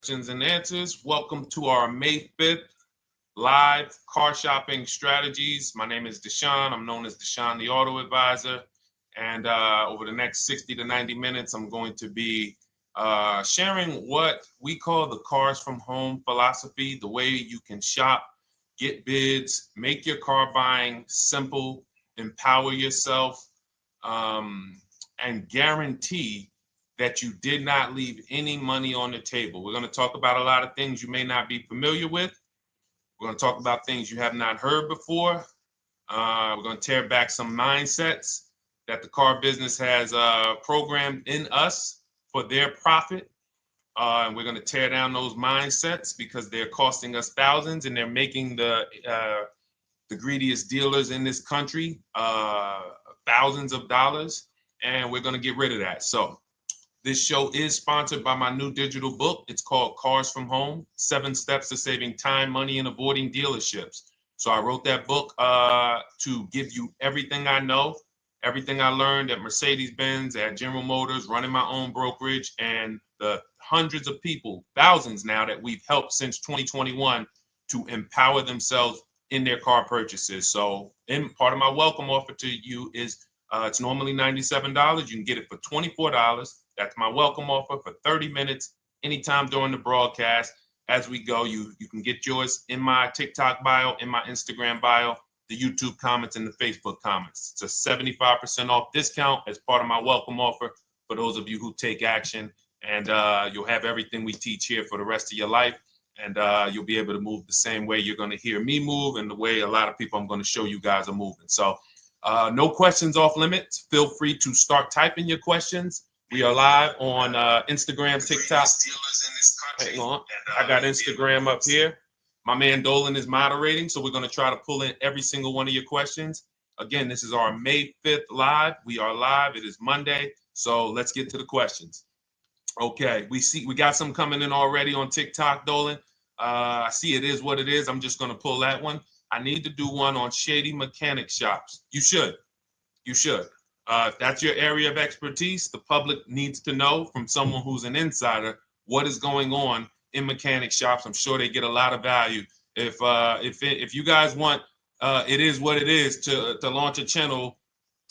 questions and answers. Welcome to our May 5th live car shopping strategies. My name is Deshone. I'm known as Deshone the Auto Advisor. And over the next 60 to 90 minutes, I'm going to be sharing what we call the cars from home philosophy, the way you can shop, get bids, make your car buying simple, empower yourself, and guarantee that you did not leave any money on the table. We're going to talk about a lot of things you may not be familiar with. We're going to talk about things you have not heard before. We're going to tear back some mindsets that the car business has programmed in us for their profit. And we're going to tear down those mindsets because they're costing us thousands and they're making the greediest dealers in this country thousands of dollars. And we're going to get rid of that. So this show is sponsored by my new digital book. It's called Cars from Home, 7 Steps to Saving Time, Money, and Avoiding Dealerships. So I wrote that book to give you everything I know, everything I learned at Mercedes-Benz, at General Motors, running my own brokerage, and the hundreds of people, thousands now, that we've helped since 2021 to empower themselves in their car purchases. So part of my welcome offer to you is it's normally $97. You can get it for $24. That's my welcome offer for 30 minutes, anytime during the broadcast. As we go, you can get yours in my TikTok bio, in my Instagram bio, the YouTube comments, and the Facebook comments. It's a 75% off discount as part of my welcome offer for those of you who take action. And you'll have everything we teach here for the rest of your life. And you'll be able to move the same way you're going to hear me move and the way a lot of people I'm going to show you guys are moving. So no questions off limits. Feel free to start typing your questions. We are live on Instagram, TikTok. Hang on. I got Instagram up here. My man Dolan is moderating, so we're going to try to pull in every single one of your questions. Again, this is our May 5th live. We are live. It is Monday, so let's get to the questions. Okay, we got some coming in already on TikTok, Dolan. I see it is what it is. I'm just going to pull that one. I need to do one on shady mechanic shops. You should. If that's your area of expertise, the public needs to know from someone who's an insider what is going on in mechanic shops. I'm sure they get a lot of value. If you guys want, it is what it is to launch a channel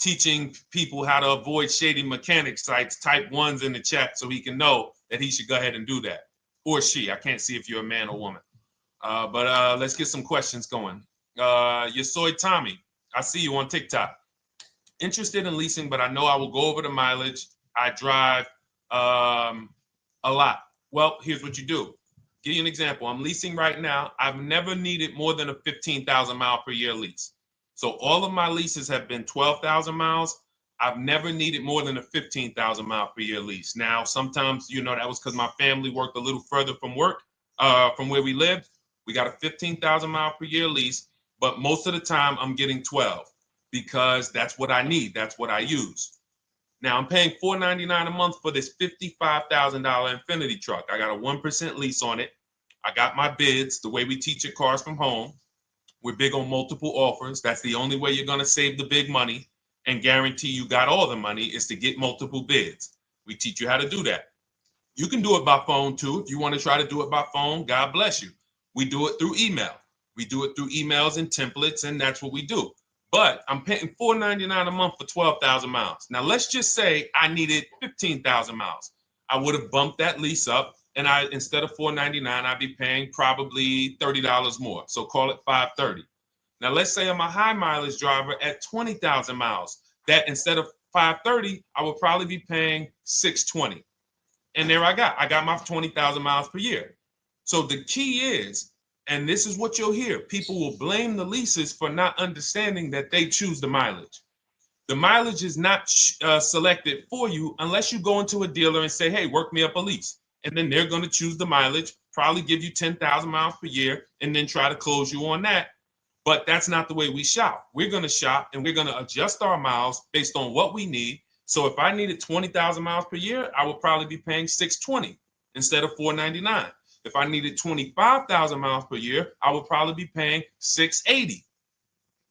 teaching people how to avoid shady mechanic sites, type ones in the chat so he can know that he should go ahead and do that. Or she. I can't see if you're a man or woman. But let's get some questions going. Yasoy Tommy, I see you on TikTok. Interested in leasing, but I know I will go over the mileage. I drive a lot. Well, here's what you do. Give you an example. I'm leasing right now. I've never needed more than a 15,000 mile per year lease. So all of my leases have been 12,000 miles. I've never needed more than a 15,000 mile per year lease. Now, sometimes, that was because my family worked a little further from where we lived. We got a 15,000 mile per year lease, but most of the time I'm getting 12 because that's what I need. That's what I use. Now I'm paying $499 a month for this $55,000 Infinity truck. I got a 1% lease on it. I got my bids, the way we teach at Cars from Home. We're big on multiple offers. That's the only way you're going to save the big money and guarantee you got all the money is to get multiple bids. We teach you how to do that. You can do it by phone too. If you want to try to do it by phone, God bless you. We do it through email. We do it through emails and templates, and that's what we do. But I'm paying $499 a month for 12,000 miles. Now, let's just say I needed 15,000 miles. I would have bumped that lease up, and instead of $499, I'd be paying probably $30 more. So call it $530. Now, let's say I'm a high mileage driver at 20,000 miles. That instead of $530, I would probably be paying $620. And there I got my 20,000 miles per year. So the key is, and this is what you'll hear, people will blame the leases for not understanding that they choose the mileage. The mileage is not selected for you unless you go into a dealer and say, hey, work me up a lease. And then they're going to choose the mileage, probably give you 10,000 miles per year, and then try to close you on that. But that's not the way we shop. We're going to shop and we're going to adjust our miles based on what we need. So if I needed 20,000 miles per year, I would probably be paying $620 instead of $499. If I needed 25,000 miles per year, I would probably be paying $680.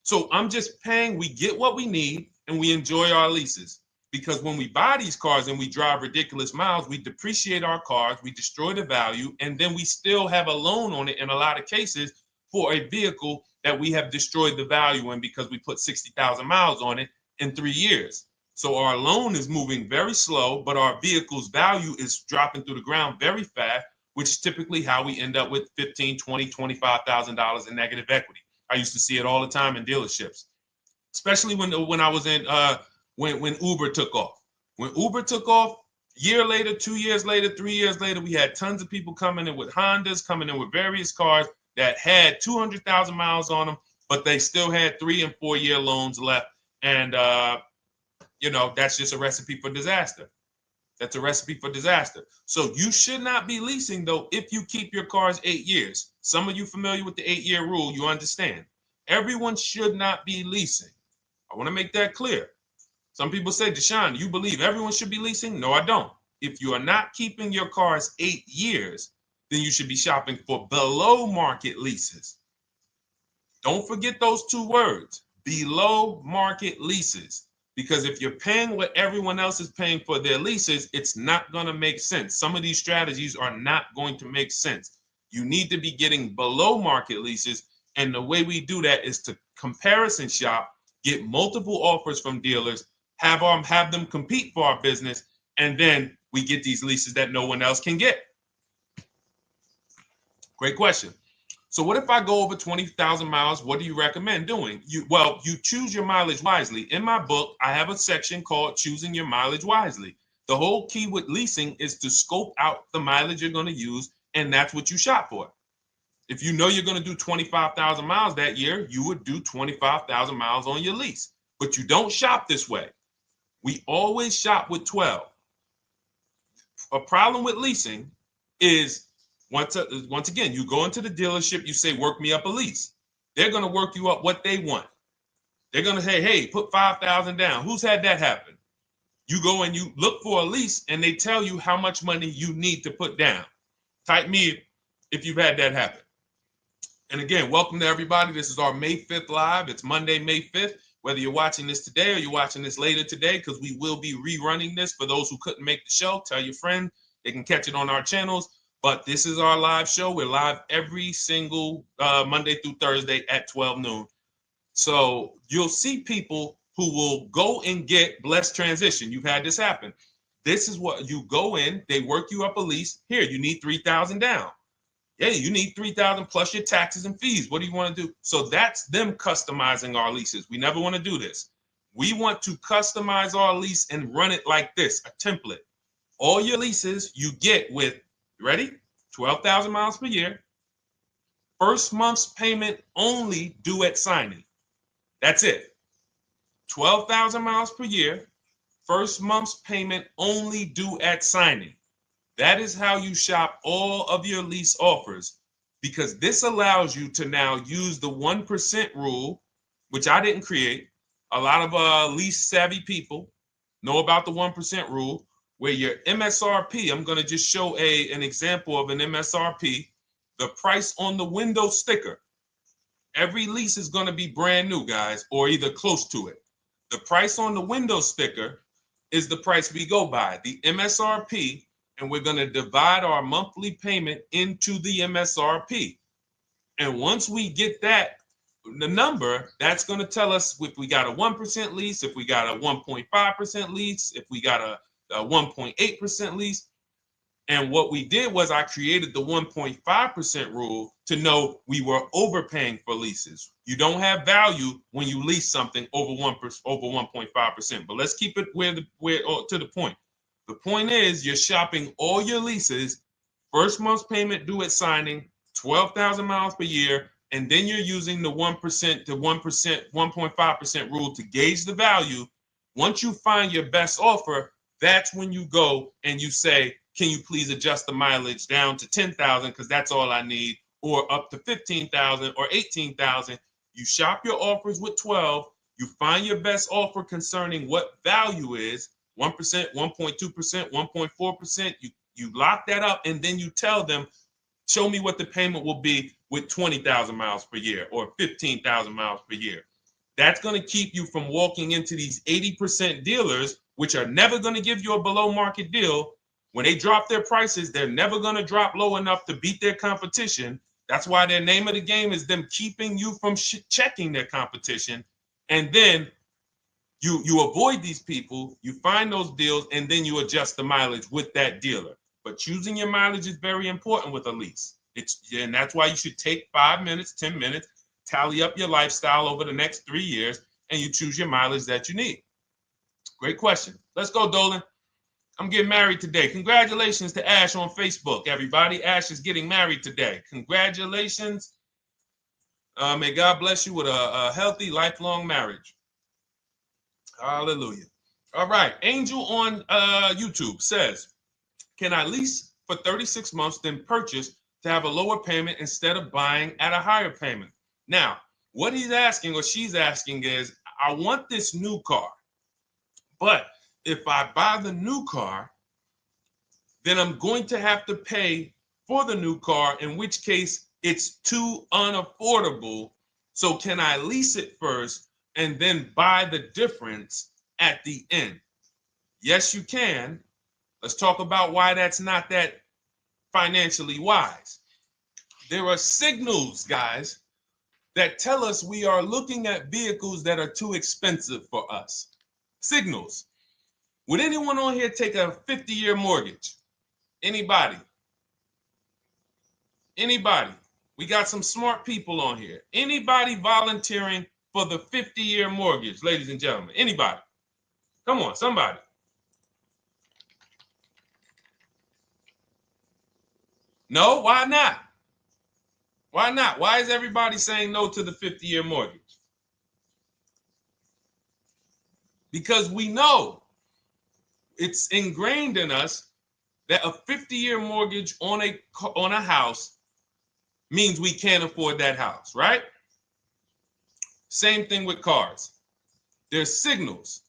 So I'm just paying, we get what we need and we enjoy our leases. because when we buy these cars and we drive ridiculous miles, we depreciate our cars, we destroy the value, and then we still have a loan on it in a lot of cases for a vehicle that we have destroyed the value in because we put 60,000 miles on it in 3 years. So our loan is moving very slow, but our vehicle's value is dropping through the ground very fast, which is typically how we end up with $15,000, $20,000, $25,000 in negative equity. I used to see it all the time in dealerships, especially when I was in when Uber took off. When Uber took off, year later, 2 years later, 3 years later, we had tons of people coming in with Hondas, coming in with various cars that had 200,000 miles on them, but they still had 3 and 4 year loans left. And, that's just a recipe for disaster. That's a recipe for disaster. So you should not be leasing, though, if you keep your cars 8 years. Some of you familiar with the 8-year rule, you understand. Everyone should not be leasing. I want to make that clear. Some people say, Deshone, you believe everyone should be leasing? No, I don't. If you are not keeping your cars 8 years, then you should be shopping for below market leases. Don't forget those 2 words, below market leases. Because if you're paying what everyone else is paying for their leases, it's not going to make sense. Some of these strategies are not going to make sense. You need to be getting below market leases. And the way we do that is to comparison shop, get multiple offers from dealers, have them compete for our business, and then we get these leases that no one else can get. Great question. So what if I go over 20,000 miles? What do you recommend doing? You choose your mileage wisely. In my book, I have a section called Choosing Your Mileage Wisely. The whole key with leasing is to scope out the mileage you're going to use, and that's what you shop for. If you know you're going to do 25,000 miles that year, you would do 25,000 miles on your lease. But you don't shop this way. We always shop with 12. A problem with leasing is once again, you go into the dealership, you say, work me up a lease. They're going to work you up what they want. They're going to say, hey, put 5,000 down. Who's had that happen? You go and you look for a lease and they tell you how much money you need to put down. Type me if you've had that happen. And again, welcome to everybody. This is our May 5th live. It's Monday, May 5th. Whether you're watching this today or you're watching this later today, because we will be rerunning this for those who couldn't make the show. Tell your friend they can catch it on our channels. But this is our live show. We're live every single Monday through Thursday at 12 noon. So you'll see people who will go and get blessed transition. You've had this happen. This is what you go in. They work you up a lease. Here, you need 3,000 down. Yeah, you need 3,000 plus your taxes and fees. What do you want to do? So that's them customizing our leases. We never want to do this. We want to customize our lease and run it like this, a template. All your leases you get with, ready? 12,000 miles per year. First month's payment only due at signing. That's it. 12,000 miles per year. First month's payment only due at signing. That is how you shop all of your lease offers, because this allows you to now use the 1% rule, which I didn't create. A lot of lease savvy people know about the 1% rule, where your MSRP, I'm going to just show an example of an MSRP, the price on the window sticker. Every lease is going to be brand new, guys, or either close to it. The price on the window sticker is the price we go by, the MSRP, and we're going to divide our monthly payment into the MSRP. And once we get that, the number, that's going to tell us if we got a 1% lease, if we got a 1.5% lease, if we got a 1.8% lease. And what we did was I created the 1.5% rule to know we were overpaying for leases. You don't have value when you lease something over 1.5%. But let's keep it to the point. The point is you're shopping all your leases, first month's payment due at signing, 12,000 miles per year, and then you're using the 1% to 1.5% rule to gauge the value. Once you find your best offer, that's when you go and you say, can you please adjust the mileage down to 10,000 because that's all I need, or up to 15,000 or 18,000. You shop your offers with 12. You find your best offer concerning what value is, 1%, 1.2%, 1.4%. You lock that up, and then you tell them, show me what the payment will be with 20,000 miles per year or 15,000 miles per year. That's going to keep you from walking into these 80% dealers which are never going to give you a below market deal. When they drop their prices, they're never going to drop low enough to beat their competition. That's why their name of the game is them keeping you from checking their competition. And then you avoid these people, you find those deals, and then you adjust the mileage with that dealer. But choosing your mileage is very important with a lease. And that's why you should take 5 minutes, 10 minutes, tally up your lifestyle over the next 3 years, and you choose your mileage that you need. Great question. Let's go, Dolan. I'm getting married today. Congratulations to Ash on Facebook, everybody. Ash is getting married today. Congratulations. May God bless you with a healthy, lifelong marriage. Hallelujah. All right. Angel on YouTube says, can I lease for 36 months, then purchase to have a lower payment instead of buying at a higher payment? Now, what he's asking or she's asking is, I want this new car, but if I buy the new car, then I'm going to have to pay for the new car, in which case it's too unaffordable. So can I lease it first and then buy the difference at the end? Yes, you can. Let's talk about why that's not that financially wise. There are signals, guys, that tell us we are looking at vehicles that are too expensive for us. Signals. Would anyone on here take a 50-year mortgage? Anybody? Anybody? We got some smart people on here. Anybody volunteering for the 50-year mortgage, ladies and gentlemen? Anybody? Come on, somebody. No, why not? Why not? Why is everybody saying no to the 50-year mortgage? Because we know it's ingrained in us that a 50-year mortgage on a house means we can't afford that house, right? Same thing with cars. There's signals.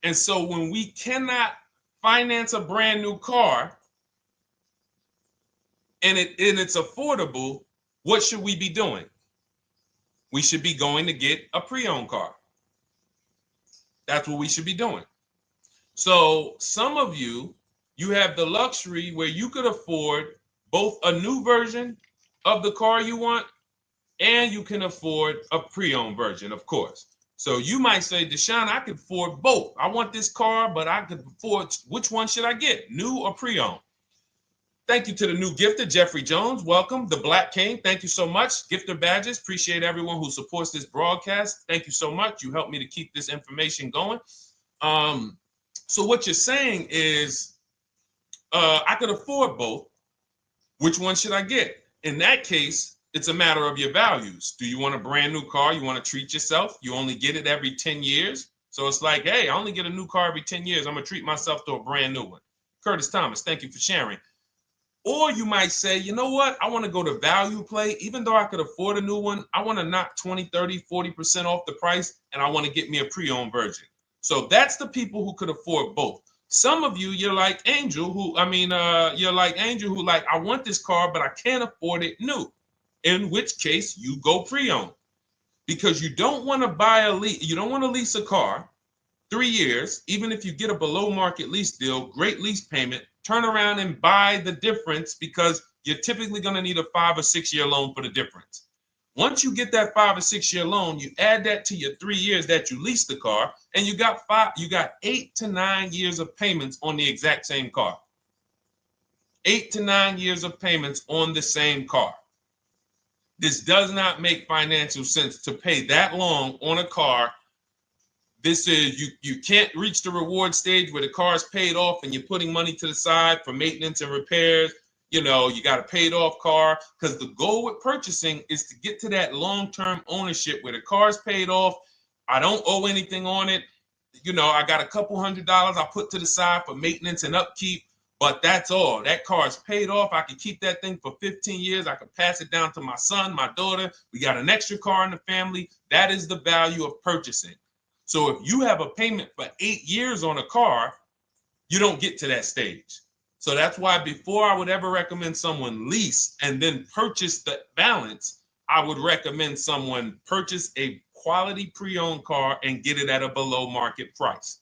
And so when we cannot finance a brand new car and it's affordable, what should we be doing? We should be going to get a pre-owned car. That's what we should be doing. So some of you have the luxury where you could afford both a new version of the car you want, and you can afford a pre-owned version, of course. So you might say, Deshone, I could afford both. I want this car, but I could afford, which one should I get, new or pre-owned? Thank you to the new gifter, Jeffrey Jones. Welcome. The Black King. Thank you so much. Gifter badges. Appreciate everyone who supports this broadcast. Thank you so much. You helped me to keep this information going. So what you're saying is, I could afford both. Which one should I get? In that case, it's a matter of your values. Do you want a brand new car? You want to treat yourself? You only get it every 10 years. So it's like, hey, I only get a new car every 10 years. I'm going to treat myself to a brand new one. Curtis Thomas, thank you for sharing. Or you might say, you know what? I want to go to value play. Even though I could afford a new one, I want to knock 20, 30, 40% off the price, and I want to get me a pre-owned version. So that's the people who could afford both. Some of you, you're like Angel, who like, I want this car, but I can't afford it new. In which case you go pre-owned, because you don't want to lease a car 3 years, even if you get a below market lease deal, great lease payment, turn around and buy the difference, because you're typically going to need a 5 or 6 year loan for the difference. Once you get that 5 or 6 year loan, you add that to your 3 years that you leased the car, and you got 8 to 9 years of payments on the exact same car. 8 to 9 years of payments on the same car. This does not make financial sense to pay that long on a car. This is, you can't reach the reward stage where the car is paid off and you're putting money to the side for maintenance and repairs. You know, you got a paid off car, because the goal with purchasing is to get to that long-term ownership where the car is paid off. I don't owe anything on it. You know, I got a couple $100 I put to the side for maintenance and upkeep, but that's all. That car is paid off. I can keep that thing for 15 years. I can pass it down to my son, my daughter. We got an extra car in the family. That is the value of purchasing. So if you have a payment for 8 years on a car, you don't get to that stage. So that's why before I would ever recommend someone lease and then purchase the balance, I would recommend someone purchase a quality pre-owned car and get it at a below market price.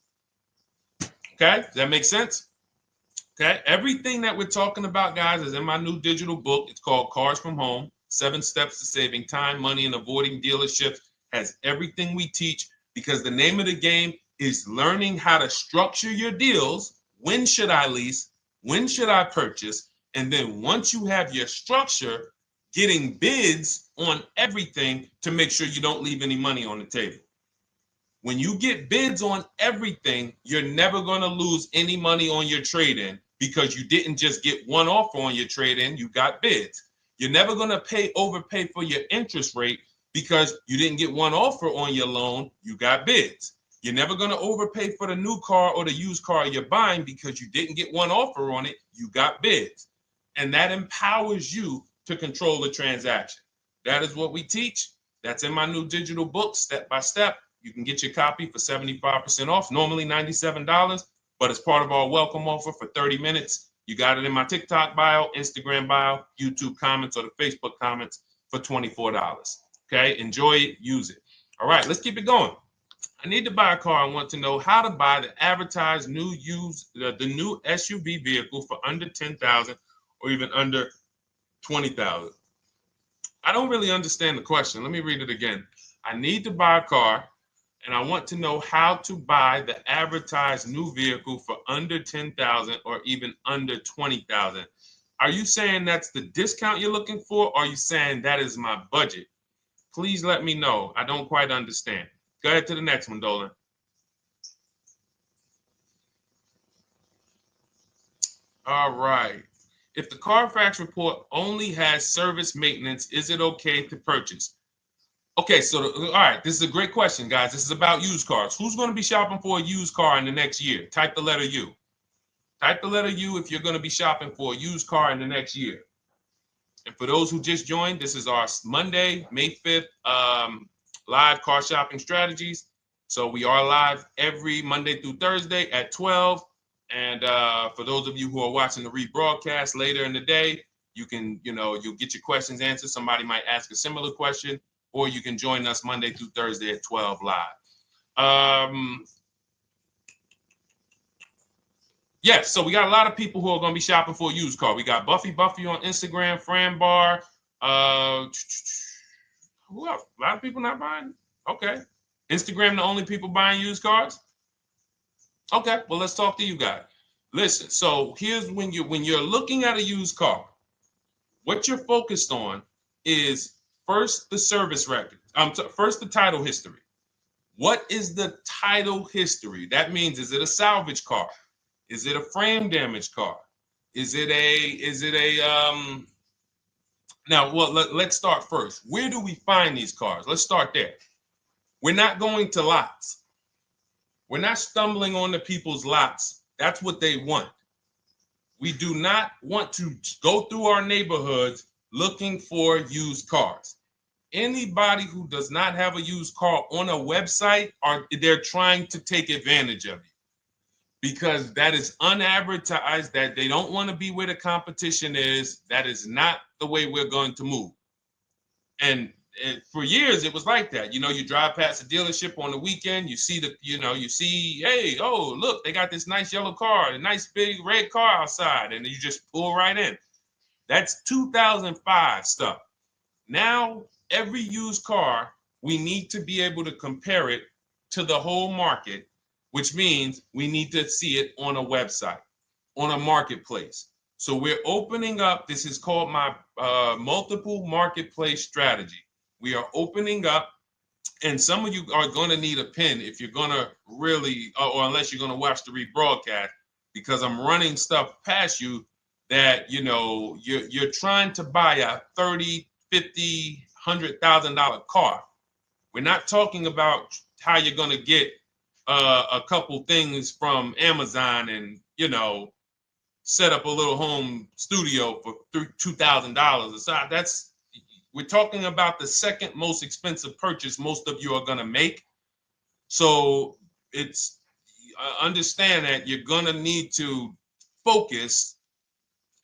Okay, does that make sense? Okay, everything that we're talking about, guys, is in my new digital book. It's called Cars from Home, 7 Steps to Saving Time, Money, and Avoiding Dealerships. Has everything we teach, because the name of the game is learning how to structure your deals. When should I lease? When should I purchase? And then once you have your structure, getting bids on everything to make sure you don't leave any money on the table. When you get bids on everything, you're never going to lose any money on your trade-in, because you didn't just get one offer on your trade-in, you got bids. You're never going to overpay for your interest rate, because you didn't get one offer on your loan, you got bids. You're never going to overpay for the new car or the used car you're buying, because you didn't get one offer on it, you got bids. And that empowers you to control the transaction. That is what we teach. That's in my new digital book, step by step. You can get your copy for 75% off, normally $97, but it's part of our welcome offer for 30 minutes. You got it in my TikTok bio, Instagram bio, YouTube comments, or the Facebook comments for $24. Okay, enjoy it, use it. All right, let's keep it going. I need to buy a car. I want to know how to buy the advertised new the new SUV vehicle for under $10,000 or even under $20,000. I don't really understand the question. Let me read it again. I need to buy a car, and I want to know how to buy the advertised new vehicle for under $10,000 or even under $20,000. Are you saying that's the discount you're looking for, or are you saying that is my budget? Please let me know. I don't quite understand. Go ahead to the next one, Dolan. All right. If the Carfax report only has service maintenance, is it okay to purchase? Okay, so all right, this is a great question, guys. This is about used cars. Who's going to be shopping for a used car in the next year? Type the letter U. Type the letter U if you're going to be shopping for a used car in the next year. And for those who just joined, this is our Monday, May 5th, live car shopping strategies. So we are live every Monday through Thursday at 12. And for those of you who are watching the rebroadcast later in the day, you can, you'll get your questions answered. Somebody might ask a similar question, or you can join us Monday through Thursday at 12 live. Yes, so we got a lot of people who are going to be shopping for a used car. We got Buffy on Instagram, Fran Bar. Who else? A lot of people not buying? Okay. Instagram, the only people buying used cars? Okay, well, let's talk to you guys. Listen, so here's when you're looking at a used car, what you're focused on is first the service record. First the title history. What is the title history? That means, is it a salvage car? Is it a frame damage car? Is it a now, well, let's start first. Where do we find these cars? Let's start there. We're not going to lots. We're not stumbling onto people's lots. That's what they want. We do not want to go through our neighborhoods looking for used cars. Anybody who does not have a used car on a website, they're trying to take advantage of you, because that is unadvertised, that they don't want to be where the competition is. That is not the way we're going to move. And for years, it was like that. You drive past a dealership on the weekend, you see hey, oh, look, they got this nice yellow car, a nice big red car outside, and you just pull right in. That's 2005 stuff. Now, every used car, we need to be able to compare it to the whole market, which means we need to see it on a website, on a marketplace. So we're opening up, this is called my multiple marketplace strategy. We are opening up, and some of you are going to need a pen if you're going to really, or unless you're going to watch the rebroadcast, because I'm running stuff past you that, you're trying to buy a $30,000, $50,000, $100,000 car. We're not talking about how you're going to get a couple things from Amazon and, set up a little home studio for $2,000. We're talking about the second most expensive purchase most of you are going to make. So it's understand that you're going to need to focus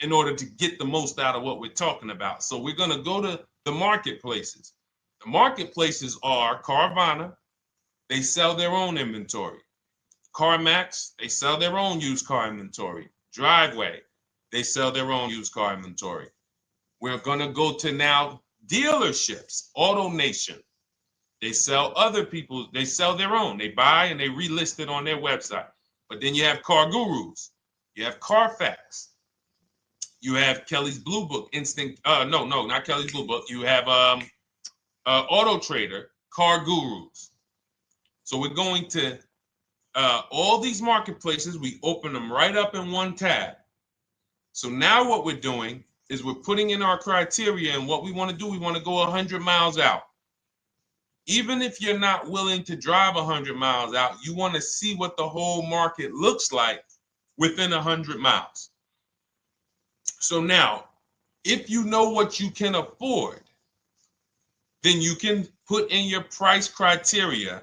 in order to get the most out of what we're talking about. So we're going to go to the marketplaces. The marketplaces are Carvana. They sell their own inventory. CarMax, they sell their own used car inventory. Driveway, they sell their own used car inventory. We're going to go to now dealerships. AutoNation, they sell other people's, they sell their own. They buy and they relist it on their website. But then you have Car Gurus, you have Carfax, you have Kelly's Blue Book, no, not Kelly's Blue Book. You have Auto Trader, Car Gurus. So we're going to all these marketplaces, we open them right up in one tab. So now what we're doing is we're putting in our criteria, and what we want to do, we want to go 100 miles out. Even if you're not willing to drive 100 miles out, you want to see what the whole market looks like within 100 miles. So now, if you know what you can afford, then you can put in your price criteria.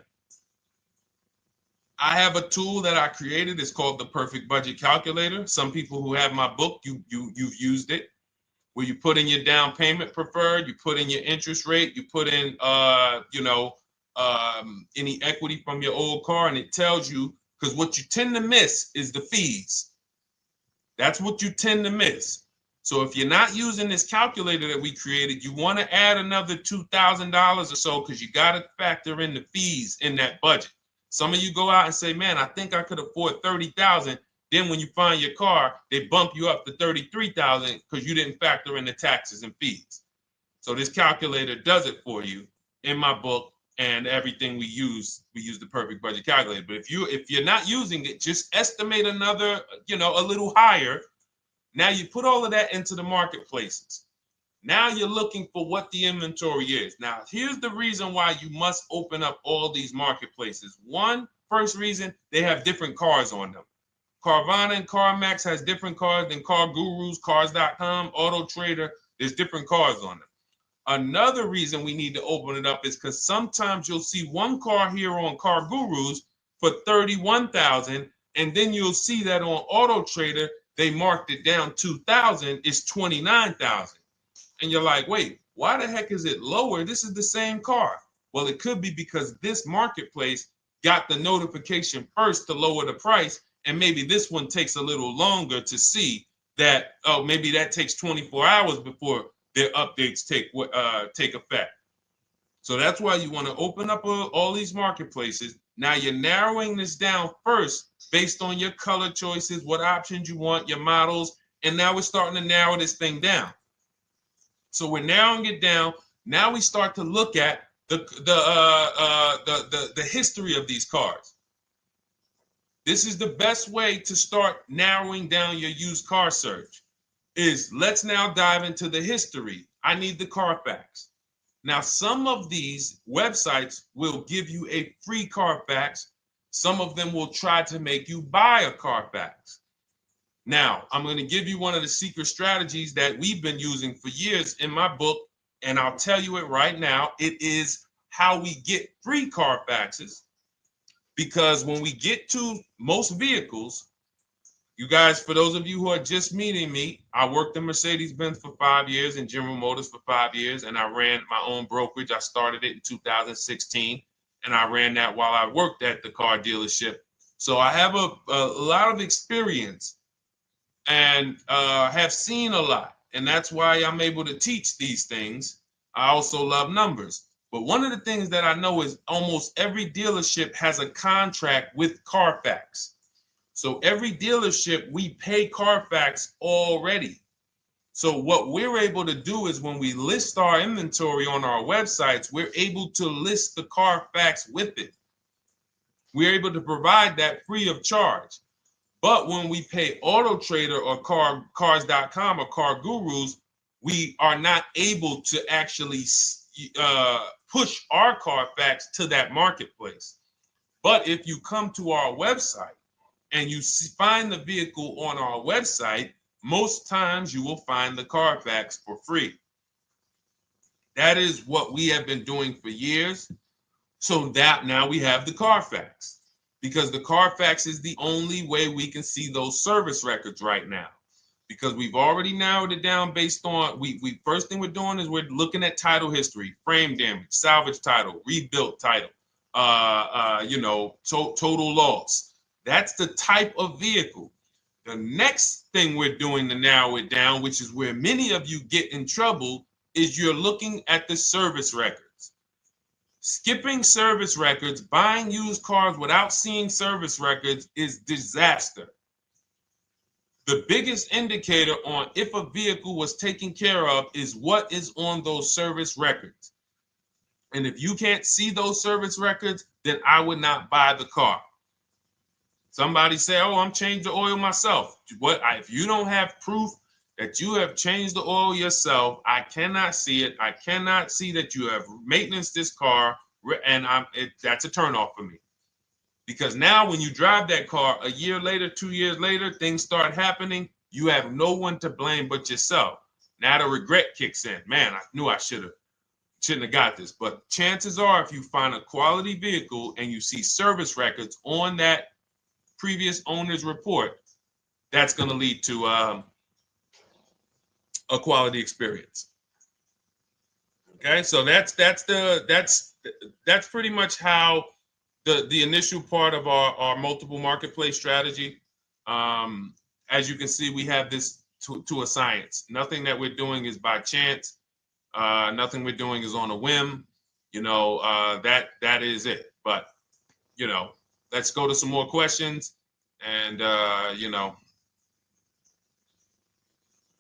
I have a tool that I created. It's called the Perfect Budget Calculator. Some people who have my book, you've used it, where you put in your down payment preferred, you put in your interest rate, you put in any equity from your old car, and it tells you, because what you tend to miss is the fees. That's what you tend to miss. So if you're not using this calculator that we created, you want to add another $2,000 or so, because you got to factor in the fees in that budget. Some of you go out and say, man, I think I could afford $30,000. Then when you find your car, they bump you up to $33,000 because you didn't factor in the taxes and fees. So this calculator does it for you in my book, and everything we use the Perfect Budget Calculator. But if you're not using it, just estimate another, a little higher. Now you put all of that into the marketplaces. Now you're looking for what the inventory is. Now, here's the reason why you must open up all these marketplaces. First reason, they have different cars on them. Carvana and CarMax has different cars than Car Gurus, Cars.com, Auto Trader. There's different cars on them. Another reason we need to open it up is because sometimes you'll see one car here on Car Gurus for $31,000, and then you'll see that on Auto Trader they marked it down $2,000. It's $29,000. And you're like, wait, why the heck is it lower? This is the same car. Well, it could be because this marketplace got the notification first to lower the price, and maybe this one takes a little longer to see that, oh, maybe that takes 24 hours before their updates take effect. So that's why you want to open up all these marketplaces. Now you're narrowing this down first based on your color choices, what options you want, your models, and now we're starting to narrow this thing down. So we're narrowing it down. Now we start to look at the history of these cars. This is the best way to start narrowing down your used car search. Let's now dive into the history. I need the Carfax. Now, some of these websites will give you a free Carfax. Some of them will try to make you buy a Carfax. Now, I'm going to give you one of the secret strategies that we've been using for years in my book, and I'll tell you it right now. It is how we get free Carfaxes, because when we get to most vehicles, you guys, for those of you who are just meeting me, I worked in Mercedes-Benz for 5 years and General Motors for 5 years, and I ran my own brokerage. I started it in 2016, and I ran that while I worked at the car dealership. So I have a lot of experience and have seen a lot, and that's why I'm able to teach these things. I also love numbers. But one of the things that I know is almost every dealership has a contract with Carfax. So every dealership, we pay Carfax already. So what we're able to do is when we list our inventory on our websites, we're able to list the Carfax with it. We're able to provide that free of charge. But when we pay Auto Trader or Cars.com or Car Gurus, we are not able to actually push our Carfax to that marketplace. But if you come to our website and you find the vehicle on our website, most times you will find the Carfax for free. That is what we have been doing for years. So that now we have the Carfax, because the Carfax is the only way we can see those service records right now, because we've already narrowed it down based on, first thing we're doing is we're looking at title history, frame damage, salvage title, rebuilt title, total loss. That's the type of vehicle. The next thing we're doing to narrow it down, which is where many of you get in trouble, is you're looking at the service records. Skipping service records, buying used cars without seeing service records is disaster. The biggest indicator on if a vehicle was taken care of is what is on those service records. And if you can't see those service records, then I would not buy the car. Somebody say, oh, I'm changing the oil myself. If you don't have proof that you have changed the oil yourself, I cannot see it. I cannot see that you have maintenance this car, and that's a turnoff for me. Because now when you drive that car a year later, 2 years later, things start happening. You have no one to blame but yourself. Now the regret kicks in. Man, I knew I shouldn't have got this. But chances are, if you find a quality vehicle and you see service records on that previous owner's report, that's going to lead to a quality experience. Okay, so that's pretty much how the initial part of our multiple marketplace strategy. As you can see, we have this to a science. Nothing that we're doing is by chance. Nothing we're doing is on a whim. That is it. But let's go to some more questions. And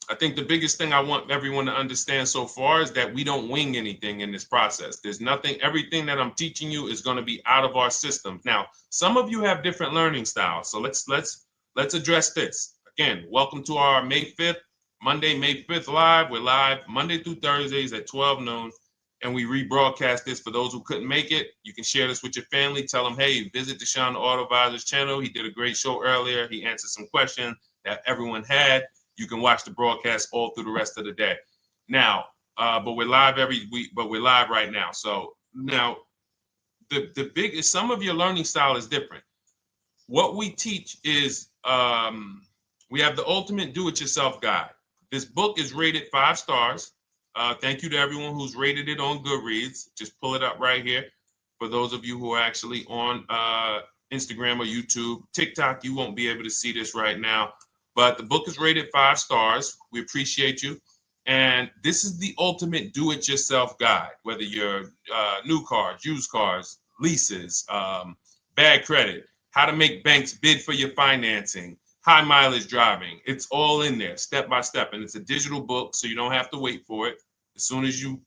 I think the biggest thing I want everyone to understand so far is that we don't wing anything in this process. There's nothing, everything that I'm teaching you is going to be out of our systems. Now, some of you have different learning styles. So let's address this. Again, welcome to our May 5th, Monday, May 5th live. We're live Monday through Thursdays at 12 noon. And we rebroadcast this for those who couldn't make it. You can share this with your family. Tell them, hey, visit Deshone the Auto Advisor's channel. He did a great show earlier. He answered some questions that everyone had. You can watch the broadcast all through the rest of the day. Now, but we're live every week, but we're live right now. So now the biggest, some of your learning style is different. What we teach is we have the ultimate do-it-yourself guide. This book is rated 5 stars. Thank you to everyone who's rated it on Goodreads. Just pull it up right here. For those of you who are actually on Instagram or YouTube, TikTok, you won't be able to see this right now. But the book is rated 5 stars. We appreciate you. And this is the ultimate do-it-yourself guide, whether you're new cars, used cars, leases, bad credit, how to make banks bid for your financing, high mileage driving. It's all in there, step by step. And it's a digital book, so you don't have to wait for it. As soon as you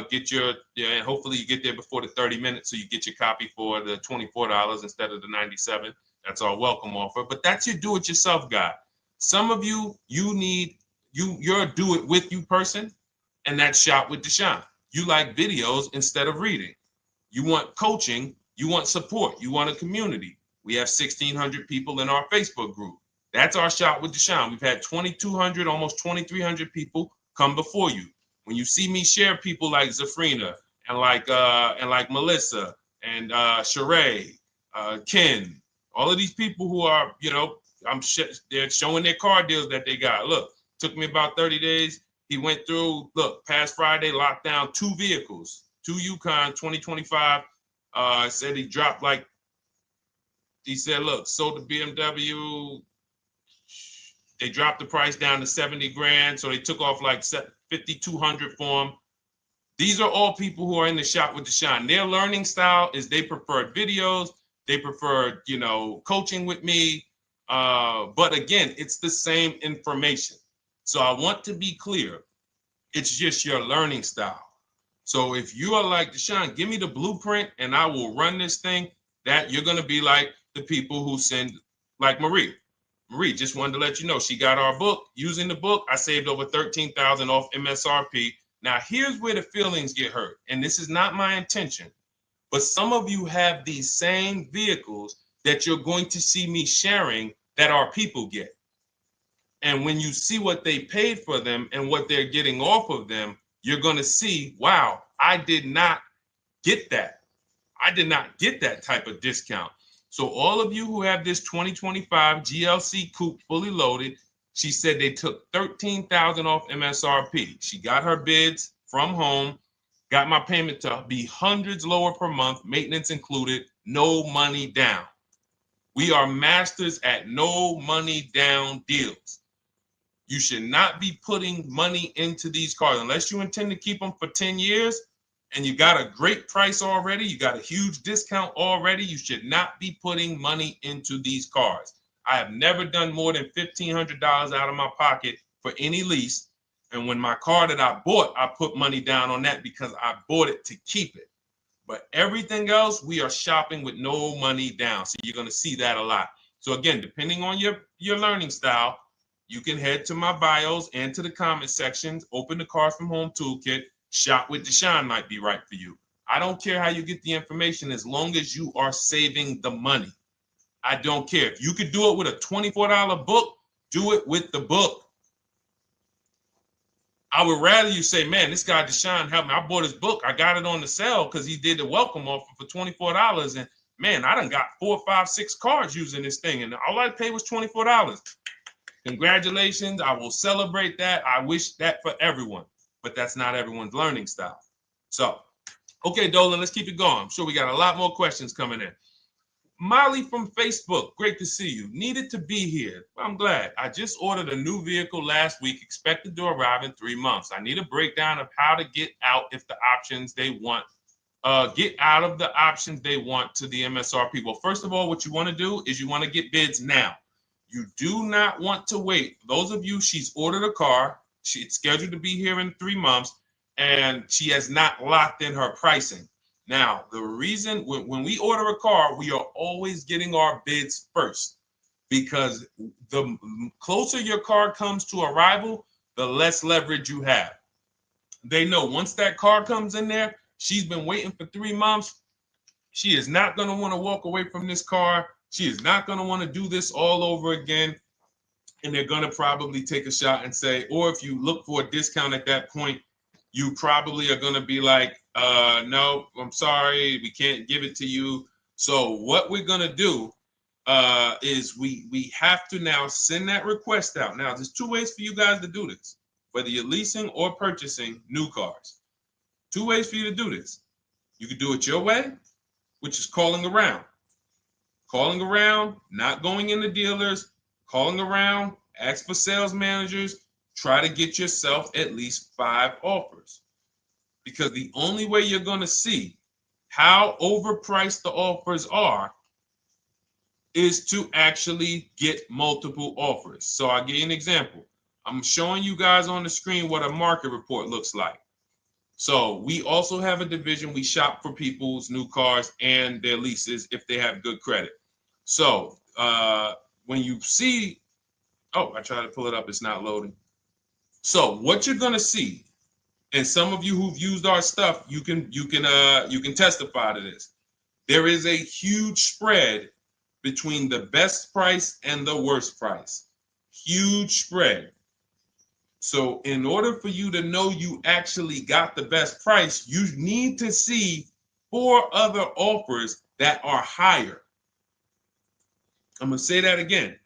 get and hopefully you get there before the 30 minutes, so you get your copy for the $24 instead of the $97. That's our welcome offer. But that's your do-it-yourself guide. Some of you, you're a do-it-with-you person, and that's Shop with Deshone. You like videos instead of reading. You want coaching. You want support. You want a community. We have 1,600 people in our Facebook group. That's our Shop with Deshone. We've had 2,200, almost 2,300 people come before you. When you see me share people like Zafrina and like Melissa and Sheree, Ken, all of these people who are, they're showing their car deals that they got. Look, took me about 30 days. He went through, past Friday, locked down 2 vehicles, 2 Yukon 2025. Said he dropped sold the BMW. They dropped the price down to 70 grand. So they took off like 5,200 for him. These are all people who are in the Shop with Deshone. Their learning style is they prefer videos. They prefer, coaching with me. But again, it's the same information. So I want to be clear. It's just your learning style. So if you are like Deshone, give me the blueprint and I will run this thing. That you're going to be like the people who send, like Marie. Marie just wanted to let you know she got our book. Using the book, I saved over $13,000 off MSRP. Now, here's where the feelings get hurt. And this is not my intention. But some of you have these same vehicles that you're going to see me sharing that our people get. And when you see what they paid for them and what they're getting off of them, you're going to see, wow, I did not get that. I did not get that type of discount. So all of you who have this 2025 GLC coupe fully loaded, she said they took $13,000 off MSRP. She got her bids from home, got my payment to be hundreds lower per month, maintenance included, no money down. We are masters at no money down deals. You should not be putting money into these cars unless you intend to keep them for 10 years and you got a great price already. You got a huge discount already. You should not be putting money into these cars. I have never done more than $1,500 out of my pocket for any lease. And when my car that I bought, I put money down on that because I bought it to keep it. But everything else, we are shopping with no money down. So you're going to see that a lot. So again, depending on your learning style, you can head to my bios and to the comment sections, open the Cars from Home Toolkit, Shop with Deshone might be right for you. I don't care how you get the information as long as you are saving the money. I don't care. If you could do it with a $24 book, do it with the book. I would rather you say, man, this guy Deshone helped me. I bought his book. I got it on the sale because he did the welcome offer for $24. And man, I done got 4, 5, 6 cars using this thing. And all I paid was $24. Congratulations. I will celebrate that. I wish that for everyone, but that's not everyone's learning style. So, okay, Dolan, let's keep it going. I'm sure we got a lot more questions coming in. Molly from Facebook, great to see you. Needed to be here. Well, I'm glad. I just ordered a new vehicle last week, expected to arrive in 3 months. I need a breakdown of how to get out if the options they want, get out of the options they want to the MSRP. Well, first of all, what you want to do is you want to get bids now. You do not want to wait. Those of you, she's ordered a car. She's scheduled to be here in 3 months, and she has not locked in her pricing. Now, the reason when we order a car, we are always getting our bids first because the closer your car comes to arrival, the less leverage you have. They know once that car comes in there, she's been waiting for 3 months. She is not going to want to walk away from this car. She is not going to want to do this all over again. And they're going to probably take a shot and say, or if you look for a discount at that point, you probably are going to be like, no, I'm sorry, we can't give it to you. So what we're going to do is we have to now send that request out. Now, there's 2 ways for you guys to do this, whether you're leasing or purchasing new cars. 2 ways for you to do this. You can do it your way, which is calling around. Calling around, not going into dealers, calling around, ask for sales managers, try to get yourself at least 5 offers. Because the only way you're going to see how overpriced the offers are is to actually get multiple offers. So I'll give you an example. I'm showing you guys on the screen what a market report looks like. So we also have a division. We shop for people's new cars and their leases if they have good credit. So when you see, oh, I tried to pull it up. It's not loading. So what you're going to see, and some of you who've used our stuff, you can testify to this. There is a huge spread between the best price and the worst price. Huge spread. So in order for you to know you actually got the best price, you need to see 4 other offers that are higher. I'm going to say that again.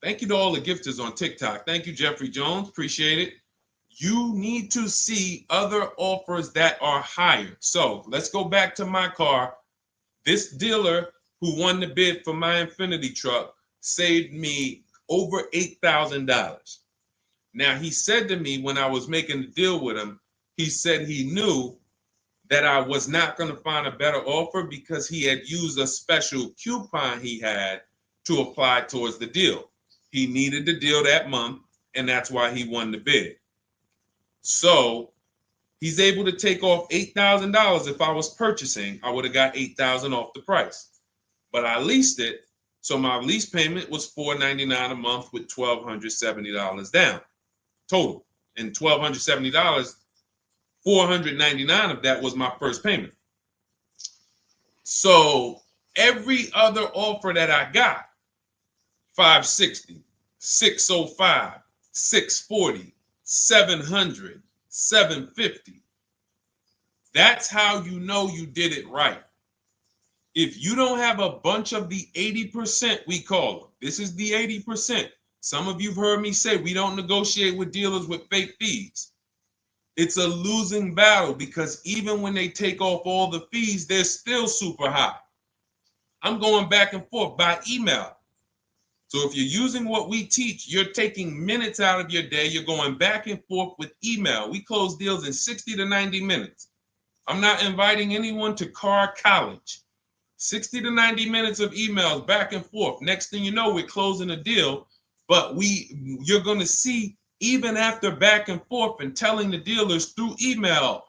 Thank you to all the gifters on TikTok. Thank you, Jeffrey Jones. Appreciate it. You need to see other offers that are higher. So let's go back to my car. This dealer who won the bid for my Infinity truck saved me over $8,000. Now, he said to me when I was making the deal with him, he said he knew that I was not going to find a better offer because he had used a special coupon he had to apply towards the deal. He needed the deal that month, and that's why he won the bid. So he's able to take off $8,000. If I was purchasing, I would have got $8,000 off the price. But I leased it, so my lease payment was $499 a month with $1,270 down total. And $1,270, $499 of that was my first payment. So every other offer that I got, $560, $605, $640, $700, $750. That's how you know you did it right. If you don't have a bunch of the 80%, we call them. This is the 80%. Some of you have heard me say we don't negotiate with dealers with fake fees. It's a losing battle because even when they take off all the fees, they're still super high. I'm going back and forth by email. So if you're using what we teach, you're taking minutes out of your day. You're going back and forth with email. We close deals in 60 to 90 minutes. I'm not inviting anyone to car college. 60 to 90 minutes of emails back and forth. Next thing you know, we're closing a deal. But you're going to see, even after back and forth and telling the dealers through email,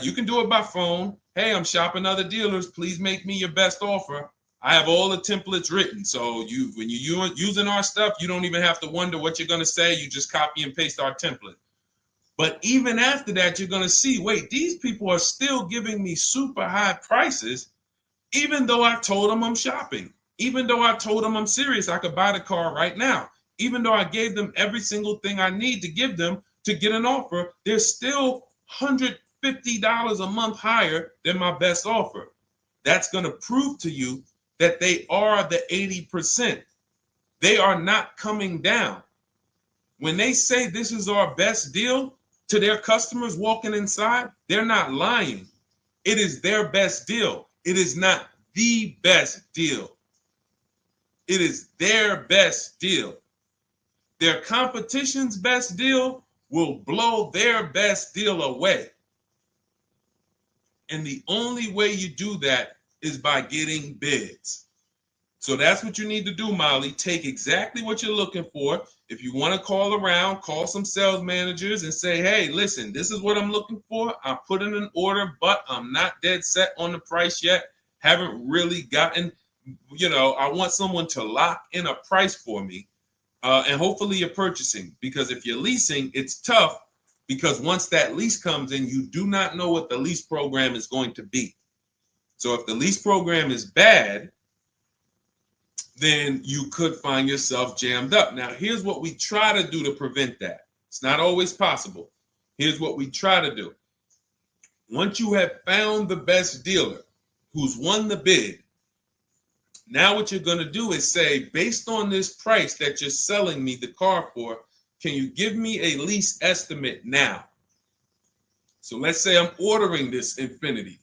you can do it by phone. Hey, I'm shopping other dealers. Please make me your best offer. I have all the templates written. So when you're using our stuff, you don't even have to wonder what you're going to say. You just copy and paste our template. But even after that, you're going to see, wait, these people are still giving me super high prices, even though I told them I'm shopping, even though I told them I'm serious, I could buy the car right now, even though I gave them every single thing I need to give them to get an offer, they're still $150 a month higher than my best offer. That's going to prove to you that they are the 80%. They are not coming down. When they say this is our best deal to their customers walking inside, they're not lying. It is their best deal. It is not the best deal. It is their best deal. Their competition's best deal will blow their best deal away. And the only way you do that is by getting bids. So that's what you need to do, Molly. Take exactly what you're looking for. If you want to call around, call some sales managers and say, hey, listen, this is what I'm looking for. I put in an order, but I'm not dead set on the price yet. Haven't really gotten, I want someone to lock in a price for me. And hopefully you're purchasing, because if you're leasing, it's tough, because once that lease comes in, you do not know what the lease program is going to be. So if the lease program is bad, then you could find yourself jammed up. Now, here's what we try to do to prevent that. It's not always possible. Here's what we try to do. Once you have found the best dealer who's won the bid, now what you're going to do is say, based on this price that you're selling me the car for, can you give me a lease estimate now? So let's say I'm ordering this Infiniti.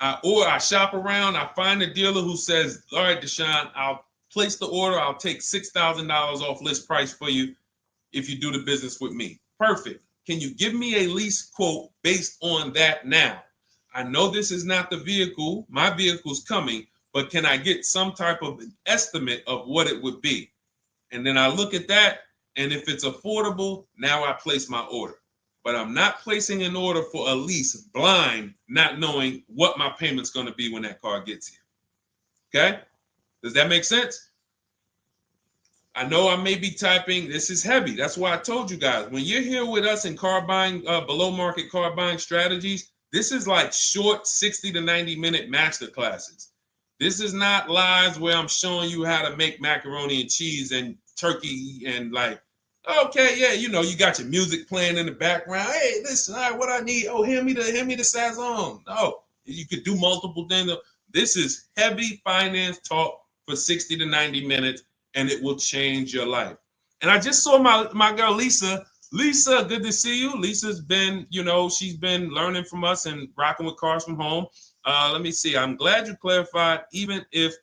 I shop around, I find a dealer who says, all right, Deshone, I'll place the order. I'll take $6,000 off list price for you if you do the business with me. Perfect. Can you give me a lease quote based on that now? I know this is not the vehicle. My vehicle's coming, but can I get some type of an estimate of what it would be? And then I look at that, and if it's affordable, now I place my order. But I'm not placing an order for a lease blind, not knowing what my payment's going to be when that car gets here. Okay? Does that make sense? I know I may be typing, this is heavy. That's why I told you guys, when you're here with us in car buying, below market car buying strategies, this is like short 60 to 90 minute master classes. This is not lives where I'm showing you how to make macaroni and cheese and turkey and like, okay, yeah, you got your music playing in the background. Hey, listen, all right, what I need? Oh, hand me the Sazon. No, you could do multiple things. This is heavy finance talk for 60 to 90 minutes, and it will change your life. And I just saw my girl, Lisa. Lisa, good to see you. Lisa's been, she's been learning from us and rocking with Cars from Home. Let me see. I'm glad you clarified, even if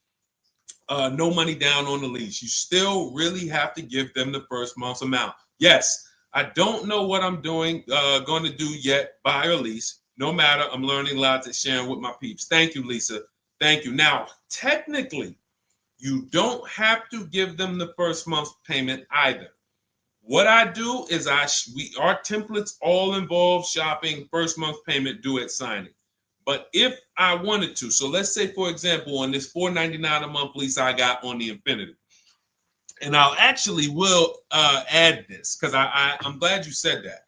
no money down on the lease, you still really have to give them the first month's amount. Yes, I don't know what I'm going to do yet, buy or lease. No matter, I'm learning lots and sharing with my peeps. Thank you, Lisa. Thank you. Now, technically, you don't have to give them the first month's payment either. What I do is our templates all involve shopping, first month payment due at signing. But if I wanted to, so let's say, for example, on this $499 a month lease I got on the Infiniti, and I'll actually will add this because I'm glad you said that.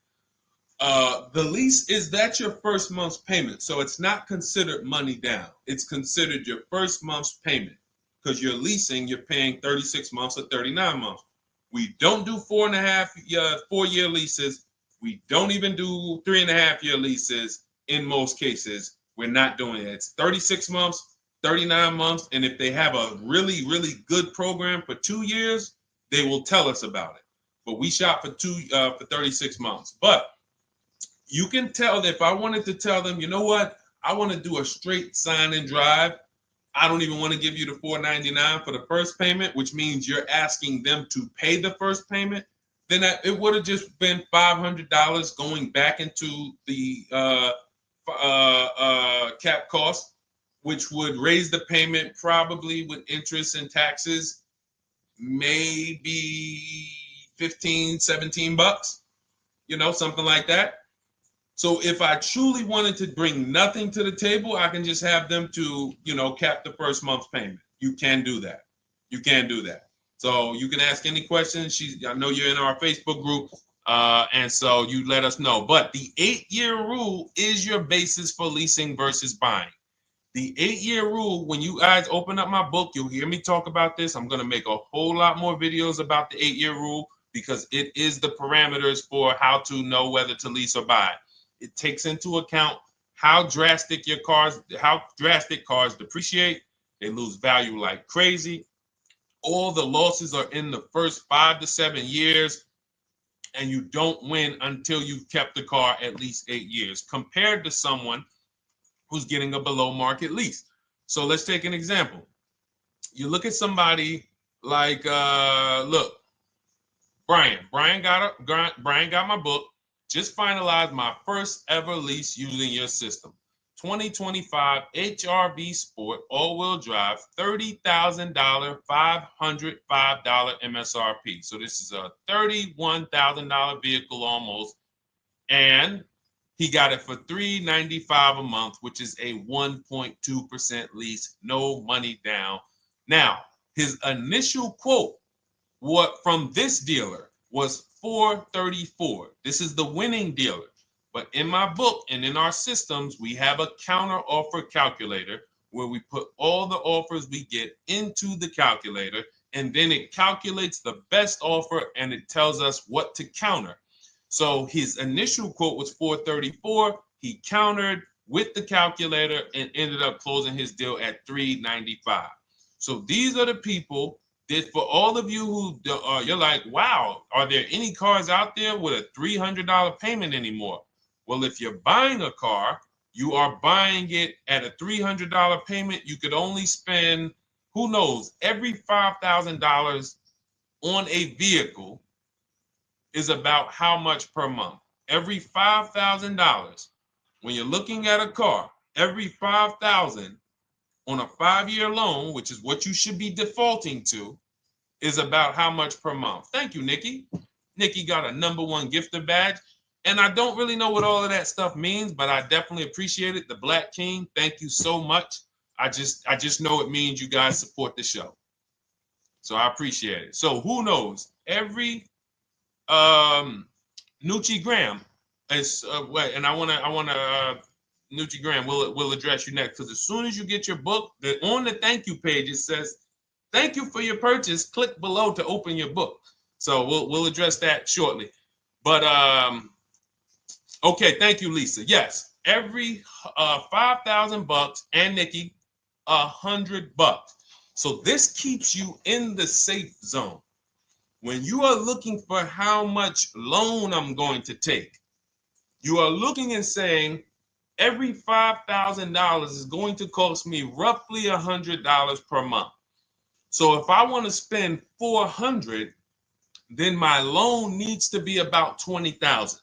The lease that's your first month's payment, so it's not considered money down. It's considered your first month's payment because you're leasing, you're paying 36 months or 39 months. We don't do 4-year leases. We don't even do 3.5-year leases in most cases. We're not doing it. It's 36 months, 39 months. And if they have a really, really good program for 2 years, they will tell us about it. But we shop for 36 months. But you can tell that if I wanted to tell them, you know what, I want to do a straight sign and drive. I don't even want to give you the $499 for the first payment, which means you're asking them to pay the first payment, then it would have just been $500 going back into the cap cost, which would raise the payment probably with interest and taxes, maybe 15, 17 bucks, something like that. So if I truly wanted to bring nothing to the table, I can just have them to, cap the first month's payment. You can do that. You can do that. So you can ask any questions. I know you're in our Facebook group, and so you let us know. But the 8-year rule is your basis for leasing versus buying. The 8-year rule, when you guys open up my book, you'll hear me talk about this. I'm going to make a whole lot more videos about the 8-year rule because it is the parameters for how to know whether to lease or buy. It takes into account how drastic cars depreciate. They lose value like crazy. All the losses are in the first 5 to 7 years, and you don't win until you've kept the car at least 8 years, compared to someone who's getting a below market lease. So let's take an example. You look at somebody like, Brian. Brian got my book. Just finalized my first ever lease using your system. 2025 HRV Sport all-wheel drive, $30,000, $505 MSRP. So this is a $31,000 vehicle almost, and he got it for $395 a month, which is a 1.2% lease, no money down. Now, his initial quote from this dealer was $434. This is the winning dealer. But in my book and in our systems, we have a counter offer calculator where we put all the offers we get into the calculator, and then it calculates the best offer and it tells us what to counter. So his initial quote was $434. He countered with the calculator and ended up closing his deal at $395. So these are the people that, for all of you who you're like, wow, are there any cars out there with a $300 payment anymore? Well, if you're buying a car, you are buying it at a $300 payment. You could only spend, who knows, every $5,000 on a vehicle is about how much per month. Every $5,000, when you're looking at a car, every $5,000 on a 5-year loan, which is what you should be defaulting to, is about how much per month. Thank you, Nikki. Nikki got a #1 gifter badge. And I don't really know what all of that stuff means, but I definitely appreciate it. The Black King, thank you so much. I just know it means you guys support the show. So I appreciate it. So who knows? Every Nucci Graham is and I wanna Nucci Graham will address you next, because as soon as you get your book, on the thank you page it says, "Thank you for your purchase. Click below to open your book." So we'll address that shortly. But okay, thank you, Lisa. Yes, every $5,000, and Nikki, $100. So this keeps you in the safe zone. When you are looking for how much loan I'm going to take, you are looking and saying, every $5,000 is going to cost me roughly $100 per month. So if I want to spend $400, then my loan needs to be about $20,000,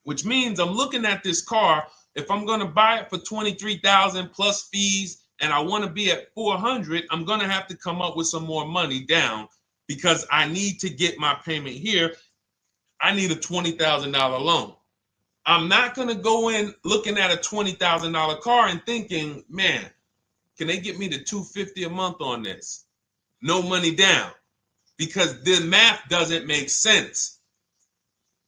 which means I'm looking at this car. If I'm going to buy it for $23,000 plus fees, and I want to be at $400, I'm going to have to come up with some more money down, because I need to get my payment here. I need a $20,000 loan. I'm not going to go in looking at a $20,000 car and thinking, man, can they get me to $250 a month on this? No money down, because the math doesn't make sense.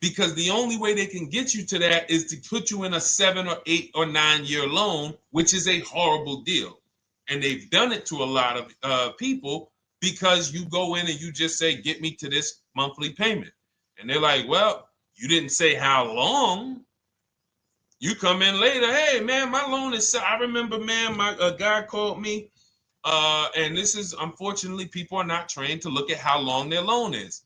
Because the only way they can get you to that is to put you in a 7 or 8 or 9 year loan, which is a horrible deal. And they've done it to a lot of people, because you go in and you just say, get me to this monthly payment. And they're like, well, you didn't say how long. You come in later, hey, man, my loan is, I remember, man, a guy called me, and this is, unfortunately, people are not trained to look at how long their loan is.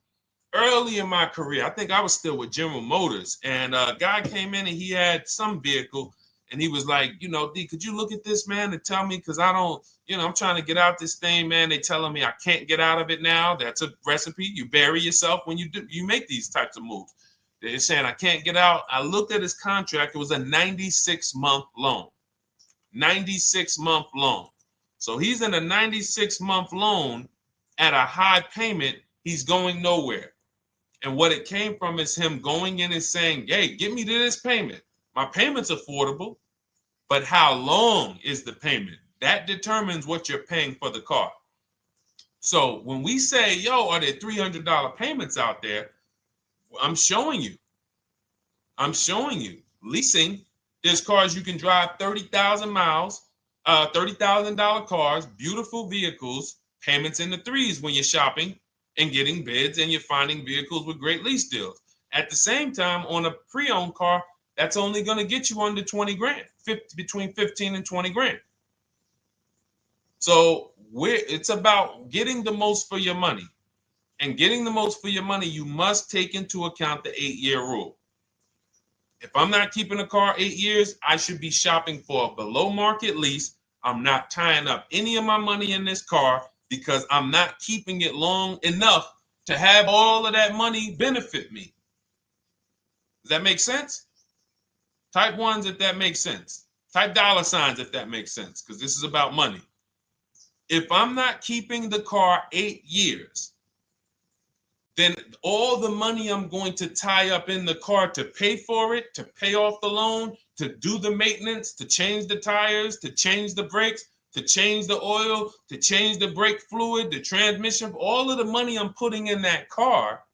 Early in my career, I think I was still with General Motors, and a guy came in and he had some vehicle, And he was like, you know, D, could you look at this, man, and tell me, because I don't, you know, I'm trying to get out this thing, man. They telling me I can't get out of it now. That's a recipe. You bury yourself when you make these types of moves. They're saying I can't get out. I looked at his contract. It was a 96-month loan. 96-month loan. So he's in a 96-month loan at a high payment. He's going nowhere. And what it came from is him going in and saying, hey, get me to this payment. My payment's affordable, but how long is the payment? That determines what you're paying for the car. So when we say, yo, are there $300 payments out there? I'm showing you. Leasing, there's cars you can drive 30,000 miles, $30,000 cars, beautiful vehicles, payments in the threes when you're shopping and getting bids, and you're finding vehicles with great lease deals. At the same time, on a pre-owned car, that's only going to get you under 20 grand, between 15 and 20 grand. So it's about getting the most for your money. And getting the most for your money, you must take into account the 8-year rule. If I'm not keeping a car 8 years, I should be shopping for a below market lease. I'm not tying up any of my money in this car because I'm not keeping it long enough to have all of that money benefit me. Does that make sense? Type ones if that makes sense. Type dollar signs if that makes sense, because this is about money. If I'm not keeping the car 8 years, then all the money I'm going to tie up in the car to pay for it, to pay off the loan, to do the maintenance, to change the tires, to change the brakes, to change the oil, to change the brake fluid, the transmission, all of the money I'm putting in that car,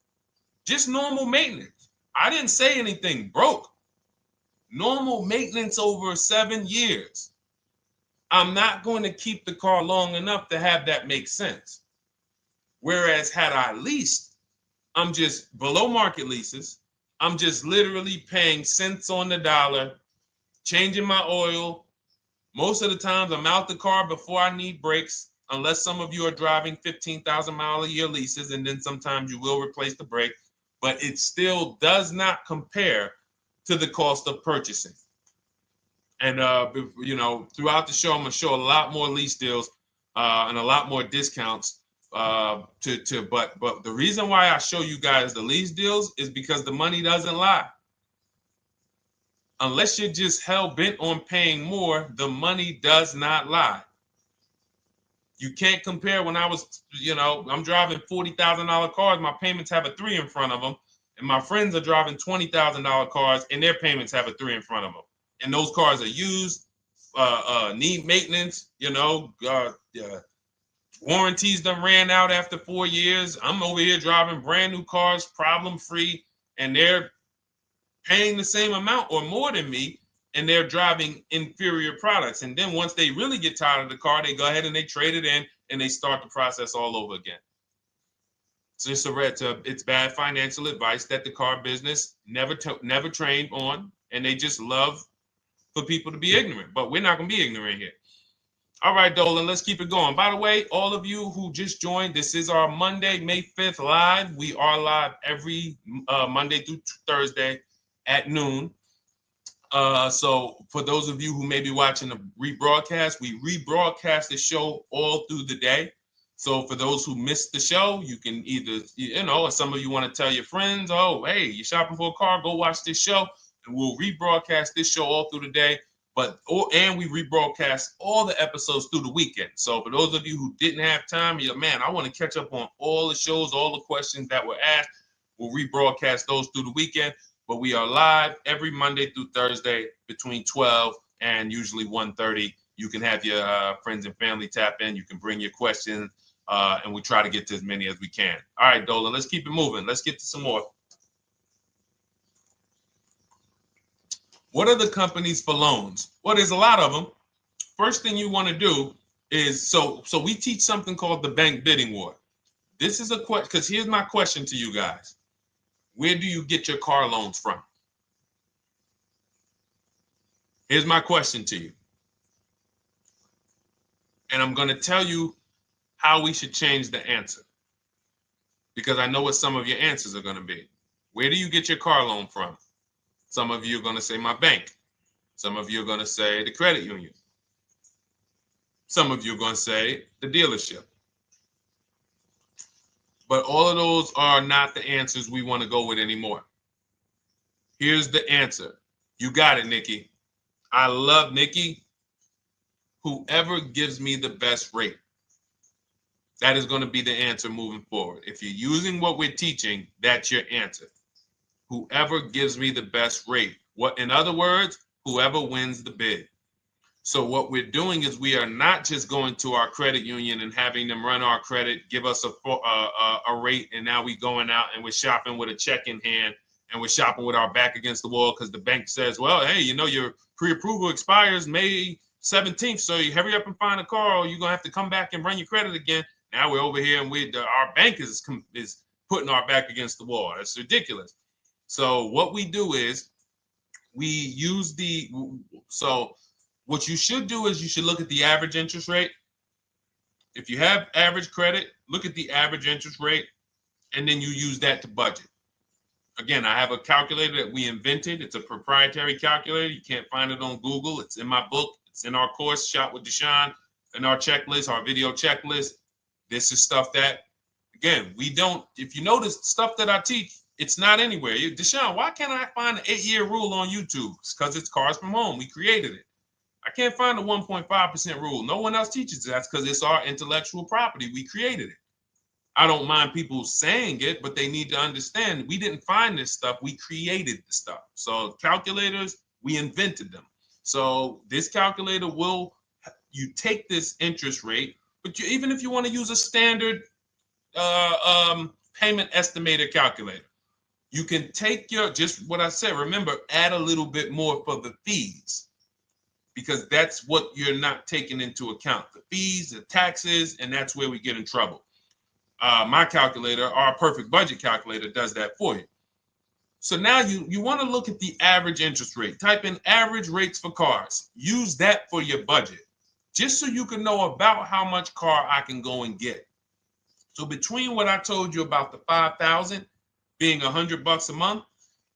just normal maintenance. I didn't say anything broke. Normal maintenance over 7 years. I'm not going to keep the car long enough to have that make sense. Whereas had I leased, I'm just below market leases. I'm just literally paying cents on the dollar, changing my oil. Most of the times I'm out the car before I need brakes, unless some of you are driving 15,000 mile a year leases, and then sometimes you will replace the brake, but it still does not compare to the cost of purchasing. And you know, throughout the show, I'm gonna show a lot more lease deals and a lot more discounts. But the reason why I show you guys the lease deals is because the money doesn't lie. Unless you're just hell bent on paying more, the money does not lie. You can't compare when I was, you know, I'm driving $40,000 cars, my payments have a 3 in front of them, and my friends are driving $20,000 cars and their payments have a 3 in front of them. And those cars are used, need maintenance, you know, warranties done ran out after 4 years. I'm over here driving brand new cars, problem free, and they're paying the same amount or more than me, and they're driving inferior products. And then once they really get tired of the car, they go ahead and they trade it in and they start the process all over again. So it's bad financial advice that the car business never trained on, and they just love for people to be ignorant. But we're not going to be ignorant here. All right, Dolan, let's keep it going. By the way, all of you who just joined, this is our Monday, May 5th live. We are live every Monday through Thursday at noon. So for those of you who may be watching the rebroadcast, we rebroadcast the show all through the day. So for those who missed the show, you can either, you know, or some of you want to tell your friends, oh, hey, you're shopping for a car, go watch this show. And we'll rebroadcast this show all through the day. And we rebroadcast all the episodes through the weekend. So for those of you who didn't have time, you're like, man, I want to catch up on all the shows, all the questions that were asked. We'll rebroadcast those through the weekend. But we are live every Monday through Thursday between 12 and usually 1:30. You can have your friends and family tap in. You can bring your questions, and we try to get to as many as we can. All right, Dolan, let's keep it moving. Let's get to some more. What are the companies for loans? Well, there's a lot of them. First thing you want to do is, so we teach something called the bank bidding war. This is a question, because here's my question to you guys. Where do you get your car loans from? Here's my question to you. And I'm going to tell you how we should change the answer, because I know what some of your answers are going to be. Where do you get your car loan from? Some of you are going to say my bank. Some of you are going to say the credit union. Some of you are going to say the dealership. But all of those are not the answers we want to go with anymore. Here's the answer. You got it, Nikki. I love Nikki. Whoever gives me the best rate. That is going to be the answer moving forward. If you're using what we're teaching, that's your answer. Whoever gives me the best rate. What, in other words, whoever wins the bid. So what we're doing is we are not just going to our credit union and having them run our credit, give us a rate, and now we going out and we're shopping with a check in hand and we're shopping with our back against the wall because the bank says, well, hey, you know, your pre-approval expires May 17th, so you hurry up and find a car or you're going to have to come back and run your credit again. Now we're over here and our bank is putting our back against the wall. That's ridiculous. So what we do is we use what you should do is you should look at the average interest rate. If you have average credit, look at the average interest rate, and then you use that to budget. Again, I have a calculator that we invented. It's a proprietary calculator. You can't find it on Google. It's in my book. It's in our course, Shop with Deshone, in our checklist, our video checklist. This is stuff that, again, we don't, if you notice stuff that I teach, it's not anywhere. Deshone, why can't I find an 8-year rule on YouTube? It's because it's Cars from Home. We created it. I can't find the 1.5% rule. No one else teaches that because it's our intellectual property. We created it. I don't mind people saying it, but they need to understand we didn't find this stuff. We created the stuff. So calculators, we invented them. So this calculator you take this interest rate, but even if you want to use a standard payment estimator calculator, you can take just what I said. Remember, add a little bit more for the fees, because that's what you're not taking into account. The fees, the taxes, and that's where we get in trouble. My calculator, our perfect budget calculator, does that for you. So now you want to look at the average interest rate. Type in average rates for cars. Use that for your budget, just so you can know about how much car I can go and get. So between what I told you about the 5,000 being $100 a month,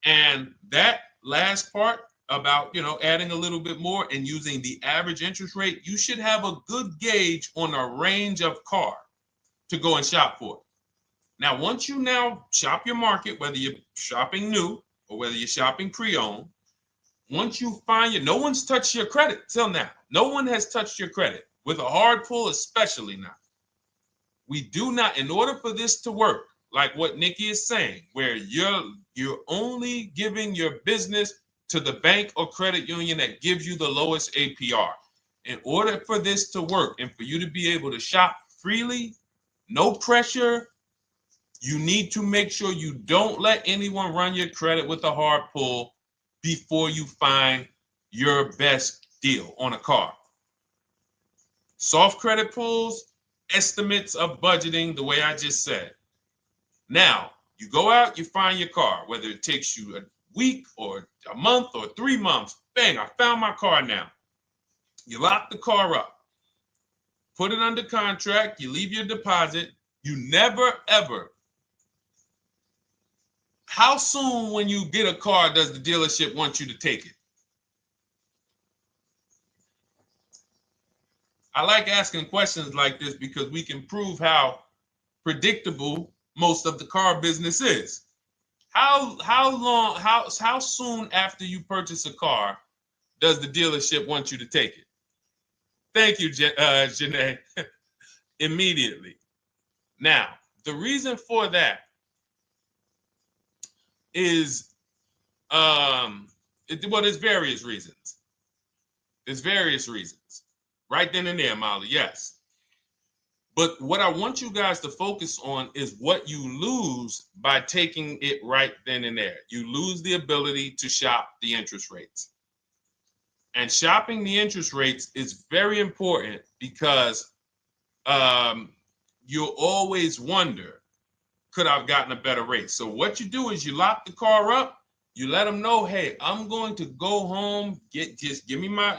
and that last part about, adding a little bit more and using the average interest rate, you should have a good gauge on a range of car to go and shop for. Now, once you now shop your market, whether you're shopping new or whether you're shopping pre-owned, once you find no one's touched your credit till now. No one has touched your credit with a hard pull, especially not. We do not, in order for this to work, like what Nikki is saying, where you're only giving your business to the bank or credit union that gives you the lowest APR. In order for this to work and for you to be able to shop freely, no pressure, you need to make sure you don't let anyone run your credit with a hard pull before you find your best deal on a car. Soft credit pulls, estimates of budgeting, the way I just said. Now, you go out, you find your car, whether it takes you a week or a month or 3 months. Bang, I found my car now. You lock the car up, put it under contract, you leave your deposit. You never, ever. How soon when you get a car does the dealership want you to take it? I like asking questions like this because we can prove how predictable most of the car business is. How soon after you purchase a car does the dealership want you to take it? Thank you, Janae. Immediately. Now, the reason for that is, there's various reasons. There's various reasons. Right then and there, Molly, yes. But what I want you guys to focus on is what you lose by taking it right then and there. You lose the ability to shop the interest rates. And shopping the interest rates is very important because you'll always wonder, could I have gotten a better rate? So what you do is you lock the car up, you let them know, hey, I'm going to go home, just give me my,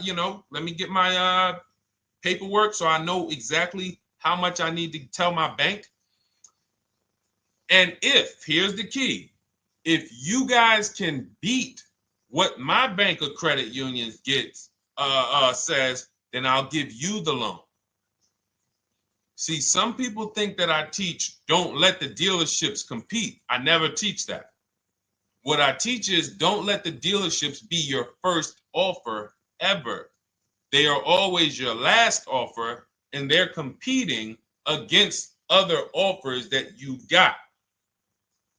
let me get my paperwork so I know exactly how much I need to tell my bank. And here's the key, if you guys can beat what my bank or credit union gets says, then I'll give you the loan. See, some people think that I teach don't let the dealerships compete. I never teach that. What I teach is don't let the dealerships be your first offer ever. They are always your last offer, and they're competing against other offers that you got.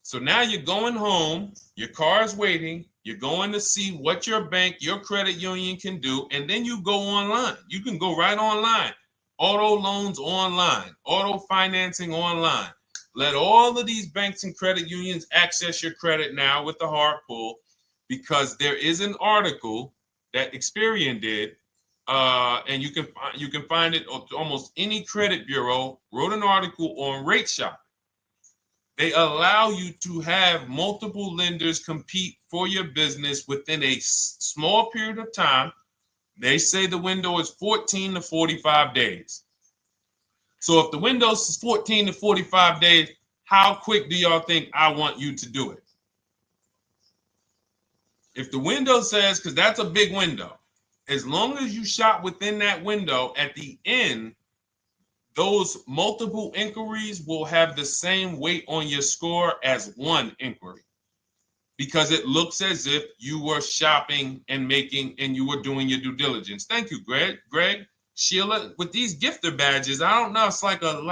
So now you're going home, your car's waiting, you're going to see what your bank, your credit union can do, and then you go online. You can go right online. Auto loans online, auto financing online. Let all of these banks and credit unions access your credit now with the hard pull, because there is an article that Experian did, and you can find it on almost any credit bureau, wrote an article on rate shopping. They allow you to have multiple lenders compete for your business within a small period of time. They say the window is 14 to 45 days. So if the window is 14 to 45 days, how quick do y'all think I want you to do it? If the window says, because that's a big window, as long as you shop within that window, at the end, those multiple inquiries will have the same weight on your score as one inquiry, because it looks as if you were shopping and you were doing your due diligence. Thank you, Greg, Sheila, with these gifter badges. I don't know. It's like a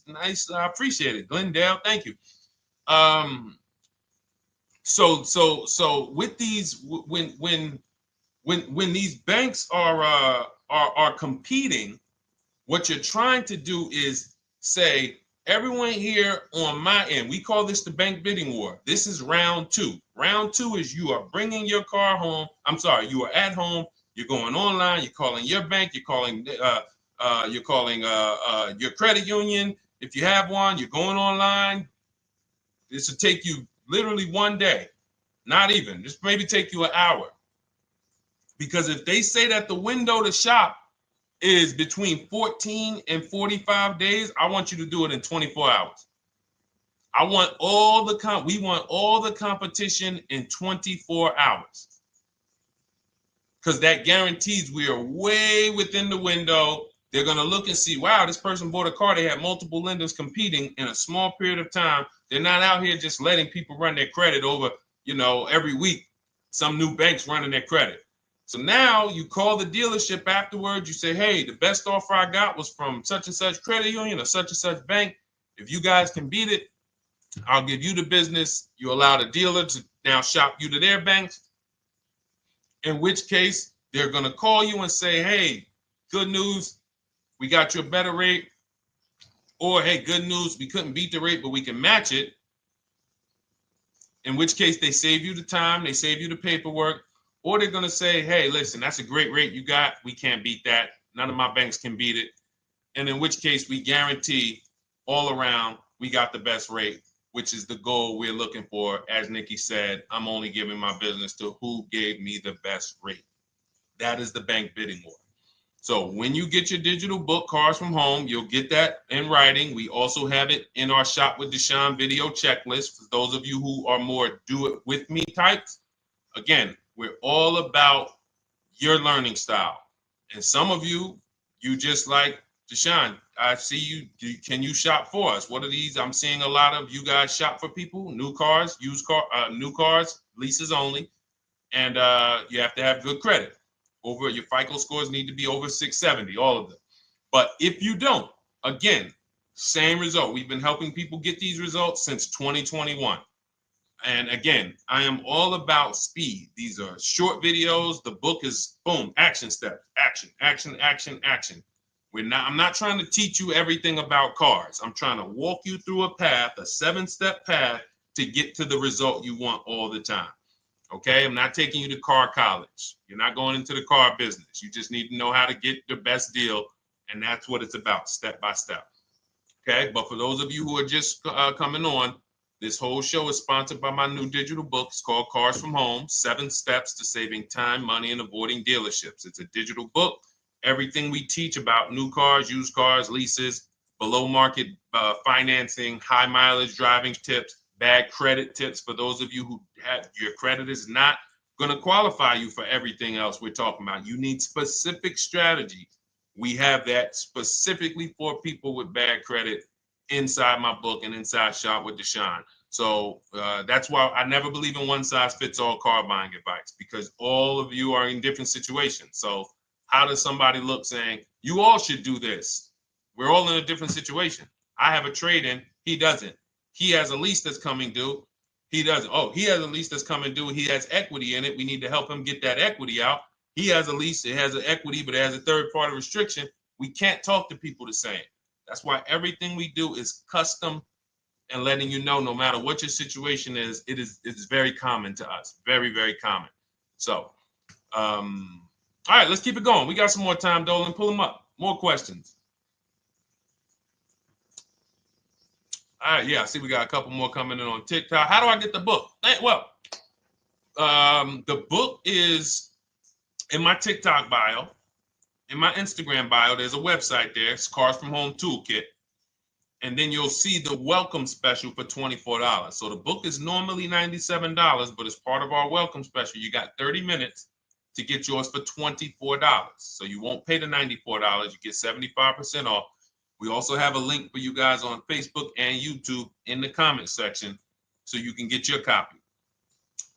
nice. I appreciate it, Glendale. Thank you. So with these, when these banks are competing, what you're trying to do is say, everyone here on my end, we call this the bank bidding war. This is round two. Round two is you are bringing your car home. I'm sorry, you are at home. You're going online. You're calling your bank. You're calling your credit union. If you have one, you're going online. This will take you literally one day, not even. This maybe take you an hour. Because if they say that the window to shop is between 14 and 45 days, I want you to do it in 24 hours. We want all the competition in 24 hours. Because that guarantees we are way within the window. They're going to look and see, wow, this person bought a car. They had multiple lenders competing in a small period of time. They're not out here just letting people run their credit over, every week. Some new banks running their credit. So now you call the dealership afterwards. You say, hey, the best offer I got was from such and such credit union or such and such bank. If you guys can beat it, I'll give you the business. You allow the dealer to now shop you to their banks. In which case, they're going to call you and say, hey, good news, we got you a better rate. Or, hey, good news, we couldn't beat the rate, but we can match it. In which case, they save you the time, they save you the paperwork. Or they're going to say, hey, listen, that's a great rate you got. We can't beat that. None of my banks can beat it. And in which case, we guarantee all around we got the best rate, which is the goal we're looking for. As Nikki said, I'm only giving my business to who gave me the best rate. That is the bank bidding war. So when you get your digital book, Cars from Home, you'll get that in writing. We also have it in our Shop with Deshone video checklist for those of you who are more do-it-with-me types. Again, we're all about your learning style. And some of you just like, Deshone, I see you. Can you shop for us? What are these? I'm seeing a lot of you guys shop for people, new cars, new cars, leases only. And you have to have good credit. Your FICO scores need to be over 670, all of them. But if you don't, again, same result. We've been helping people get these results since 2021. And again, I am all about speed. These are short videos. The book is boom, action steps, action, action, action, action. I'm not trying to teach you everything about cars. I'm trying to walk you through a path, a 7-step path to get to the result you want all the time. Okay, I'm not taking you to car college. You're not going into the car business. You just need to know how to get the best deal. And that's what it's about, step by step. Okay, but for those of you who are just coming on, this whole show is sponsored by my new digital book. It's called Cars from Home, 7 Steps to Saving Time, Money, and Avoiding Dealerships. It's a digital book. Everything we teach about new cars, used cars, leases, below market financing, high mileage driving tips, bad credit tips for those of you who have your credit is not going to qualify you for everything else we're talking about. You need specific strategy. We have that specifically for people with bad credit inside my book and inside Shop with Deshone. So that's why I never believe in one size fits all car buying advice, because all of you are in different situations. So how does somebody look saying, you all should do this? We're all in a different situation. I have a trade-in, he doesn't. He has a lease that's coming due, he doesn't. Oh, he has a lease that's coming due, he has equity in it, we need to help him get that equity out. He has a lease, it has an equity, but it has a third-party restriction. We can't talk to people the same. That's why everything we do is custom and letting you know, no matter what your situation is, it's very common to us. Very, very common. So, all right, let's keep it going. We got some more time, Dolan. Pull them up. More questions. All right, yeah, I see we got a couple more coming in on TikTok. How do I get the book? Well, the book is in my TikTok bio. In my Instagram bio, there's a website there. It's Cars from Home Toolkit. And then you'll see the welcome special for $24. So the book is normally $97, but as part of our welcome special, you got 30 minutes to get yours for $24. So you won't pay the $94. You get 75% off. We also have a link for you guys on Facebook and YouTube in the comment section so you can get your copy.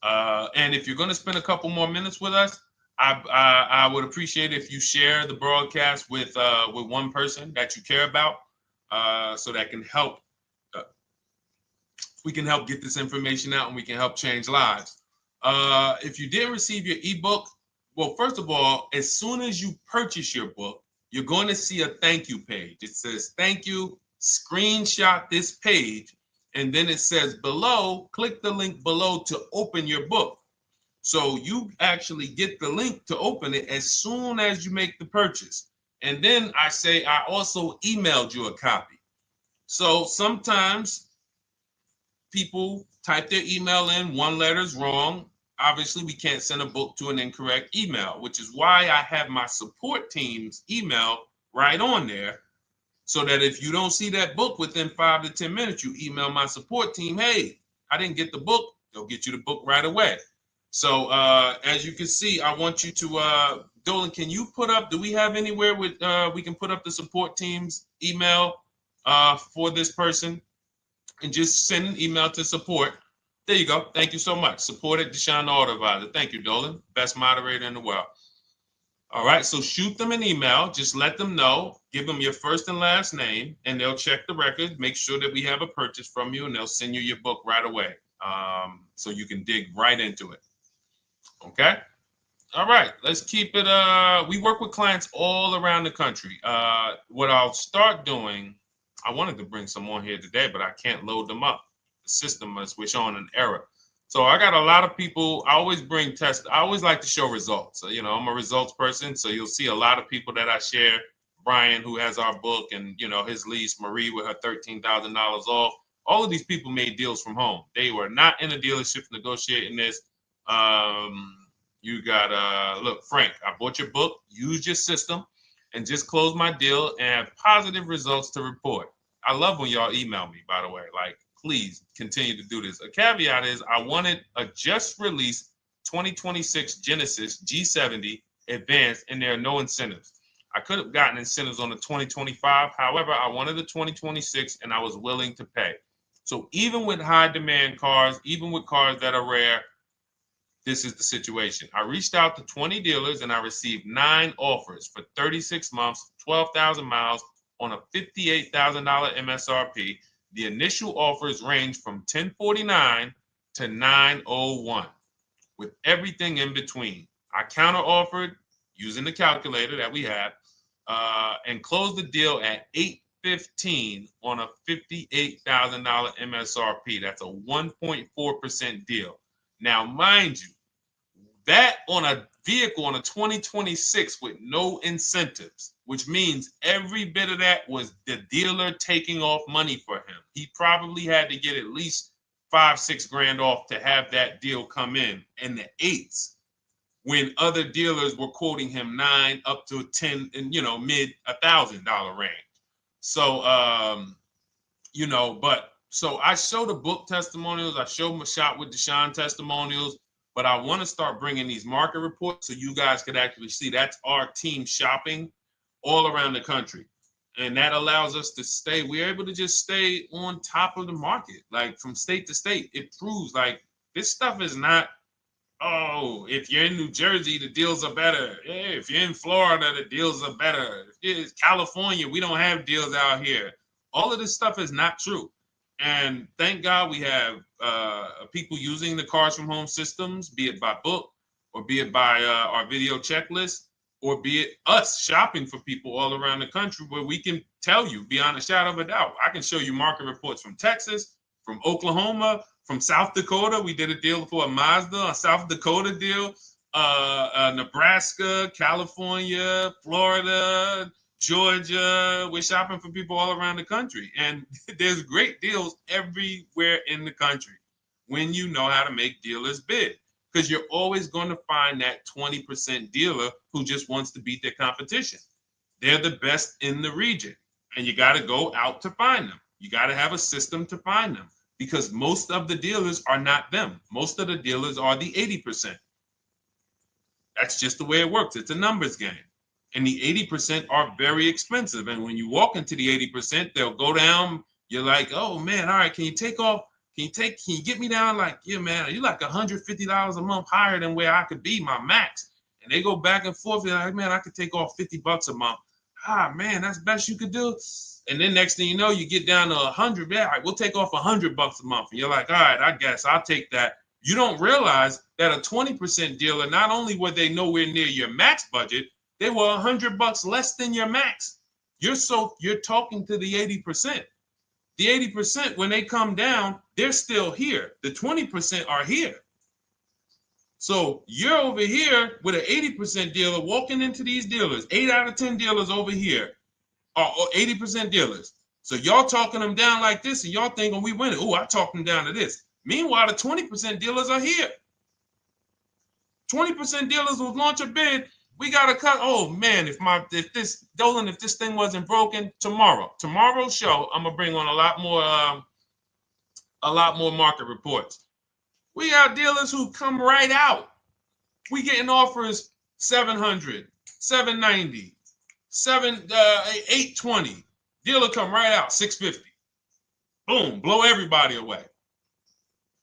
And if you're going to spend a couple more minutes with us, I would appreciate if you share the broadcast with one person that you care about. So that can help, we can help get this information out and we can help change lives. If you didn't receive your ebook, well, first of all, as soon as you purchase your book, you're going to see a thank you page. It says, thank you, screenshot this page. And then it says below, click the link below to open your book. So you actually get the link to open it as soon as you make the purchase. And then I say, I also emailed you a copy. So sometimes people type their email in, one letter's wrong. Obviously, we can't send a book to an incorrect email, which is why I have my support team's email right on there. So that if you don't see that book within 5 to 10 minutes, you email my support team, hey, I didn't get the book. They'll get you the book right away. So as you can see, I want you to, Dolan, can you put up, do we have anywhere with, we can put up the support team's email for this person? And just send an email to support. There you go. Thank you so much. Support at Deshone the Auto Advisor. Thank you, Dolan. Best moderator in the world. All right, so shoot them an email. Just let them know. Give them your first and last name, and they'll check the record, make sure that we have a purchase from you, and they'll send you your book right away so you can dig right into it. Okay? All right, let's keep it. We work with clients all around the country. What I'll start doing, I wanted to bring some on here today, but I can't load them up. The system is showing an error. So I got a lot of people. I always bring tests. I always like to show results. So, you know, I'm a results person. So you'll see a lot of people that I share. Brian, who has our book, and, you know, his lease, Marie with her $13,000 off. All of these people made deals from home. They were not in a dealership negotiating this. You got, look, Frank, I bought your book, used your system, and just closed my deal and have positive results to report. I love when y'all email me, by the way. Like, please continue to do this. A caveat is I wanted a just released 2026 Genesis G70 Advanced, and there are no incentives. I could have gotten incentives on the 2025. However, I wanted the 2026, and I was willing to pay. So even with high demand cars, even with cars that are rare, this is the situation. I reached out to 20 dealers and I received 9 offers for 36 months, 12,000 miles on a $58,000 MSRP. The initial offers range from $1049 to $901 with everything in between. I counter offered using the calculator that we have and closed the deal at $815 on a $58,000 MSRP. That's a 1.4% deal. Now, mind you, that on a vehicle on a 2026 with no incentives, which means every bit of that was the dealer taking off money for him. He probably had to get at least $5-6 grand off to have that deal come in the 8s, when other dealers were quoting him 9 up to 10 and, you know, mid $1,000 range. So, you know, but so I show the book testimonials. I show my Shop with Deshone testimonials. But I want to start bringing these market reports so you guys could actually see that's our team shopping all around the country. And that allows us to stay, we're able to just stay on top of the market, like from state to state. It proves like this stuff is not, oh, if you're in New Jersey, the deals are better. Hey, if you're in Florida, the deals are better. If it's California, we don't have deals out here. All of this stuff is not true. And thank God we have people using the Cars from Home systems, be it by book or be it by our video checklist, or be it us shopping for people all around the country where we can tell you beyond a shadow of a doubt. I can show you market reports from Texas, from Oklahoma, from South Dakota. We did a deal for a Mazda, a South Dakota deal, Nebraska, California, Florida, Georgia. We're shopping for people all around the country. And there's great deals everywhere in the country when you know how to make dealers bid. Because you're always going to find that 20% dealer who just wants to beat their competition. They're the best in the region. And you got to go out to find them. You got to have a system to find them. Because most of the dealers are not them. Most of the dealers are the 80%. That's just the way it works. It's a numbers game. And the 80% are very expensive. And when you walk into the 80%, they'll go down. You're like, oh man, all right, can you take off? Can you get me down? Like, yeah, man, you're like $150 a month higher than where I could be, my max. And they go back and forth. They're like, man, I could take off $50 a month. Ah, man, that's the best you could do. And then next thing you know, you get down to 100. Yeah, all right, we'll take off $100 a month. And you're like, all right, I guess I'll take that. You don't realize that a 20% dealer, not only were they nowhere near your max budget, they were $100 less than your max. You're talking to the 80%. The 80%, when they come down, they're still here. The 20% are here. So you're over here with an 80% dealer walking into these dealers. 8 out of 10 dealers over here are 80% dealers. So y'all talking them down like this, and y'all thinking we winning. Oh, I talked them down to this. Meanwhile, the 20% dealers are here. 20% dealers will launch a bid. We gotta cut. Oh man, if this thing wasn't broken, tomorrow's show, I'm gonna bring on a lot more market reports. We got dealers who come right out. We getting offers 700, 790, 820. Dealer come right out 650. Boom, blow everybody away.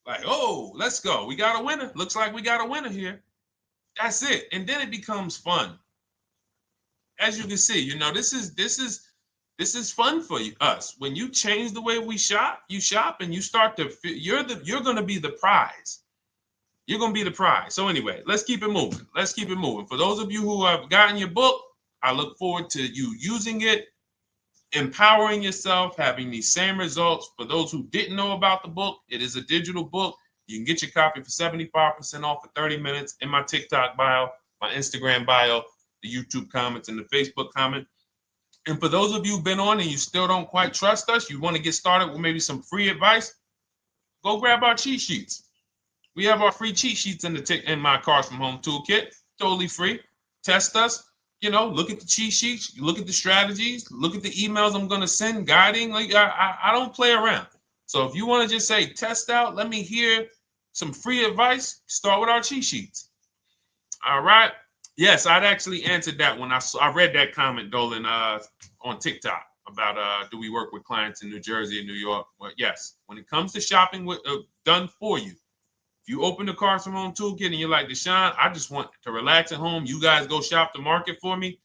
Like, oh, let's go. We got a winner. Looks like we got a winner here. That's it. And then it becomes fun. As you can see, this is fun for us. When you change the way we shop, you shop and you start to you're going to be the prize. You're going to be the prize. So anyway, let's keep it moving. For those of you who have gotten your book, I look forward to you using it, empowering yourself, having these same results. For those who didn't know about the book, it is a digital book. You can get your copy for 75% off for 30 minutes in my TikTok bio, my Instagram bio, the YouTube comments, and the Facebook comment. And for those of you who've been on and you still don't quite trust us, you want to get started with maybe some free advice, go grab our cheat sheets. We have our free cheat sheets in my Cars from Home toolkit, totally free. Test us. Look at the cheat sheets, look at the strategies, look at the emails I'm going to send, guiding. Like I don't play around. So if you want to just say, test out, let me hear some free advice, start with our cheat sheets. All right. Yes, I'd actually answered that when I read that comment, Dolan, on TikTok about do we work with clients in New Jersey and New York? Well, yes. When it comes to shopping done for you, if you open the Cars from Home toolkit and you're like, Deshone, I just want to relax at home. You guys go shop the market for me.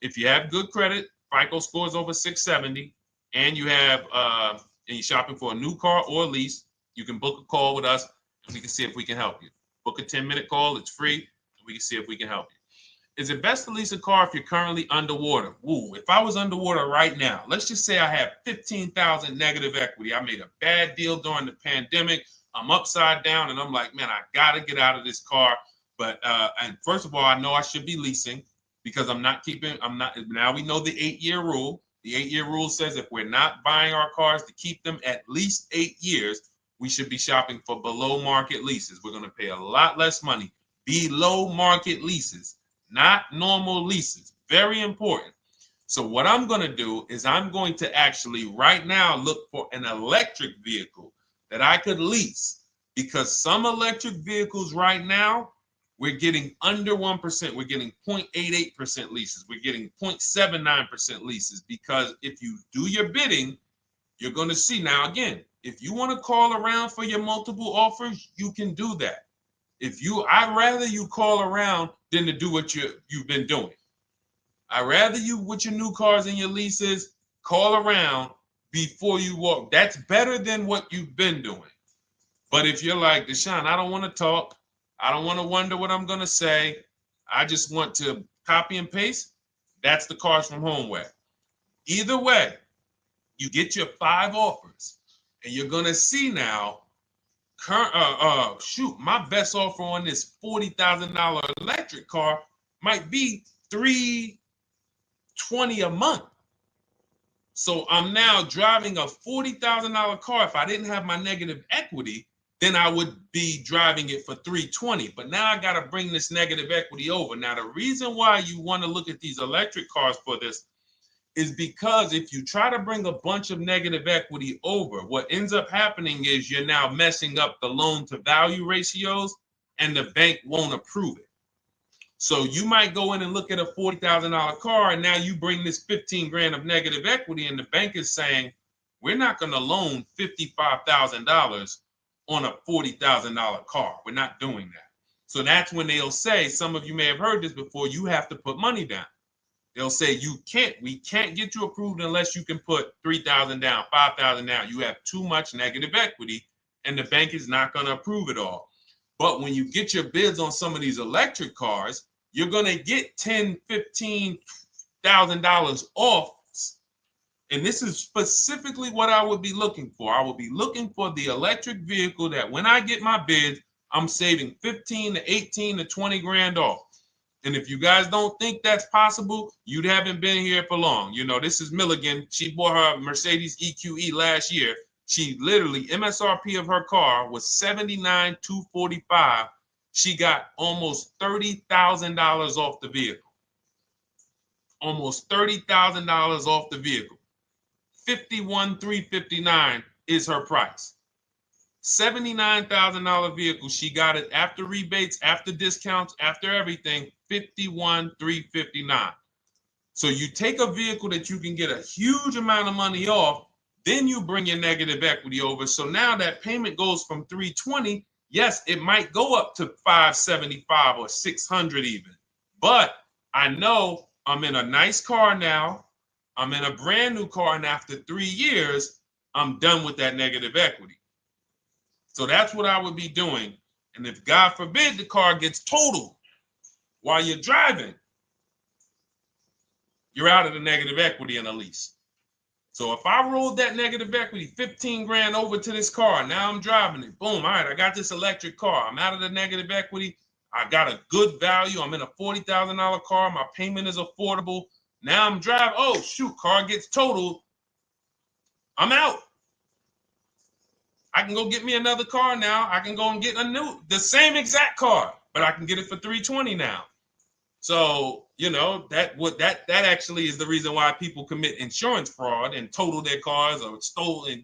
If you have good credit, FICO scores over 670, and you have and you're shopping for a new car or a lease, you can book a call with us and we can see if we can help you. Book a 10-minute call. It's free. And we can see if we can help you. Is it best to lease a car if you're currently underwater? Ooh, if I was underwater right now, let's just say I have 15,000 negative equity. I made a bad deal during the pandemic. I'm upside down and I'm like, man, I got to get out of this car. But and first of all, I know I should be leasing because now we know the 8-year rule. The 8-year rule says if we're not buying our cars to keep them at least 8 years, we should be shopping for below market leases. We're going to pay a lot less money. Below market leases, not normal leases. Very important. So what I'm going to do is I'm going to actually right now look for an electric vehicle that I could lease because some electric vehicles right now, we're getting under 1%. We're getting 0.88% leases. We're getting 0.79% leases, because if you do your bidding, you're going to see. Now, again, if you want to call around for your multiple offers, you can do that. I'd rather you call around than to do what you've been doing. I'd rather you, with your new cars and your leases, call around before you walk. That's better than what you've been doing. But if you're like, Deshone, I don't want to talk. I don't want to wonder what I'm going to say. I just want to copy and paste. That's the Cars from Home way. Either way, you get your 5 offers, and you're going to see now, my best offer on this $40,000 electric car might be $320 a month. So I'm now driving a $40,000 car. If I didn't have my negative equity, then I would be driving it for $320. But now I got to bring this negative equity over. Now, the reason why you want to look at these electric cars for this is because if you try to bring a bunch of negative equity over, what ends up happening is you're now messing up the loan to value ratios, and the bank won't approve it. So you might go in and look at a $40,000 car, and now you bring this 15 grand of negative equity, and the bank is saying, we're not going to loan $55,000 on a $40,000 car. We're not doing that. So that's when they'll say, some of you may have heard this before, you have to put money down. They'll say, we can't get you approved unless you can put $3,000 down, $5,000 down. You have too much negative equity, and the bank is not going to approve it all. But when you get your bids on some of these electric cars, you're going to get $10,000, $15,000 off. And this is specifically what I would be looking for. I would be looking for the electric vehicle that when I get my bids, I'm saving 15 to 18 to 20 grand off. And if you guys don't think that's possible, you haven't been here for long. You know, this is Milligan. She bought her Mercedes EQE last year. She literally, MSRP of her car was $79,245. She got almost $30,000 off the vehicle. Almost $30,000 off the vehicle. $51,359 is her price. $79,000 vehicle. She got it after rebates, after discounts, after everything. $51,359. So you take a vehicle that you can get a huge amount of money off, then you bring your negative equity over. So now that payment goes from $320. Yes, it might go up to $575 or $600 even. But I know I'm in a nice car now. I'm in a brand new car, and after 3 years, I'm done with that negative equity. So that's what I would be doing. And if God forbid the car gets totaled while you're driving, you're out of the negative equity in a lease. So if I rolled that negative equity, 15 grand over to this car, now I'm driving it. Boom. All right, I got this electric car. I'm out of the negative equity. I got a good value. I'm in a $40,000 car. My payment is affordable. Now I'm driving. Oh, shoot, car gets totaled. I'm out. I can go get me another car now. I can go and get the same exact car, but I can get it for $320 now. So, you know, that actually is the reason why people commit insurance fraud and total their cars or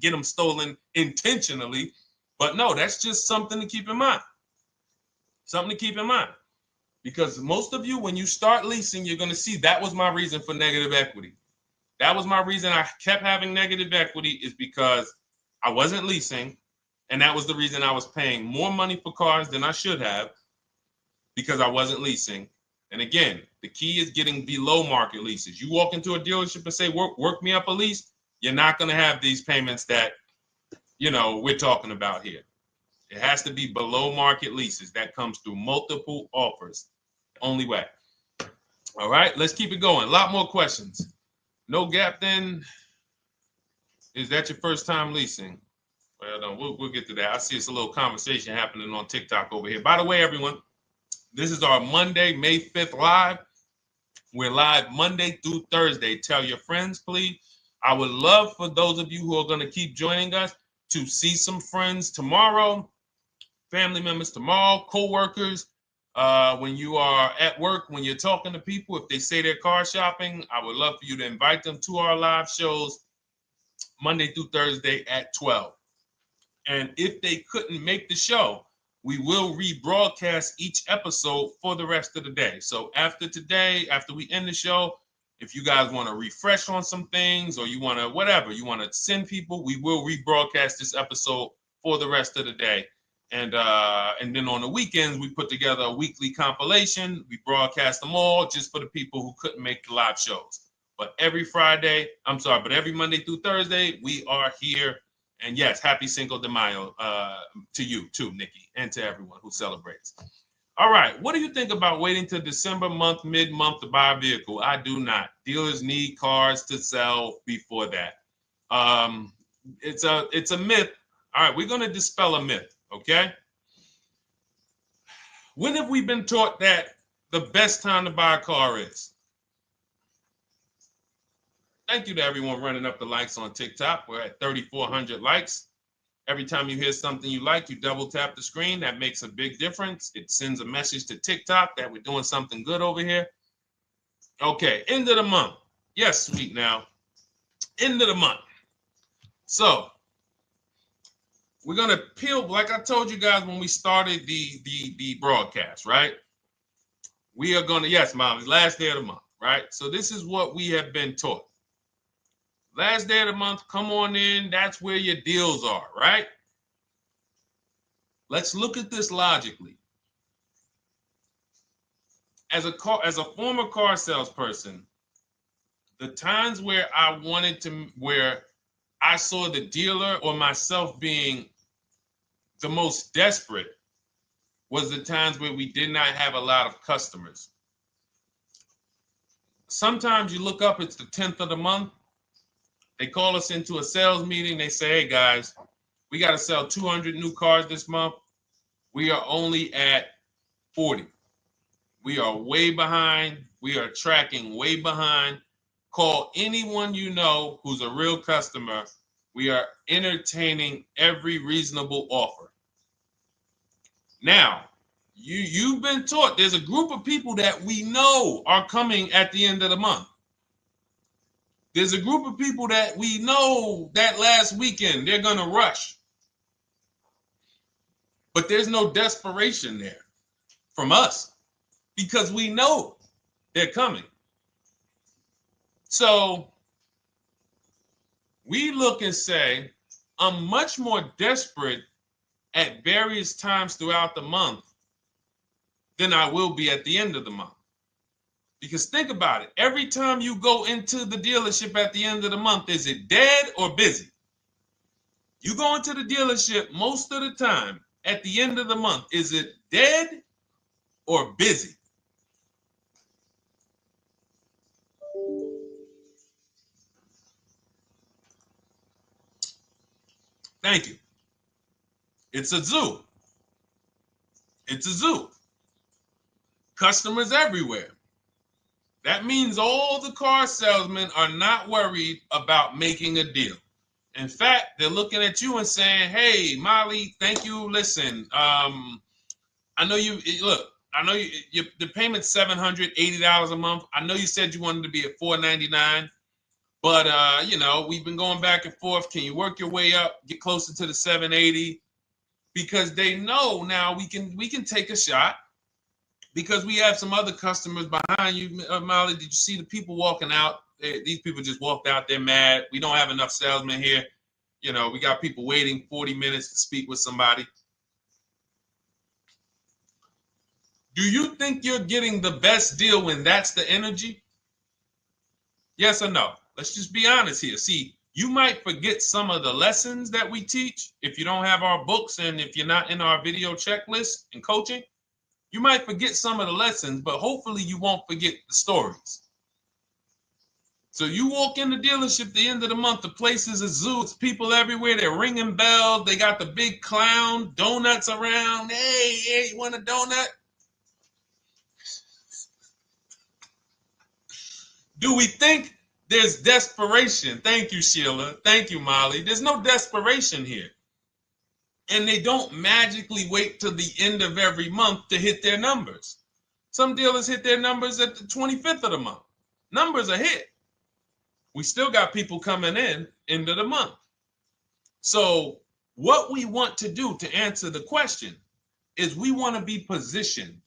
get them stolen intentionally. But no, that's just something to keep in mind. Something to keep in mind. Because most of you, when you start leasing, you're going to see that was my reason for negative equity. That was my reason I kept having negative equity, is because I wasn't leasing. And that was the reason I was paying more money for cars than I should have, because I wasn't leasing. And again, the key is getting below market leases. You walk into a dealership and say, work me up a lease, you're not going to have these payments that, you know, we're talking about here. It has to be below market leases. That comes through multiple offers. Only way. All right, let's keep it going. A lot more questions. No gap then. Is that your first time leasing? Well, no, we'll get to that. I see it's a little conversation happening on TikTok over here. By the way, everyone, this is our Monday, May 5th live. We're live Monday through Thursday. Tell your friends, please. I would love for those of you who are going to keep joining us to see some friends tomorrow, family members tomorrow, co-workers. When you are at work, when you're talking to people, if they say they're car shopping, I would love for you to invite them to our live shows Monday through Thursday at 12. And if they couldn't make the show, we will rebroadcast each episode for the rest of the day. So after today, after we end the show, if you guys want to refresh on some things or you want to whatever, you want to send people, we will rebroadcast this episode for the rest of the day. And then on the weekends, we put together a weekly compilation. We broadcast them all just for the people who couldn't make the live shows. But every Monday through Thursday, we are here. And yes, happy Cinco de Mayo to you too, Nikki, and to everyone who celebrates. All right, what do you think about waiting till December month, mid-month to buy a vehicle? I do not. Dealers need cars to sell before that. It's a myth. All right, we're going to dispel a myth, okay? When have we been taught that the best time to buy a car is? Thank you to everyone running up the likes on TikTok. We're at 3,400 likes. Every time you hear something you like, you double tap the screen. That makes a big difference. It sends a message to TikTok that we're doing something good over here. Okay, end of the month. Yes, sweet now. End of the month. So we're gonna peel, like I told you guys when we started the broadcast, right? We are gonna, yes, Molly, last day of the month, right? So this is what we have been taught. Last day of the month, come on in. That's where your deals are, right? Let's look at this logically. As a former car salesperson, the times where where I saw the dealer or myself being the most desperate was the times where we did not have a lot of customers. Sometimes you look up, it's the 10th of the month. They call us into a sales meeting. They say, hey, guys, we got to sell 200 new cars this month. We are only at 40. We are way behind. We are tracking way behind. Call anyone you know who's a real customer. We are entertaining every reasonable offer. Now, you've been taught there's a group of people that we know are coming at the end of the month. There's a group of people that we know that last weekend they're going to rush. But there's no desperation there from us because we know they're coming. So we look and say, I'm much more desperate at various times throughout the month than I will be at the end of the month. Because think about it. Every time you go into the dealership at the end of the month, is it dead or busy? You go into the dealership most of the time at the end of the month, is it dead or busy? Thank you. It's a zoo. It's a zoo. Customers everywhere. That means all the car salesmen are not worried about making a deal. In fact, they're looking at you and saying, hey, Molly, thank you. Listen, I know you, look, I know the payment's $780 a month. I know you said you wanted to be at $499, but, we've been going back and forth. Can you work your way up, get closer to the $780? Because they know now we can take a shot. Because we have some other customers behind you, Molly. Did you see the people walking out? These people just walked out. They're mad. We don't have enough salesmen here. We got people waiting 40 minutes to speak with somebody. Do you think you're getting the best deal when that's the energy? Yes or no? Let's just be honest here. See, you might forget some of the lessons that we teach if you don't have our books and if you're not in our video checklist and coaching. You might forget some of the lessons, but hopefully you won't forget the stories. So you walk in the dealership at the end of the month, the place is a zoo. It's people everywhere. They're ringing bells. They got the big clown, donuts around. Hey, you want a donut? Do we think there's desperation? Thank you, Sheila. Thank you, Molly. There's no desperation here. And they don't magically wait till the end of every month to hit their numbers. Some dealers hit their numbers at the 25th of the month. Numbers are hit. We still got people coming in end of the month. So What we want to do to answer the question is we want to be positioned.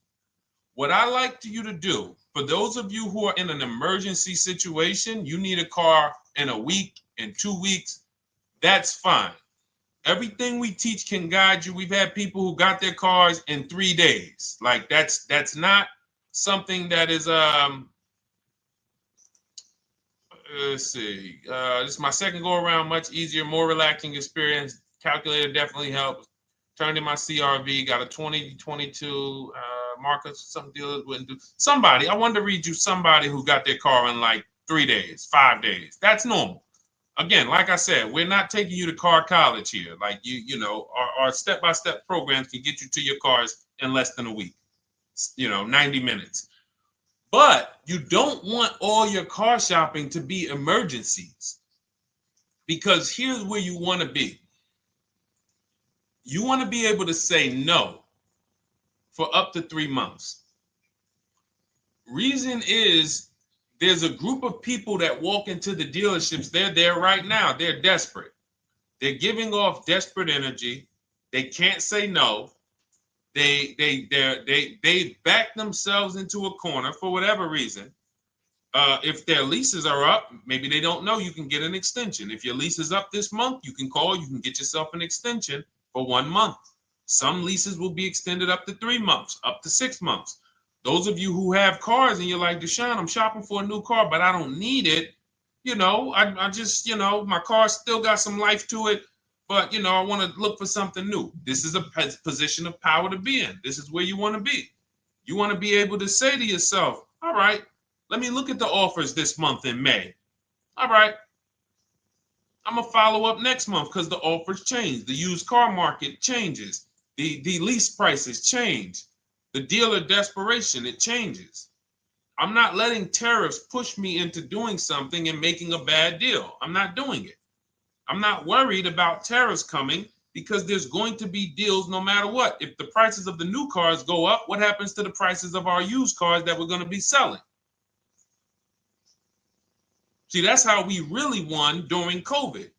What I like you to do, for those of you who are in an emergency situation, you need a car in a week, in 2 weeks, that's fine. Everything we teach can guide you. We've had people who got their cars in 3 days. Like that's not something that is let's see. This is my second go around, much easier, more relaxing experience. Calculator definitely helps. Turned in my CRV, got a 2022 Marcus, some dealers wouldn't do. Somebody, I wanted to read you somebody who got their car in like 3 days, 5 days. That's normal. Again, like I said, we're not taking you to car college here. Like you know, our step-by-step programs can get you to your cars in less than a week, 90 minutes. But you don't want all your car shopping to be emergencies, because here's where you want to be. You want to be able to say no for up to 3 months. Reason is, there's a group of people that walk into the dealerships. They're there right now. They're desperate. They're giving off desperate energy. They can't say no. They back themselves into a corner for whatever reason. If their leases are up, maybe they don't know you can get an extension. If your lease is up this month, you can call. You can get yourself an extension for 1 month. Some leases will be extended up to 3 months, up to 6 months. Those of you who have cars and you're like, Deshone, I'm shopping for a new car, but I don't need it. I just, my car still got some life to it, but, I want to look for something new. This is a position of power to be in. This is where you want to be. You want to be able to say to yourself, all right, let me look at the offers this month in May. All right, I'm going to follow up next month because the offers change. The used car market changes. The lease prices change. The dealer desperation, it changes. I'm not letting tariffs push me into doing something and making a bad deal. I'm not doing it. I'm not worried about tariffs coming, because there's going to be deals no matter what. If the prices of the new cars go up, what happens to the prices of our used cars that we're going to be selling? See, that's how we really won during COVID.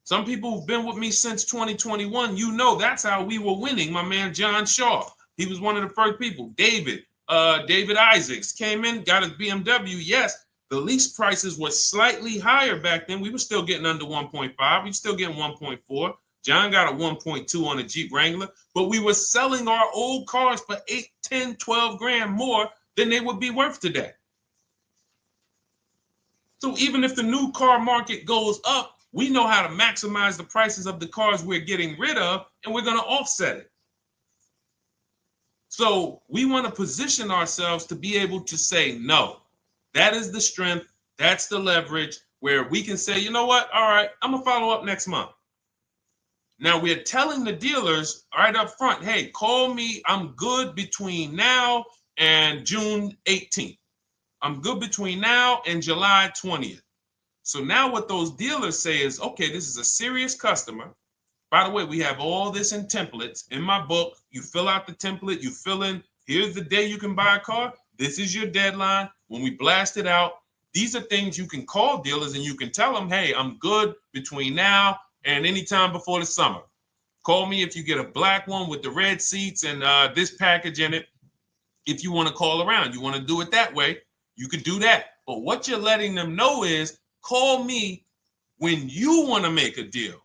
Some people who've been with me since 2021, that's how we were winning. My man John Shaw, he was one of the first people. David Isaacs came in, got his BMW. Yes, the lease prices were slightly higher back then. We were still getting under 1.5. We were still getting 1.4. John got a 1.2 on a Jeep Wrangler, but we were selling our old cars for 8, 10, 12 grand more than they would be worth today. So even if the new car market goes up, we know how to maximize the prices of the cars we're getting rid of, and we're going to offset it. So we want to position ourselves to be able to say no. That is the strength. That's the leverage where we can say, you know what? All right, I'm going to follow up next month. Now we're telling the dealers right up front, hey, call me. I'm good between now and June 18th. I'm good between now and July 20th. So now what those dealers say is, okay, this is a serious customer. By the way, we have all this in templates in my book. You fill out the template, you fill in, here's the day you can buy a car. This is your deadline. When we blast it out, these are things you can call dealers and you can tell them, hey, I'm good between now and anytime before the summer. Call me if you get a black one with the red seats and this package in it. If you want to call around, you want to do it that way, you could do that. But what you're letting them know is, call me when you want to make a deal.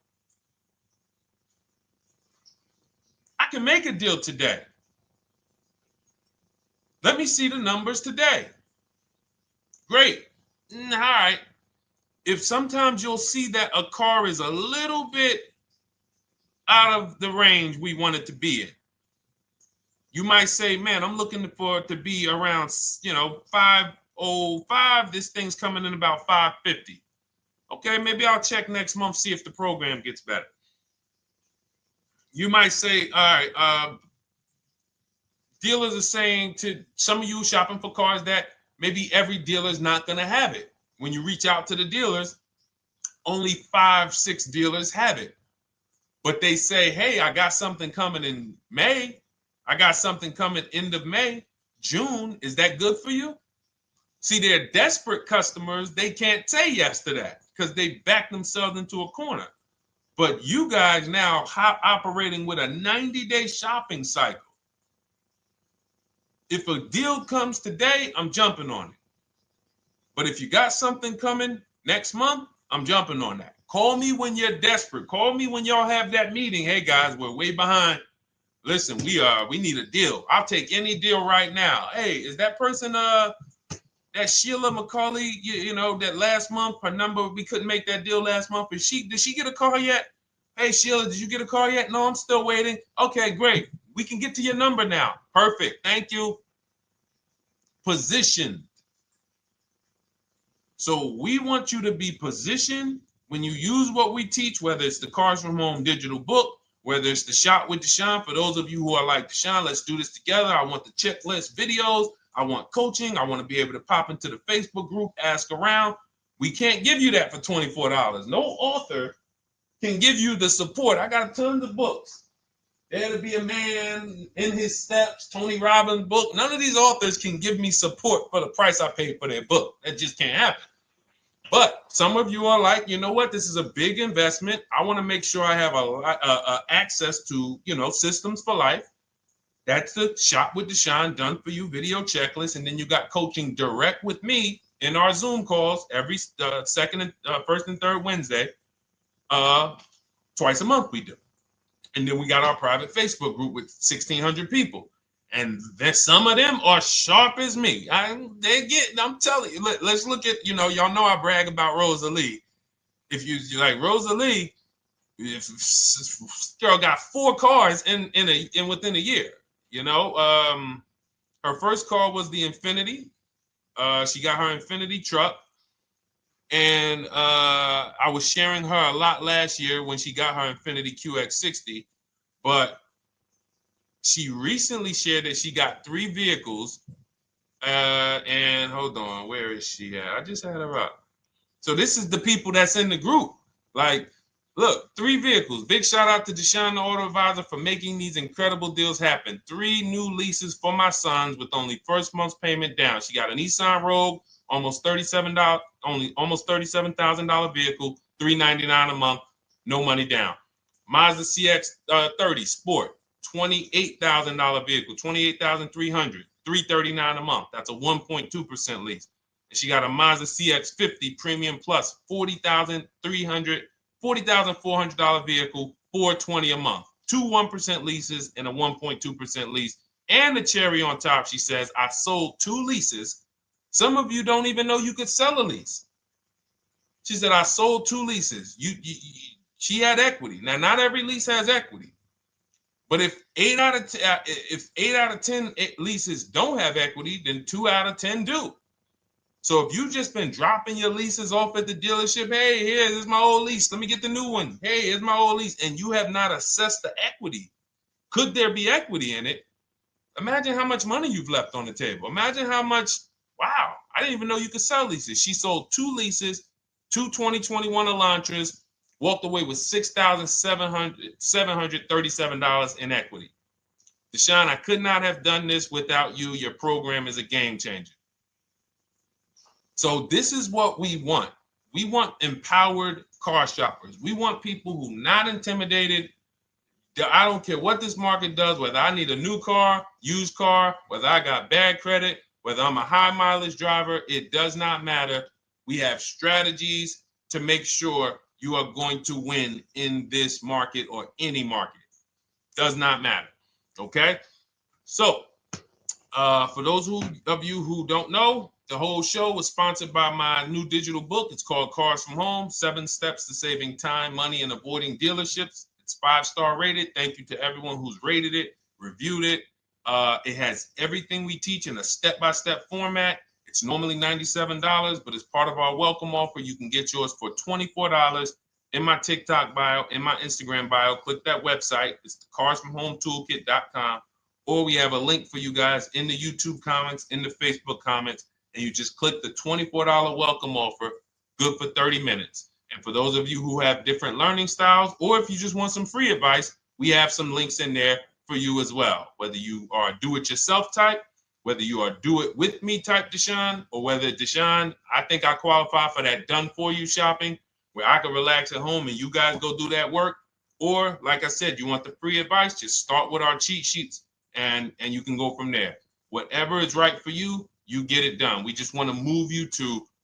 I can make a deal today. Let me see the numbers today. Great. All right. If sometimes you'll see that a car is a little bit out of the range we want it to be in, you might say, man, I'm looking for it to be around, 505. This thing's coming in about 550. Okay, maybe I'll check next month, see if the program gets better. You might say, all right, dealers are saying to some of you shopping for cars that maybe every dealer is not going to have it. When you reach out to the dealers, only 5, 6 dealers have it. But they say, hey, I got something coming in May. I got something coming end of May, June. Is that good for you? See, they're desperate customers. They can't say yes to that because they back themselves into a corner. But you guys now operating with a 90-day shopping cycle. If a deal comes today, I'm jumping on it. But if you got something coming next month, I'm jumping on that. Call me when you're desperate. Call me when y'all have that meeting. Hey guys, we're way behind. Listen, we need a deal. I'll take any deal right now. Hey, is that person that Sheila McCauley, you know, that last month, her number, we couldn't make that deal last month. Did she get a call yet? Hey Sheila, did you get a call yet? No, I'm still waiting. Okay, great. We can get to your number now. Perfect. Thank you. Positioned. So we want you to be positioned when you use what we teach, whether it's the Cars from Home digital book, whether it's the Shop with Deshone. For those of you who are like, Deshone, let's do this together. I want the checklist videos. I want coaching. I want to be able to pop into the Facebook group, ask around. We can't give you that for $24. No author can give you the support. I got tons of books. There to Be a Man, In His Steps, Tony Robbins' book. None of these authors can give me support for the price I paid for their book. That just can't happen. But some of you are like, you know what? This is a big investment. I want to make sure I have access to, you know, systems for life. That's the Shop with Deshone done for you video checklist. And then you got coaching direct with me in our Zoom calls every first and third Wednesday. Twice a month we do. And then we got our private Facebook group with 1,600 people. And then some of them are sharp as me. I'm telling you, let's look at, you know, y'all know I brag about Rosalie. If you like Rosalie, if girl got 4 cars in within a year, you know. Her first car was the Infinity. She got her Infinity truck. And I was sharing her a lot last year when she got her Infinity QX60, but she recently shared that she got 3 vehicles. And hold on, where is she at? I just had her up. So this is the people that's in the group. Like, look, 3 vehicles. Big shout out to Deshone the Auto Advisor for making these incredible deals happen. 3 new leases for my sons with only first month's payment down. She got a Nissan Rogue, almost $37,000 vehicle, $399 a month, no money down. Mazda CX-30 Sport, $28,000 vehicle, $28,300, $339 a month. That's a 1.2% lease. And she got a Mazda CX-50 Premium Plus, $40,400 vehicle, $420 a month. 2 1% leases and a 1.2% lease. And the cherry on top, she says, I sold 2 leases. Some of you don't even know you could sell a lease. She said, I sold 2 leases. She had equity. Now, not every lease has equity. But if 8 out of 10 leases don't have equity, then 2 out of 10 do. So if you've just been dropping your leases off at the dealership, hey, here's my old lease. Let me get the new one. Hey, here's my old lease. And you have not assessed the equity. Could there be equity in it? Imagine how much money you've left on the table. Imagine how much, wow, I didn't even know you could sell leases. She sold 2 leases, 2 2021 Elantras, walked away with $6,737 in equity. Deshone, I could not have done this without you. Your program is a game changer. So this is what we want. We want empowered car shoppers. We want people who are not intimidated. I don't care what this market does, whether I need a new car, used car, whether I got bad credit, whether I'm a high mileage driver, it does not matter. We have strategies to make sure you are going to win in this market or any market. Does not matter. Okay? So, for those of you who don't know, the whole show was sponsored by my new digital book. It's called Cars from Home, 7 Steps to Saving Time, Money, and Avoiding Dealerships. It's 5-star rated. Thank you to everyone who's rated it, reviewed it. It has everything we teach in a step-by-step format. It's normally $97, but as part of our welcome offer, you can get yours for $24 in my TikTok bio, in my Instagram bio. Click that website. It's the carsfromhometoolkit.com. Or we have a link for you guys in the YouTube comments, in the Facebook comments, and you just click the $24 welcome offer, good for 30 minutes. And for those of you who have different learning styles, or if you just want some free advice, we have some links in there for you as well. Whether you are a do-it-yourself type, whether you are do-it-with-me type Deshone, or whether Deshone, I think I qualify for that done-for-you shopping, where I can relax at home and you guys go do that work. Or like I said, you want the free advice, just start with our cheat sheets and you can go from there. Whatever is right for you, you get it done. We just want to move you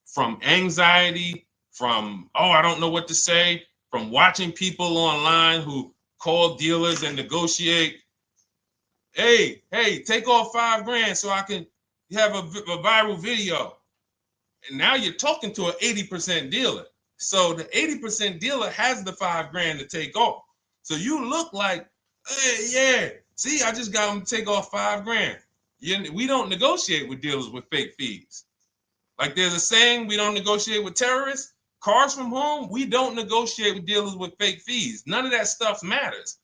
from anxiety, from, oh, I don't know what to say, from watching people online who call dealers and negotiate. Hey, take off $5,000 so I can have a viral video. And now you're talking to an 80% dealer. So the 80% dealer has the $5,000 to take off. So you look like, hey, yeah, see, I just got them to take off $5,000. We don't negotiate with dealers with fake fees. Like there's a saying, we don't negotiate with terrorists. Cars from home, we don't negotiate with dealers with fake fees. None of that stuff matters.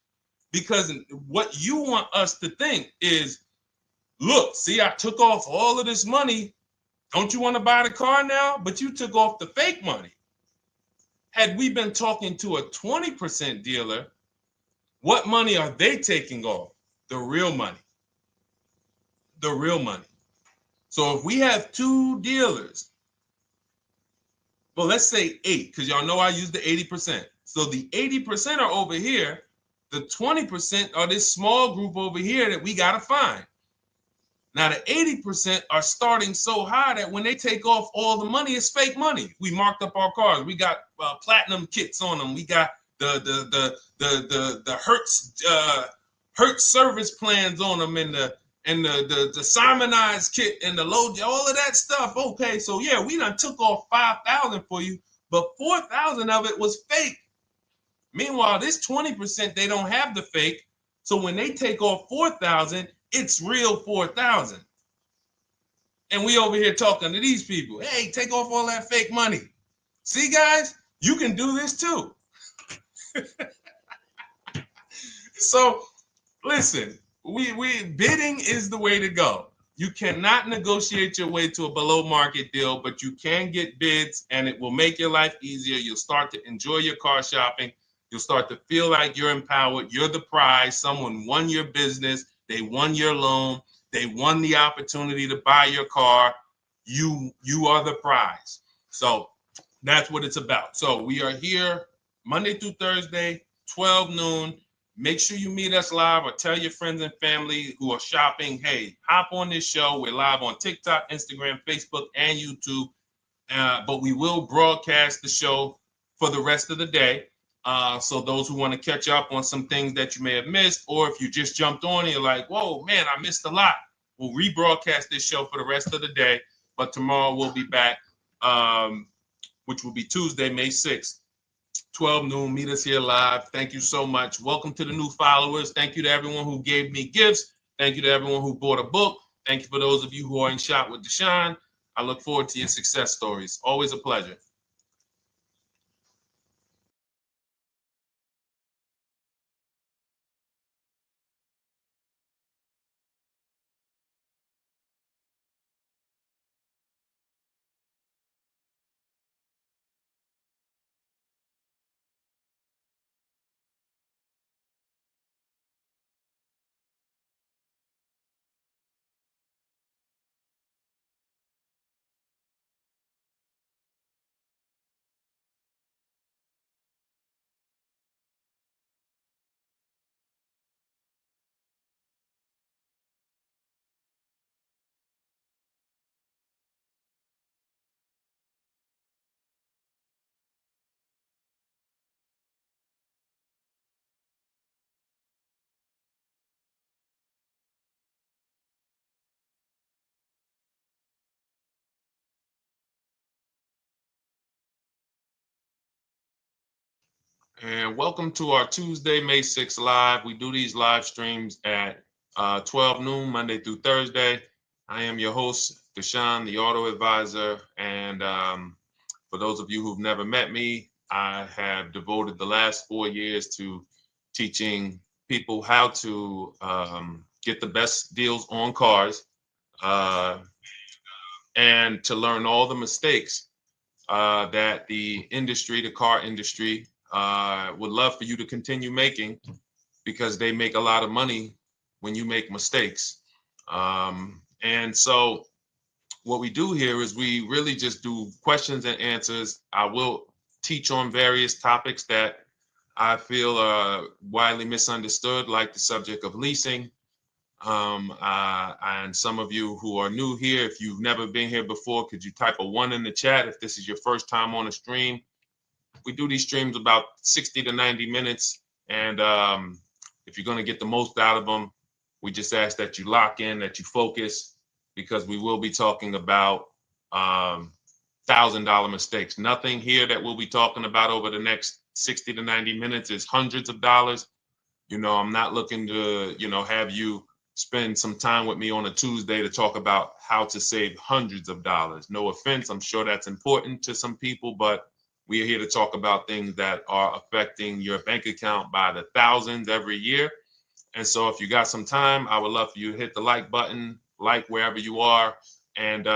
Because what you want us to think is, look, see, I took off all of this money. Don't you want to buy the car now? But you took off the fake money. Had we been talking to a 20% dealer, what money are they taking off? The real money. The real money. So if we have two dealers, well, let's say 8, because y'all know I use the 80%. So the 80% are over here. The 20% are this small group over here that we got to find. Now, the 80% are starting so high that when they take off all the money, it's fake money. We marked up our cars. We got platinum kits on them. We got the Hertz service plans on them, and the Simonized kit and the low, all of that stuff. Okay, so yeah, we done took off 5,000 for you, but 4,000 of it was fake. Meanwhile, this 20%, they don't have the fake. So when they take off 4,000, it's real 4,000. And we over here talking to these people. Hey, take off all that fake money. See, guys, you can do this too. So listen, we bidding is the way to go. You cannot negotiate your way to a below market deal, but you can get bids and it will make your life easier. You'll start to enjoy your car shopping. You'll start to feel like you're empowered. You're the prize. Someone won your business. They won your loan. They won the opportunity to buy your car. You are the prize. So that's what it's about. So we are here Monday through Thursday, 12 noon. Make sure you meet us live or tell your friends and family who are shopping, hey, hop on this show. We're live on TikTok, Instagram, Facebook, and YouTube. But we will broadcast the show for the rest of the day. So those who want to catch up on some things that you may have missed, or if you just jumped on and you're like, whoa, man, I missed a lot. We'll rebroadcast this show for the rest of the day. But tomorrow we'll be back, which will be Tuesday, May 6th, 12 noon. Meet us here live. Thank you so much. Welcome to the new followers. Thank you to everyone who gave me gifts. Thank you to everyone who bought a book. Thank you for those of you who are in Shop with Deshone. I look forward to your success stories. Always a pleasure. And welcome to our Tuesday, May 6th live. We do these live streams at 12 noon, Monday through Thursday. I am your host, Deshone the Auto Advisor. And for those of you who've never met me, I have devoted the last 4 years to teaching people how to get the best deals on cars and to learn all the mistakes that the industry, the car industry, would love for you to continue making, because they make a lot of money when you make mistakes. And so what we do here is we really just do questions and answers. I will teach on various topics that I feel are widely misunderstood, like the subject of leasing. And some of you who are new here, if you've never been here before, could you type a 1 in the chat if this is your first time on a stream? We do these streams about 60 to 90 minutes. And if you're going to get the most out of them, we just ask that you lock in, that you focus, because we will be talking about $1,000 mistakes. Nothing here that we'll be talking about over the next 60 to 90 minutes is hundreds of dollars. You know, I'm not looking to, have you spend some time with me on a Tuesday to talk about how to save hundreds of dollars. No offense, I'm sure that's important to some people, but we are here to talk about things that are affecting your bank account by the thousands every year. And so if you got some time, I would love for you to hit the like button, like wherever you are, and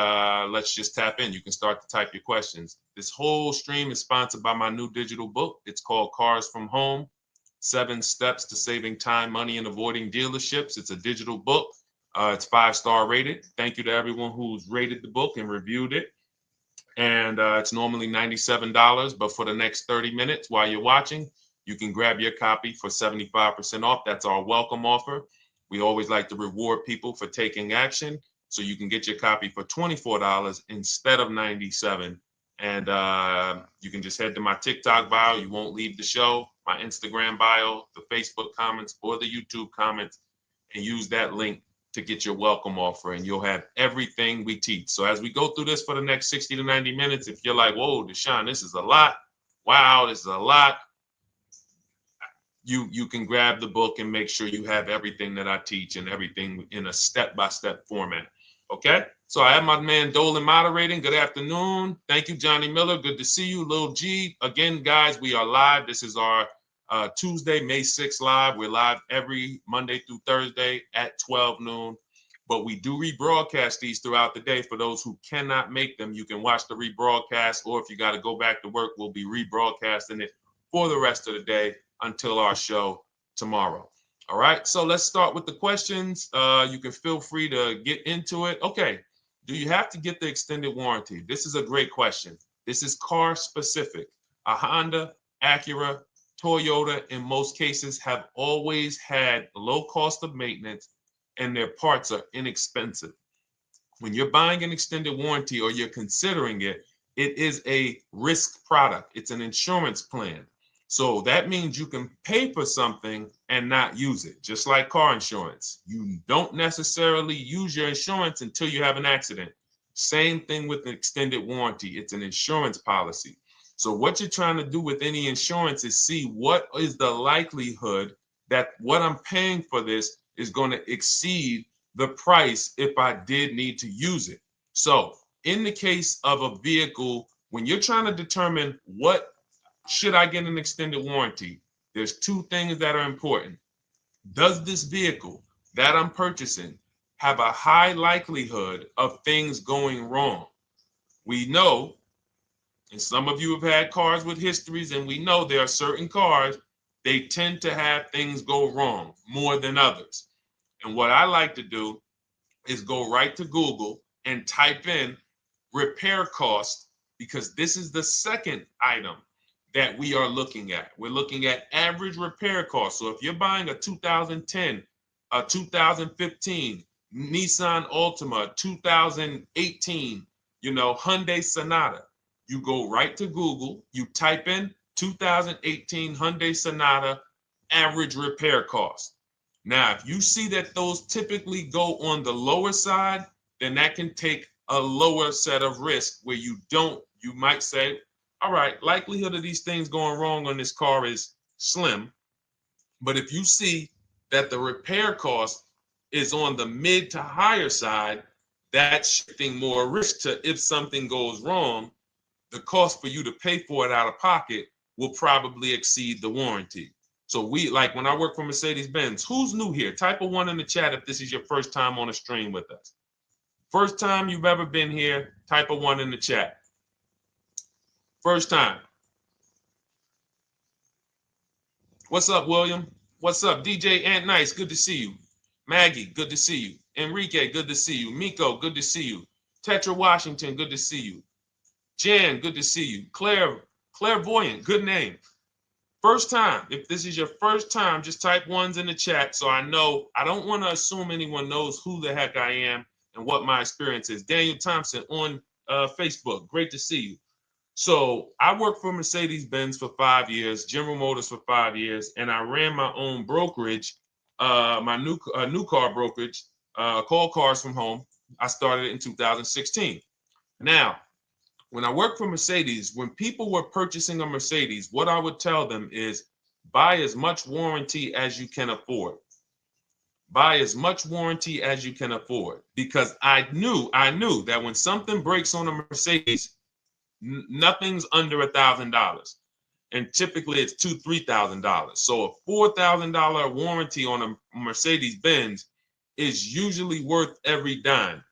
let's just tap in. You can start to type your questions. This whole stream is sponsored by my new digital book. It's called Cars from Home, 7 Steps to Saving Time, Money, and Avoiding Dealerships. It's a digital book. It's 5-star rated. Thank you to everyone who's rated the book and reviewed it. And it's normally $97, but for the next 30 minutes while you're watching, you can grab your copy for 75% off. That's our welcome offer. We always like to reward people for taking action. So you can get your copy for $24 instead of $97. And you can just head to my TikTok bio. You won't leave the show, my Instagram bio, the Facebook comments, or the YouTube comments, and use that link to get your welcome offer, and you'll have everything we teach. So as we go through this for the next 60 to 90 minutes, if you're like, whoa, Deshone, this is a lot. Wow, this is a lot. You can grab the book and make sure you have everything that I teach and everything in a step-by-step format. Okay? So I have my man Dolan moderating. Good afternoon. Thank you, Johnny Miller. Good to see you, Lil G. Again, guys, we are live. This is our Tuesday, May 6th live. We're live every Monday through Thursday at 12 noon. But we do rebroadcast these throughout the day. For those who cannot make them, you can watch the rebroadcast, or if you got to go back to work, we'll be rebroadcasting it for the rest of the day until our show tomorrow. All right, so let's start with the questions. You can feel free to get into it. Okay, do you have to get the extended warranty? This is a great question. This is car specific. A Honda, Acura, Toyota, in most cases, have always had low cost of maintenance and their parts are inexpensive. When you're buying an extended warranty or you're considering it, it is a risk product. It's an insurance plan. So that means you can pay for something and not use it, just like car insurance. You don't necessarily use your insurance until you have an accident. Same thing with an extended warranty. It's an insurance policy. So what you're trying to do with any insurance is see what is the likelihood that what I'm paying for this is going to exceed the price if I did need to use it. So in the case of a vehicle, when you're trying to determine what should I get an extended warranty, there's 2 things that are important. Does this vehicle that I'm purchasing have a high likelihood of things going wrong? We know, and some of you have had cars with histories, and we know there are certain cars, they tend to have things go wrong more than others. And what I like to do is go right to Google and type in repair cost, because this is the second item that we are looking at. We're looking at average repair cost. So if you're buying a 2010, a 2015 Nissan Altima, 2018, Hyundai Sonata, you go right to Google, you type in 2018 Hyundai Sonata average repair cost. Now, if you see that those typically go on the lower side, then that can take a lower set of risk where you might say, all right, likelihood of these things going wrong on this car is slim. But if you see that the repair cost is on the mid to higher side, that's shifting more risk to if something goes wrong, the cost for you to pay for it out of pocket will probably exceed the warranty. So when I work for Mercedes-Benz, who's new here? Type a 1 in the chat if this is your first time on a stream with us. First time you've ever been here, type a 1 in the chat. First time. What's up, William? What's up, DJ Ant Nice? Good to see you. Maggie, good to see you. Enrique, good to see you. Miko, good to see you. Tetra Washington, good to see you. Jan, good to see you. Claire Clairvoyant, good name. First time, if this is your first time, just type ones in the chat so I know. I don't want to assume anyone knows who the heck I am and what my experience is. Daniel Thompson on Facebook, great to see you. So I worked for Mercedes-Benz for 5 years, General Motors for 5 years, and I ran my own brokerage, my new car brokerage, called Cars from Home. I started it in 2016. Now, when I worked for Mercedes, when people were purchasing a Mercedes, what I would tell them is buy as much warranty as you can afford. Buy as much warranty as you can afford, because I knew that when something breaks on a Mercedes, nothing's under $1,000, and typically it's $2,000-$3,000. So a $4,000 warranty on a Mercedes Benz is usually worth every dime.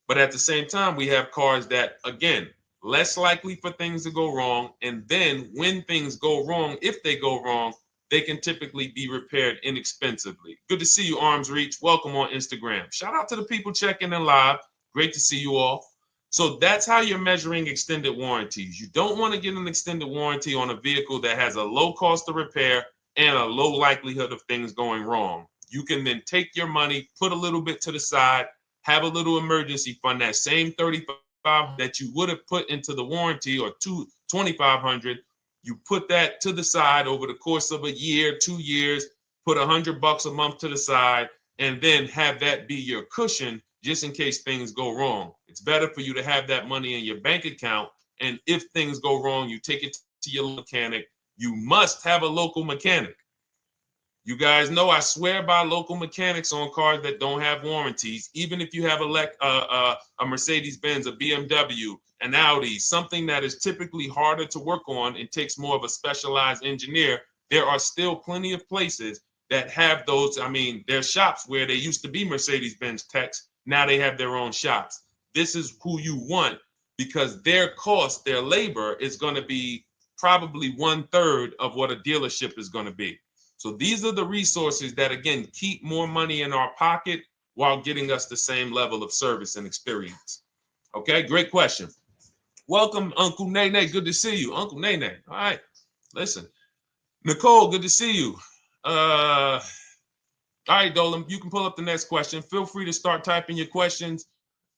But at the same time, we have cars that, again, less likely for things to go wrong. And then when things go wrong, if they go wrong, they can typically be repaired inexpensively. Good to see you, Arms Reach. Welcome on Instagram. Shout out to the people checking in live. Great to see you all. So that's how you're measuring extended warranties. You don't want to get an extended warranty on a vehicle that has a low cost of repair and a low likelihood of things going wrong. You can then take your money, put a little bit to the side, have a little emergency fund, that same $3,500 that you would have put into the warranty, or $2,500, you put that to the side over the course of a year, 2 years, put $100 a month to the side, and then have that be your cushion just in case things go wrong. It's better for you to have that money in your bank account, and if things go wrong, you take it to your mechanic. You must have a local mechanic. You guys know I swear by local mechanics on cars that don't have warranties. Even if you have a Mercedes-Benz, a BMW, an Audi, something that is typically harder to work on and takes more of a specialized engineer, there are still plenty of places that have those. I mean, there's shops where they used to be Mercedes-Benz techs. Now they have their own shops. This is who you want, because their cost, their labor is going to be probably 1/3 of what a dealership is going to be. So these are the resources that, again, keep more money in our pocket while getting us the same level of service and experience. Okay, great question. Welcome, Uncle Nene. Good to see you. Uncle Nene. All right, listen. Nicole, good to see you. All right, Dolan, you can pull up the next question. Feel free to start typing your questions.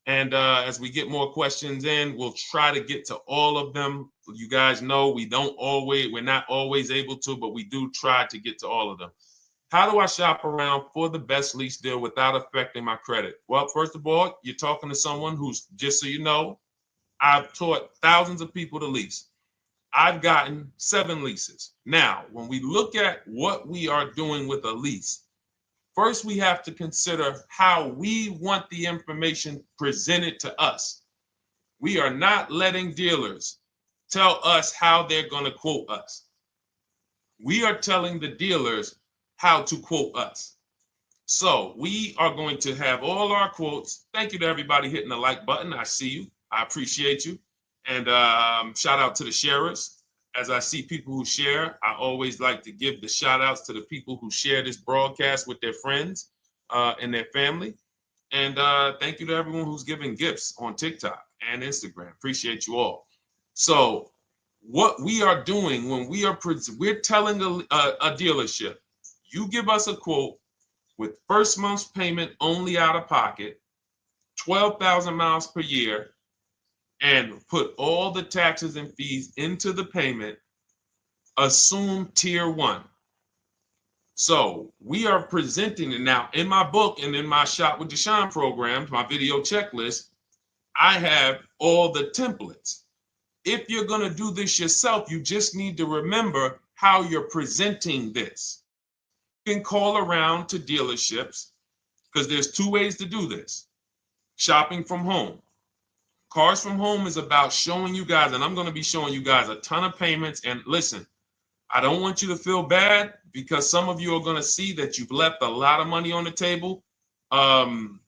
And as we get more questions in, we'll try to get to all of them. You guys know we're not always able to, but we do try to get to all of them. How do I shop around for the best lease deal without affecting my credit? Well, first of all, you're talking to someone who's, just so you know, I've taught thousands of people to lease. I've gotten 7 leases. Now, when we look at what we are doing with a lease, first, we have to consider how we want the information presented to us. We are not letting dealers tell us how they're going to quote us. We are telling the dealers how to quote us. So we are going to have all our quotes. Thank you to everybody hitting the like button. I see you. I appreciate you. And shout out to the sharers. As I see people who share, I always like to give the shout outs to the people who share this broadcast with their friends and their family. And thank you to everyone who's giving gifts on TikTok and Instagram. Appreciate you all. So what we are doing when we're telling a dealership, you give us a quote with first month's payment only out of pocket, 12,000 miles per year, and put all the taxes and fees into the payment, assume tier 1. So we are presenting it now in my book and in my Shop with Deshone programs, my video checklist. I have all the templates. If you're going to do this yourself, you just need to remember how you're presenting this. You can call around to dealerships, because there's 2 ways to do this. Shopping from home. Cars from Home is about showing you guys, and I'm going to be showing you guys a ton of payments. And listen, I don't want you to feel bad, because some of you are going to see that you've left a lot of money on the table. Part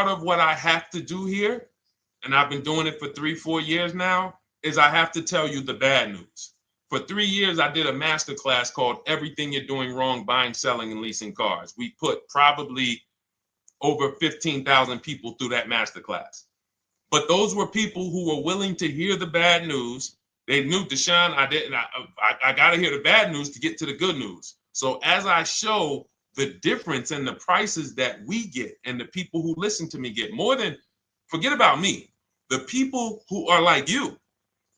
of what I have to do here, and I've been doing it for 3-4 years now, is I have to tell you the bad news. For 3 years, I did a masterclass called Everything You're Doing Wrong Buying, Selling, and Leasing Cars. We put probably over 15,000 people through that masterclass. But those were people who were willing to hear the bad news They knew, Deshone, I got to hear the bad news to get to the good news. So as I show the difference in the prices that we get and the people who listen to me get, more than, forget about me, the people who are like you,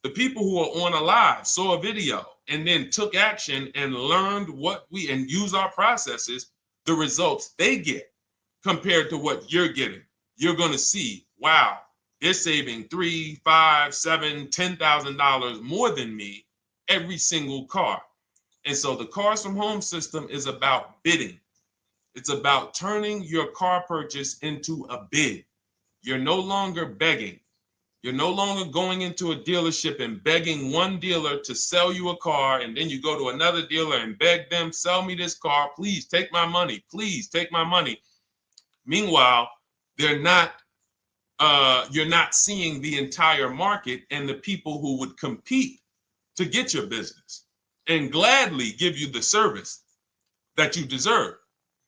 the people who are on a live, saw a video, and then took action and learned and use our processes, the results they get compared to what you're getting. You're going to see, wow, they're saving $3, $5, $7, $10,000 more than me every single car. And so the Cars from Home system is about bidding. It's about turning your car purchase into a bid. You're no longer begging. You're no longer going into a dealership and begging one dealer to sell you a car, and then you go to another dealer and beg them, sell me this car, please take my money, please take my money. Meanwhile, you're not seeing the entire market and the people who would compete to get your business and gladly give you the service that you deserve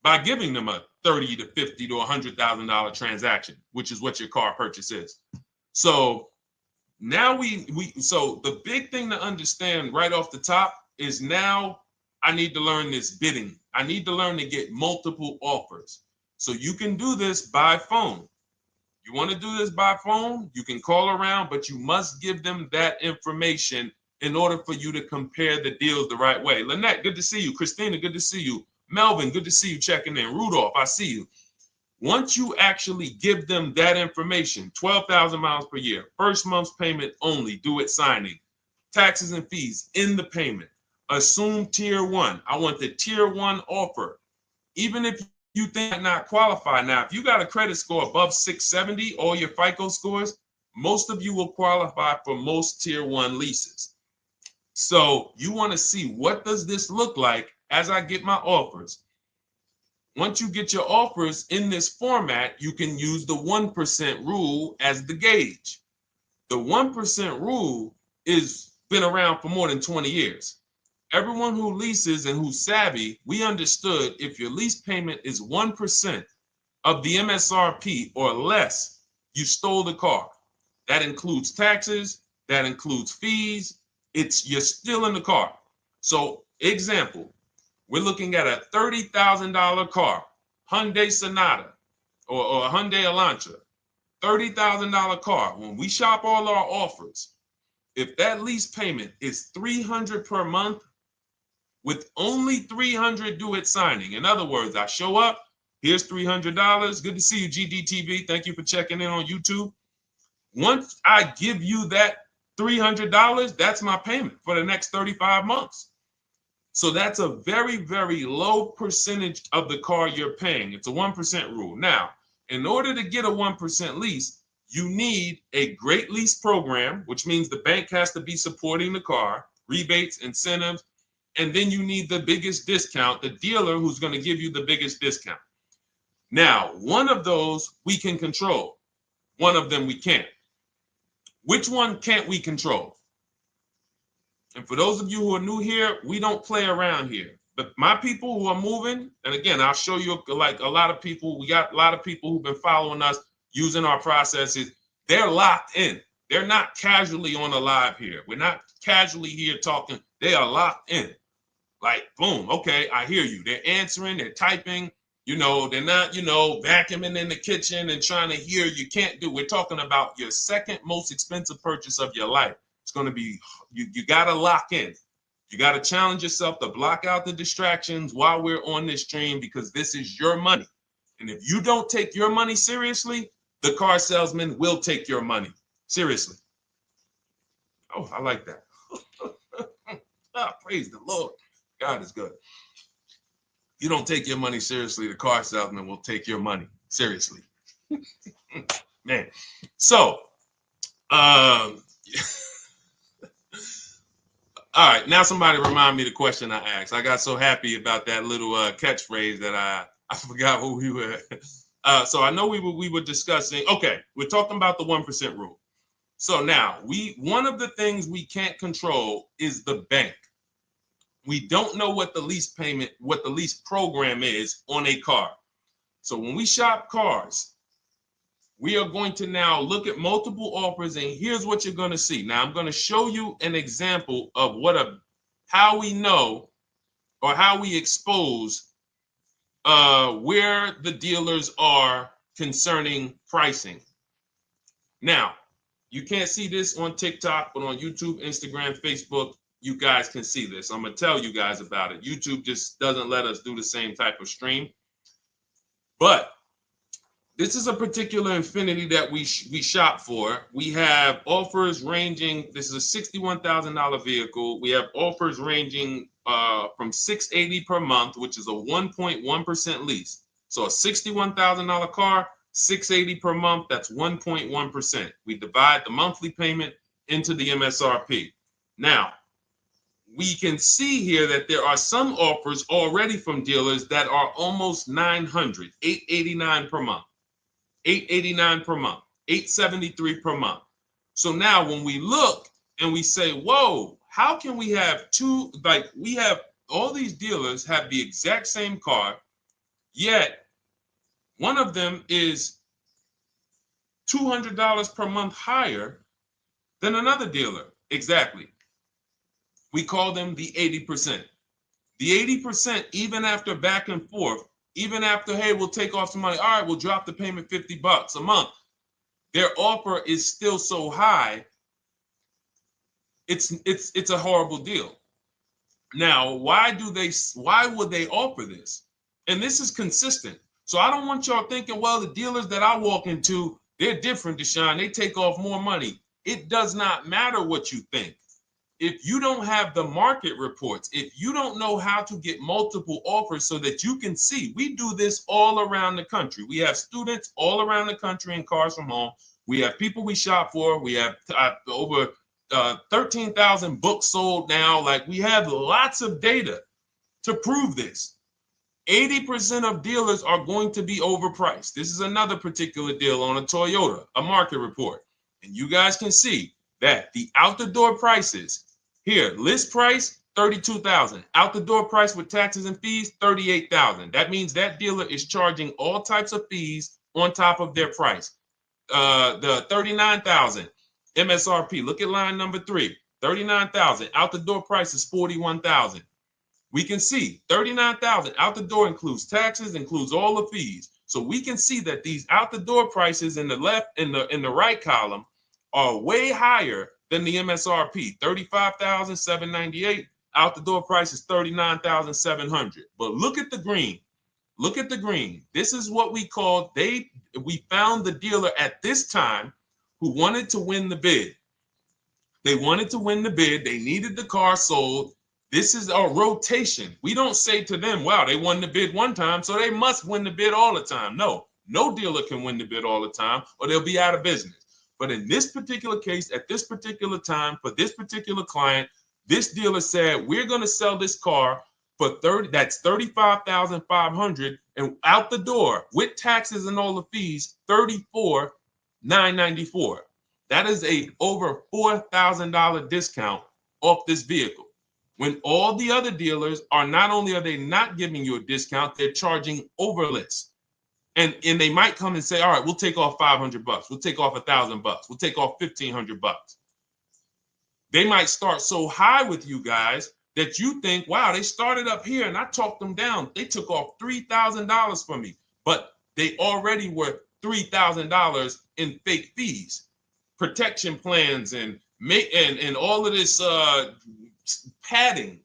by giving them a $30 to $50 to $100,000 transaction, which is what your car purchase is. So now so the big thing to understand right off the top is, now I need to learn this bidding. I need to learn to get multiple offers. So you can do this by phone. You want to do this by phone, you can call around, but you must give them that information in order for you to compare the deals the right way. Lynette, good to see you. Christina, good to see you. Melvin, good to see you checking in. Rudolph, I see you. Once you actually give them that information, 12,000 miles per year, first month's payment only, due at signing, taxes and fees in the payment, assume tier one. I want the tier one offer. Even if you think I not qualify. Now, if you got a credit score above 670, all your FICO scores, most of you will qualify for most tier one leases. So you want to see, what does this look like as I get my offers? Once you get your offers in this format, you can use the 1% rule as the gauge. The 1% rule is been around for more than 20 years. Everyone who leases and who's savvy, we understood if your lease payment is 1% of the MSRP or less, you stole the car. That includes taxes, that includes fees. You're still in the car. So example, we're looking at a $30,000 car, Hyundai Sonata or a Hyundai Elantra, $30,000 car. When we shop all our offers, if that lease payment is $300 per month, with only $300 due at signing. In other words, I show up, here's $300. Good to see you, GDTV. Thank you for checking in on YouTube. Once I give you that $300, that's my payment for the next 35 months. So that's a very, very low percentage of the car you're paying. It's a 1% rule. Now, in order to get a 1% lease, you need a great lease program, which means the bank has to be supporting the car, rebates, incentives, and then you need the biggest discount, the dealer who's going to give you the biggest discount. Now, one of those we can control. One of them we can't. Which one can't we control? And for those of you who are new here, we don't play around here. But my people who are moving, and again, I'll show you, like a lot of people, we got a lot of people who've been following us, using our processes. They're locked in. They're not casually on a live here. We're not casually here talking. They are locked in. Like, boom, okay, I hear you. They're answering, they're typing, they're not, vacuuming in the kitchen and trying to hear. You can't do. We're talking about your second most expensive purchase of your life. It's going to be, you got to lock in. You got to challenge yourself to block out the distractions while we're on this stream, because this is your money. And if you don't take your money seriously, the car salesman will take your money seriously. Oh, I like that. Praise the Lord. God is good. You don't take your money seriously, the car salesman will take your money seriously. Man. So, all right, now somebody remind me the question I asked. I got so happy about that little catchphrase that I forgot who we were. So I know we were discussing, okay, we're talking about the 1% rule. So now, one of the things we can't control is the bank. We don't know what the lease payment, what the lease program is on a car. So when we shop cars, we are going to now look at multiple offers, and here's what you're going to see. Now, I'm going to show you an example of how we know or how we expose where the dealers are concerning pricing. Now, you can't see this on TikTok, but on YouTube, Instagram, Facebook, you guys can see this. I'm going to tell you guys about it. YouTube just doesn't let us do the same type of stream. But this is a particular Infiniti that we shop for. We have offers ranging, this is a $61,000 vehicle. We have offers ranging from $680 per month, which is a 1.1% lease. So a $61,000 car, $680 per month, that's 1.1%. We divide the monthly payment into the MSRP. Now, we can see here that there are some offers already from dealers that are almost $900, $889 per month. $889 per month, $873 per month. So now when we look and we say, whoa, how can we have two, like we have all these dealers have the exact same car, yet one of them is $200 per month higher than another dealer. Exactly. We call them the 80%. The 80%, even after back and forth, even after, hey, we'll take off some money. All right, we'll drop the payment $50 a month. Their offer is still so high. It's a horrible deal. Now, why would they offer this? And this is consistent. So I don't want y'all thinking, well, the dealers that I walk into, they're different, Deshone. They take off more money. It does not matter what you think. If you don't have the market reports, if you don't know how to get multiple offers so that you can see, we do this all around the country. We have students all around the country in Cars from Home. We have people we shop for. We have over 13,000 books sold now. Like, we have lots of data to prove this. 80% of dealers are going to be overpriced. This is another particular deal on a Toyota, a market report. And you guys can see that the out-the-door prices here, list price, $32,000. Out the door price with taxes and fees, $38,000. That means that dealer is charging all types of fees on top of their price. The $39,000 MSRP. Look at line number 3. $39,000. Out the door price is $41,000. We can see $39,000 out the door includes taxes, includes all the fees. So we can see that these out the door prices in the left, in the right column, are way higher than the MSRP, $35,798. Out the door price is $39,700. But look at the green. Look at the green. This is what we call, we found the dealer at this time who wanted to win the bid. They wanted to win the bid. They needed the car sold. This is a rotation. We don't say to them, wow, they won the bid one time, so they must win the bid all the time. No dealer can win the bid all the time, or they'll be out of business. But in this particular case, at this particular time, for this particular client, this dealer said, we're going to sell this car for that's $35,500, and out the door with taxes and all the fees, $34,994. That is a over $4,000 discount off this vehicle. When all the other dealers are, not only are they not giving you a discount, they're charging over list. And they might come and say, all right, we'll take off $500. We'll take off $1,000. We'll take off $1,500. They might start so high with you guys that you think, wow, they started up here and I talked them down. They took off $3,000 from me, but they already were $3,000 in fake fees, protection plans, and all of this padding,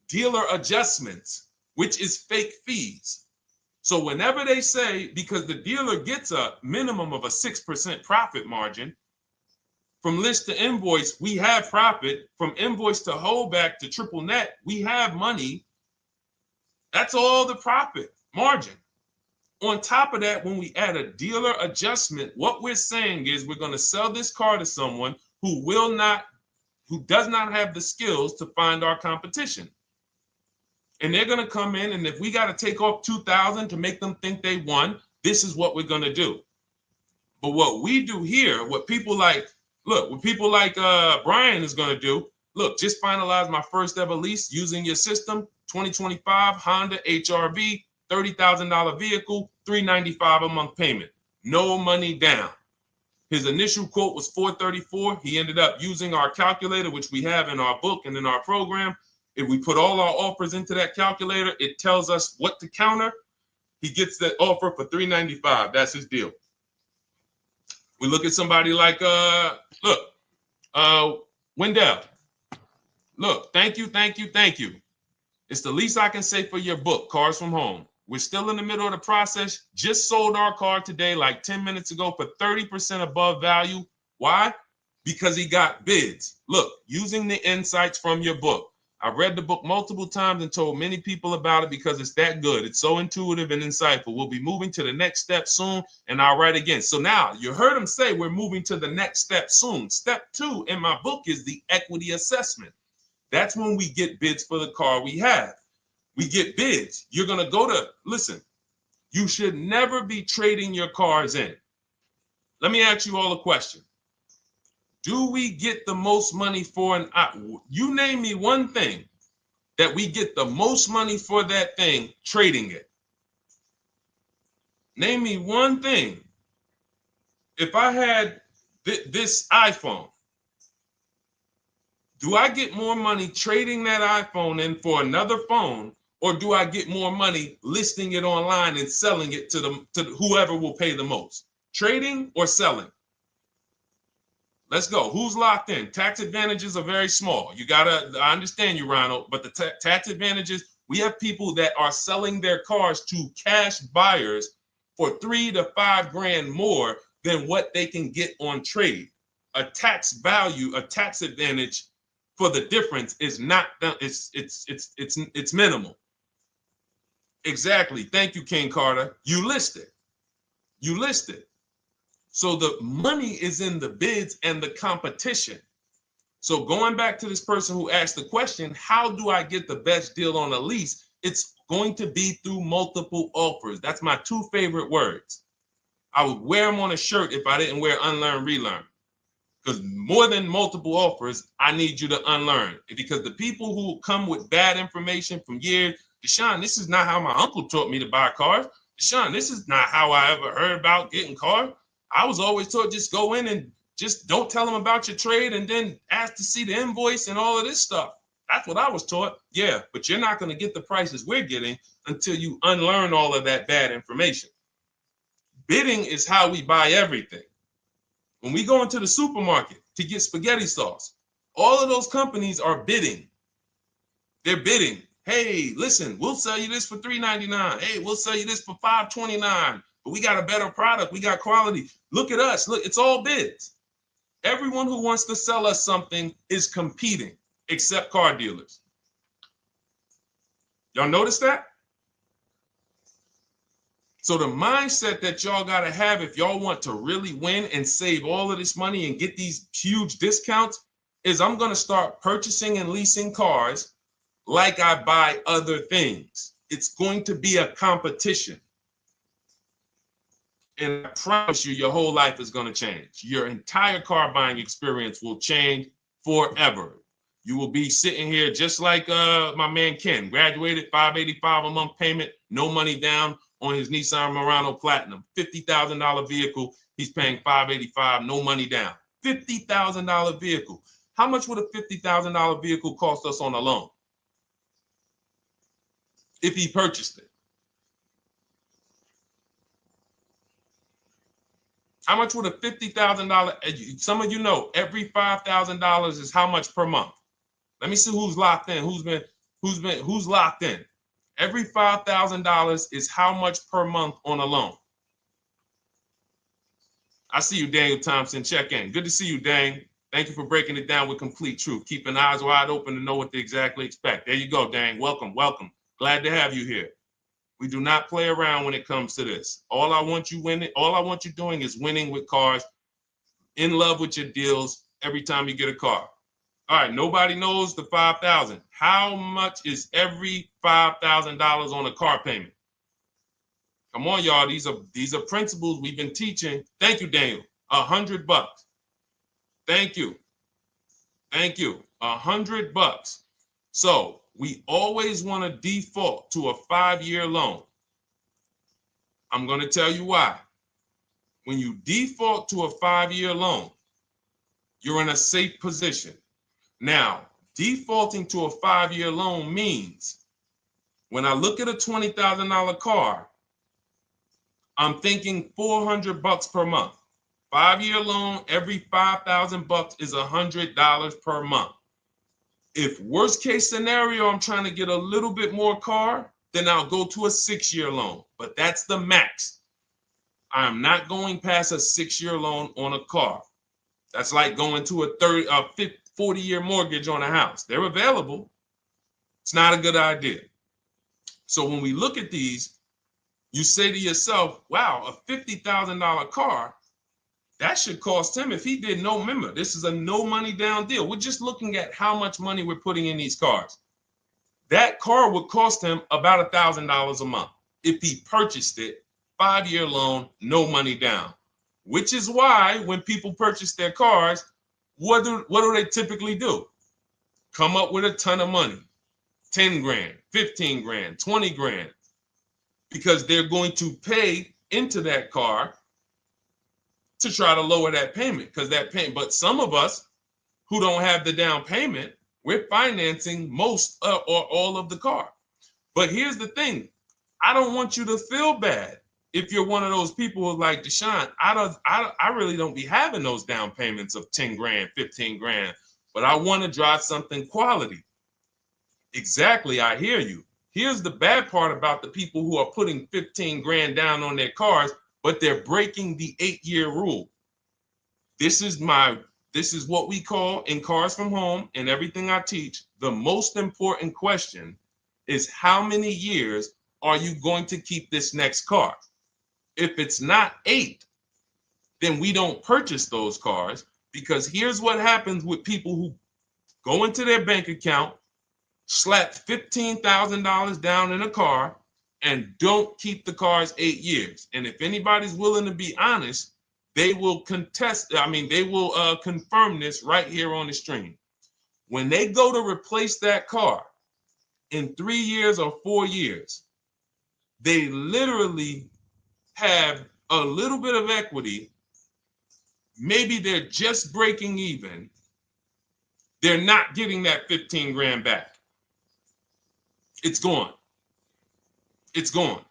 dealer adjustments, which is fake fees. So whenever they say, because the dealer gets a minimum of a 6% profit margin, from list to invoice, we have profit. From invoice to holdback to triple net, we have money. That's all the profit margin. On top of that, when we add a dealer adjustment, what we're saying is we're going to sell this car to someone who does not have the skills to find our competition. And they're going to come in, and if we got to take off $2,000 to make them think they won, this is what we're going to do. But what we do here, what people like Brian is going to do, look, just finalize my first ever lease using your system, 2025 Honda HRV, $30,000 vehicle, $395 a month payment. no money down. His initial quote was $434. He ended up using our calculator, which we have in our book and in our program. If we put all our offers into that calculator, it tells us what to counter. He gets that offer for $395. That's his deal. We look at somebody like Wendell. Look, thank you. It's the least I can say for your book, Cars from Home. We're still in the middle of the process. Just sold our car today, like 10 minutes ago, for 30% above value. Why? Because he got bids. Look, using the insights from your book. I've read the book multiple times and told many people about it because it's that good. It's so intuitive and insightful. We'll be moving to the next step soon, and I'll write again. So now you heard him say we're moving to the next step soon. Step 2 in my book is the equity assessment. That's when we get bids for the car we have. We get bids. You're going to go to, listen, you should never be trading your cars in. Let me ask you all a question. Do we get the most money for you name me one thing that we get the most money for that thing trading it. Name me one thing. If I had this iPhone, do I get more money trading that iPhone in for another phone, or do I get more money listing it online and selling it to whoever will pay the most? Trading or selling? Let's go. Who's locked in? Tax advantages are very small. I understand you, Ronald, but the tax advantages, we have people that are selling their cars to cash buyers for $3 to $5 grand more than what they can get on trade. A tax value, a tax advantage for the difference is not, it's minimal. Exactly. Thank you, King Carter. You listed. So the money is in the bids and the competition. So going back to this person who asked the question, how do I get the best deal on a lease? It's going to be through multiple offers. That's my 2 favorite words. I would wear them on a shirt if I didn't wear unlearn, relearn. Because more than multiple offers, I need you to unlearn. Because the people who come with bad information from years, Deshone, this is not how my uncle taught me to buy cars. Deshone, this is not how I ever heard about getting cars. I was always taught just go in and just don't tell them about your trade and then ask to see the invoice and all of this stuff. That's what I was taught. Yeah, but you're not going to get the prices we're getting until you unlearn all of that bad information. Bidding is how we buy everything. When we go into the supermarket to get spaghetti sauce, all of those companies are bidding. They're bidding. Hey, listen, we'll sell you this for $3.99. Hey, we'll sell you this for $5.29. But we got a better product. We got quality. Look at us. Look, it's all bids. Everyone who wants to sell us something is competing, except car dealers. Y'all notice that? So the mindset that y'all got to have if y'all want to really win and save all of this money and get these huge discounts is I'm going to start purchasing and leasing cars like I buy other things. It's going to be a competition. And I promise you, your whole life is going to change. Your entire car buying experience will change forever. You will be sitting here just like my man Ken, graduated, $585 a month payment, no money down on his Nissan Murano Platinum, $50,000 vehicle. He's paying $585, no money down. $50,000 vehicle. How much would a $50,000 vehicle cost us on a loan if he purchased it? How much would a $50,000? Some of you know every $5,000 is how much per month. Let me see who's locked in. Who's locked in? Every $5,000 is how much per month on a loan. I see you, Daniel Thompson. Check in. Good to see you, Dane. Thank you for breaking it down with complete truth. Keeping eyes wide open to know what to exactly expect. There you go, Dane. Welcome. Glad to have you here. We do not play around when it comes to this. All I want you doing is winning with cars, in love with your deals every time you get a car. All right, nobody knows the 5,000. How much is every $5,000 on a car payment? Come on, y'all. These are principles we've been teaching. Thank you, Daniel. $100. Thank you. $100. So we always want to default to a 5-year loan. I'm going to tell you why. when you default to a 5-year loan, you're in a safe position. Now, defaulting to a 5-year loan means when I look at a $20,000 car, I'm thinking $400 per month. 5-year loan, every $5,000 is $100 per month. If worst case scenario, I'm trying to get a little bit more car, then I'll go to a 6-year loan, but that's the max. I'm not going past a 6-year loan on a car. That's like going to a 40-year mortgage on a house. They're available. It's not a good idea. So when we look at these, you say to yourself, wow, a $50,000 car, that should cost him, if he did no, remember, this is a no money down deal. We're just looking at how much money we're putting in these cars. That car would cost him about $1,000 a month if he purchased it, 5-year loan, no money down. Which is why when people purchase their cars, what do they typically do? Come up with a ton of money, 10 grand, 15 grand, 20 grand, because they're going to pay into that car to try to lower that payment, because that payment. But some of us who don't have the down payment, we're financing most or all of the car. But here's the thing. I don't want you to feel bad if you're one of those people who's like, Deshone, I really don't be having those down payments of 10 grand, 15 grand, but I want to drive something quality. Exactly, I hear you. Here's the bad part about the people who are putting 15 grand down on their cars, but they're breaking the 8-year rule. This is what we call in Cars from Home and everything I teach, the most important question is how many years are you going to keep this next car? If it's not 8, then we don't purchase those cars, because here's what happens with people who go into their bank account, slap $15,000 down in a car, and don't keep the cars 8 years. And if anybody's willing to be honest, they will confirm this right here on the stream. When they go to replace that car in 3 years or 4 years, they literally have a little bit of equity. Maybe they're just breaking even. They're not getting that 15 grand back. It's gone. It's gone.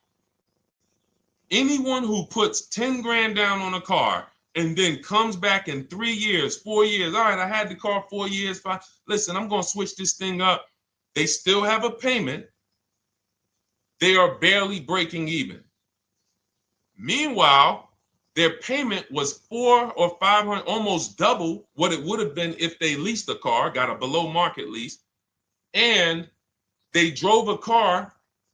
Anyone who puts 10 grand down on a car and then comes back in 3 years, 4 years, all right, I had the car 4 years, 5, listen, I'm going to switch this thing up. They still have a payment. They are barely breaking even. Meanwhile, their payment was 400 or 500, almost double what it would have been if they leased a car, got a below market lease, and they drove a car,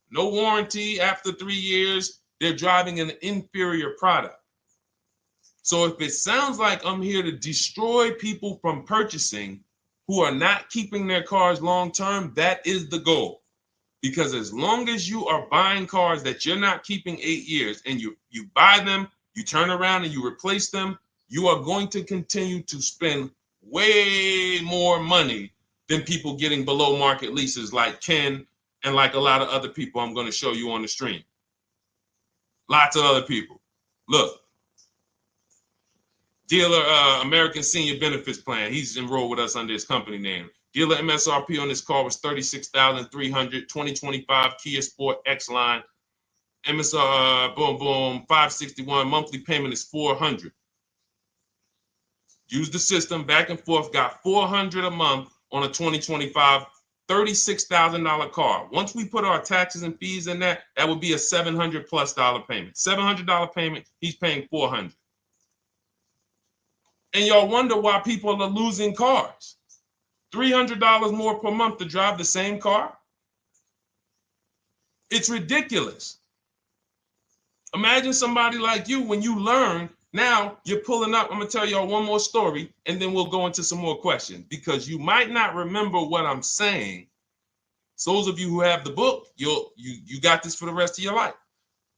no warranty after 3 years. They're driving an inferior product. So if it sounds like I'm here to destroy people from purchasing who are not keeping their cars long term, that is the goal. Because as long as you are buying cars that you're not keeping 8 years and you buy them, you turn around and you replace them, you are going to continue to spend way more money than people getting below market leases like Ken and like a lot of other people I'm going to show you on the stream. Lots of other people. Look, dealer American Senior Benefits Plan. He's enrolled with us under his company name. Dealer MSRP on this car was $36,300. 2025 Kia Sport X line. MSR boom 561. Monthly payment is $400. Use the system back and forth. Got $400 a month on a 2025 $36,000 car. Once we put our taxes and fees in that would be a $700+ payment. $700 payment. He's paying $400. And y'all wonder why people are losing cars. $300 more per month to drive the same car? It's ridiculous. Imagine somebody like you, when you learn, now you're pulling up. I'm going to tell y'all one more story, and then we'll go into some more questions, because you might not remember what I'm saying. So those of you who have the book, you got this for the rest of your life.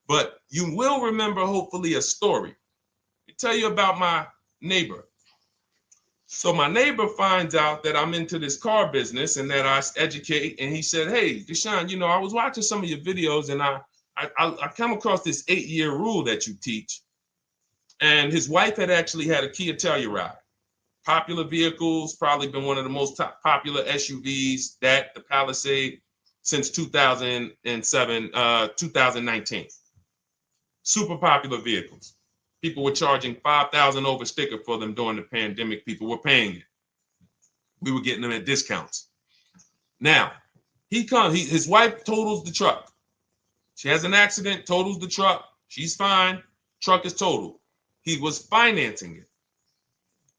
But you will remember, hopefully, a story. I'll tell you about my neighbor. So my neighbor finds out that I'm into this car business and that I educate. And he said, hey, Deshone, I was watching some of your videos and I come across this 8-year rule that you teach. And his wife had actually had a Kia Telluride. Popular vehicles, probably been one of the most popular SUVs, that the Palisade, since 2007, 2019. Super popular vehicles. People were charging $5,000 over sticker for them during the pandemic. People were paying it. We were getting them at discounts. Now, his wife totals the truck. She has an accident, totals the truck. She's fine. Truck is totaled. He was financing it.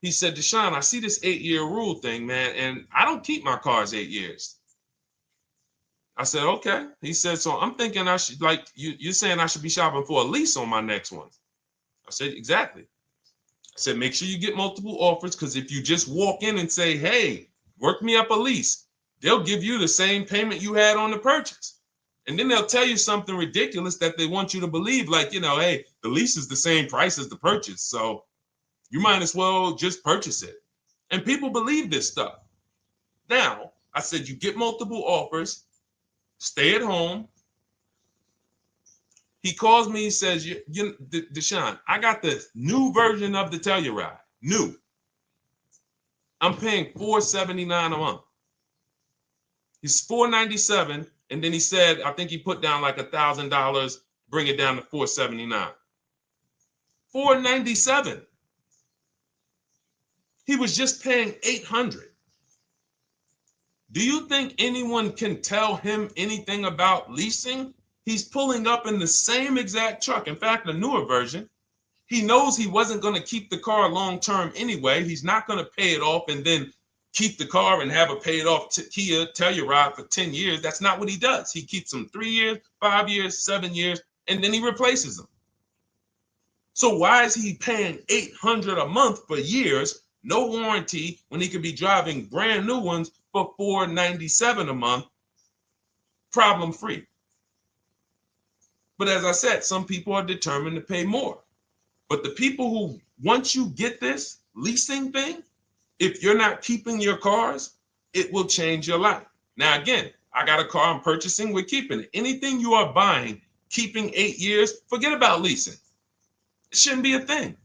He said, Deshone, I see this 8-year rule thing, man, and I don't keep my cars 8 years. I said, okay. He said, so I'm thinking I should, like, you're saying I should be shopping for a lease on my next one. I said, exactly. I said, make sure you get multiple offers, because if you just walk in and say, hey, work me up a lease, they'll give you the same payment you had on the purchase. And then they'll tell you something ridiculous that they want you to believe, like, hey, the lease is the same price as the purchase, so you might as well just purchase it. And people believe this stuff. Now, I said, you get multiple offers, stay at home. He calls me, he says, Deshone, I got the new version of the Telluride, new. I'm paying $479 a month. He's $497, and then he said, I think he put down like $1,000, bring it down to $479. $497. He was just paying $800. Do you think anyone can tell him anything about leasing? He's pulling up in the same exact truck. In fact, the newer version. He knows he wasn't going to keep the car long term anyway. He's not going to pay it off and then keep the car and have a paid off Kia Telluride for 10 years. That's not what he does. He keeps them 3 years, 5 years, 7 years, and then he replaces them. So why is he paying $800 a month for years, no warranty, when he could be driving brand new ones for $497 a month, problem free? But as I said, some people are determined to pay more. But the people who, once you get this leasing thing, if you're not keeping your cars, it will change your life. Now, again, I got a car I'm purchasing, we're keeping it. Anything you are buying, keeping 8 years, forget about leasing. It shouldn't be a thing.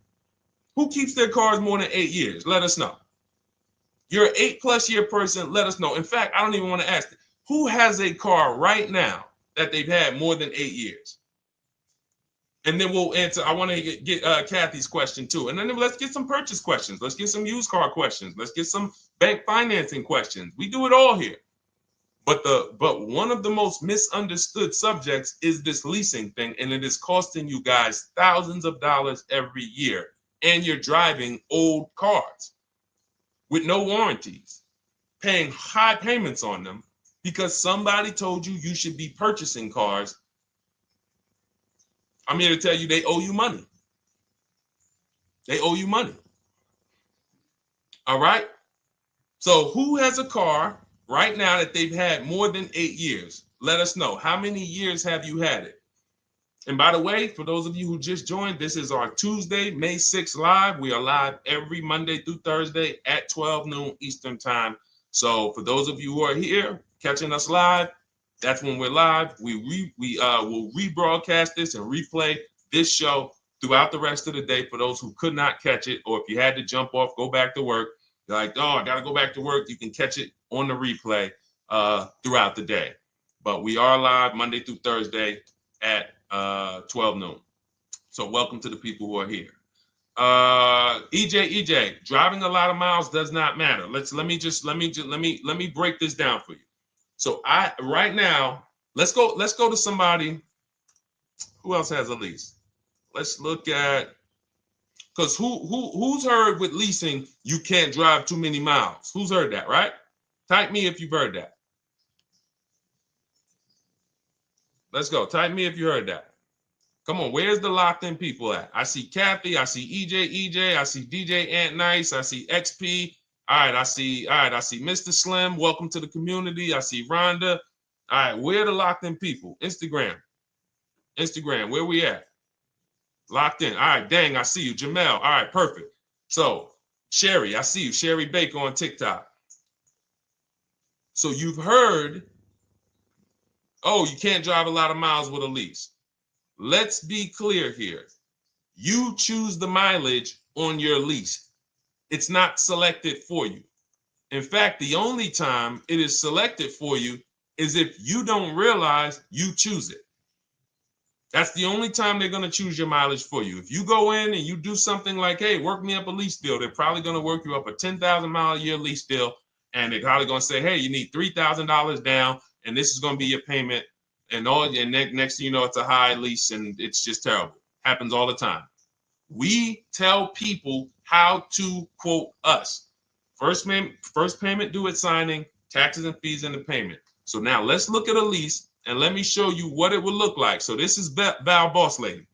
Who keeps their cars more than 8 years? Let us know. You're an 8+ year person, let us know. In fact, I don't even want to ask, who has a car right now that they've had more than 8 years? And then we'll answer. I want to get Kathy's question too. And then let's get some purchase questions. Let's get some used car questions. Let's get some bank financing questions. We do it all here. But one of the most misunderstood subjects is this leasing thing, and it is costing you guys thousands of dollars every year. And you're driving old cars with no warranties, paying high payments on them because somebody told you you should be purchasing cars. I'm here to tell you they owe you money. They owe you money. All right? So who has a car right now that they've had more than 8 years? Let us know. How many years have you had it? And by the way, for those of you who just joined, this is our Tuesday, May 6th live. We are live every Monday through Thursday at 12 noon Eastern time. So for those of you who are here catching us live, that's when we're live. We will rebroadcast this and replay this show throughout the rest of the day for those who could not catch it, or if you had to jump off, go back to work. You're like, oh, I got to go back to work. You can catch it on the replay throughout the day. But we are live Monday through Thursday at 12 noon. So welcome to the people who are here. EJ, driving a lot of miles does not matter. Let me break this down for you. So right now, let's go to somebody who else has a lease. Let's look at, because who's heard with leasing you can't drive too many miles? Who's heard that, right? Type me if you've heard that. Let's go. Type me if you heard that. Come on, where's the locked in people at? I see Kathy, I see EJ, I see DJ Ant Nice, I see XP. All right, I see Mr. Slim. Welcome to the community. I see Rhonda. All right, where are the locked in people? Instagram, where we at? Locked in. All right, dang, I see you. Jamel. All right, perfect. So, Sherry, I see you. Sherry Baker on TikTok. So you've heard, oh, you can't drive a lot of miles with a lease. Let's be clear here. You choose the mileage on your lease. It's not selected for you. In fact, the only time it is selected for you is if you don't realize you choose it. That's the only time they're going to choose your mileage for you. If you go in and you do something like, hey, work me up a lease deal, they're probably going to work you up a 10,000 mile a year lease deal. And they're probably going to say, hey, you need $3,000 down, and this is going to be your payment. And next thing you know, it's a high lease, and it's just terrible. Happens all the time. We tell people how to quote us. First payment due at signing, taxes and fees in the payment. So now let's look at a lease, and let me show you what it would look like. So this is Val Boss Lady.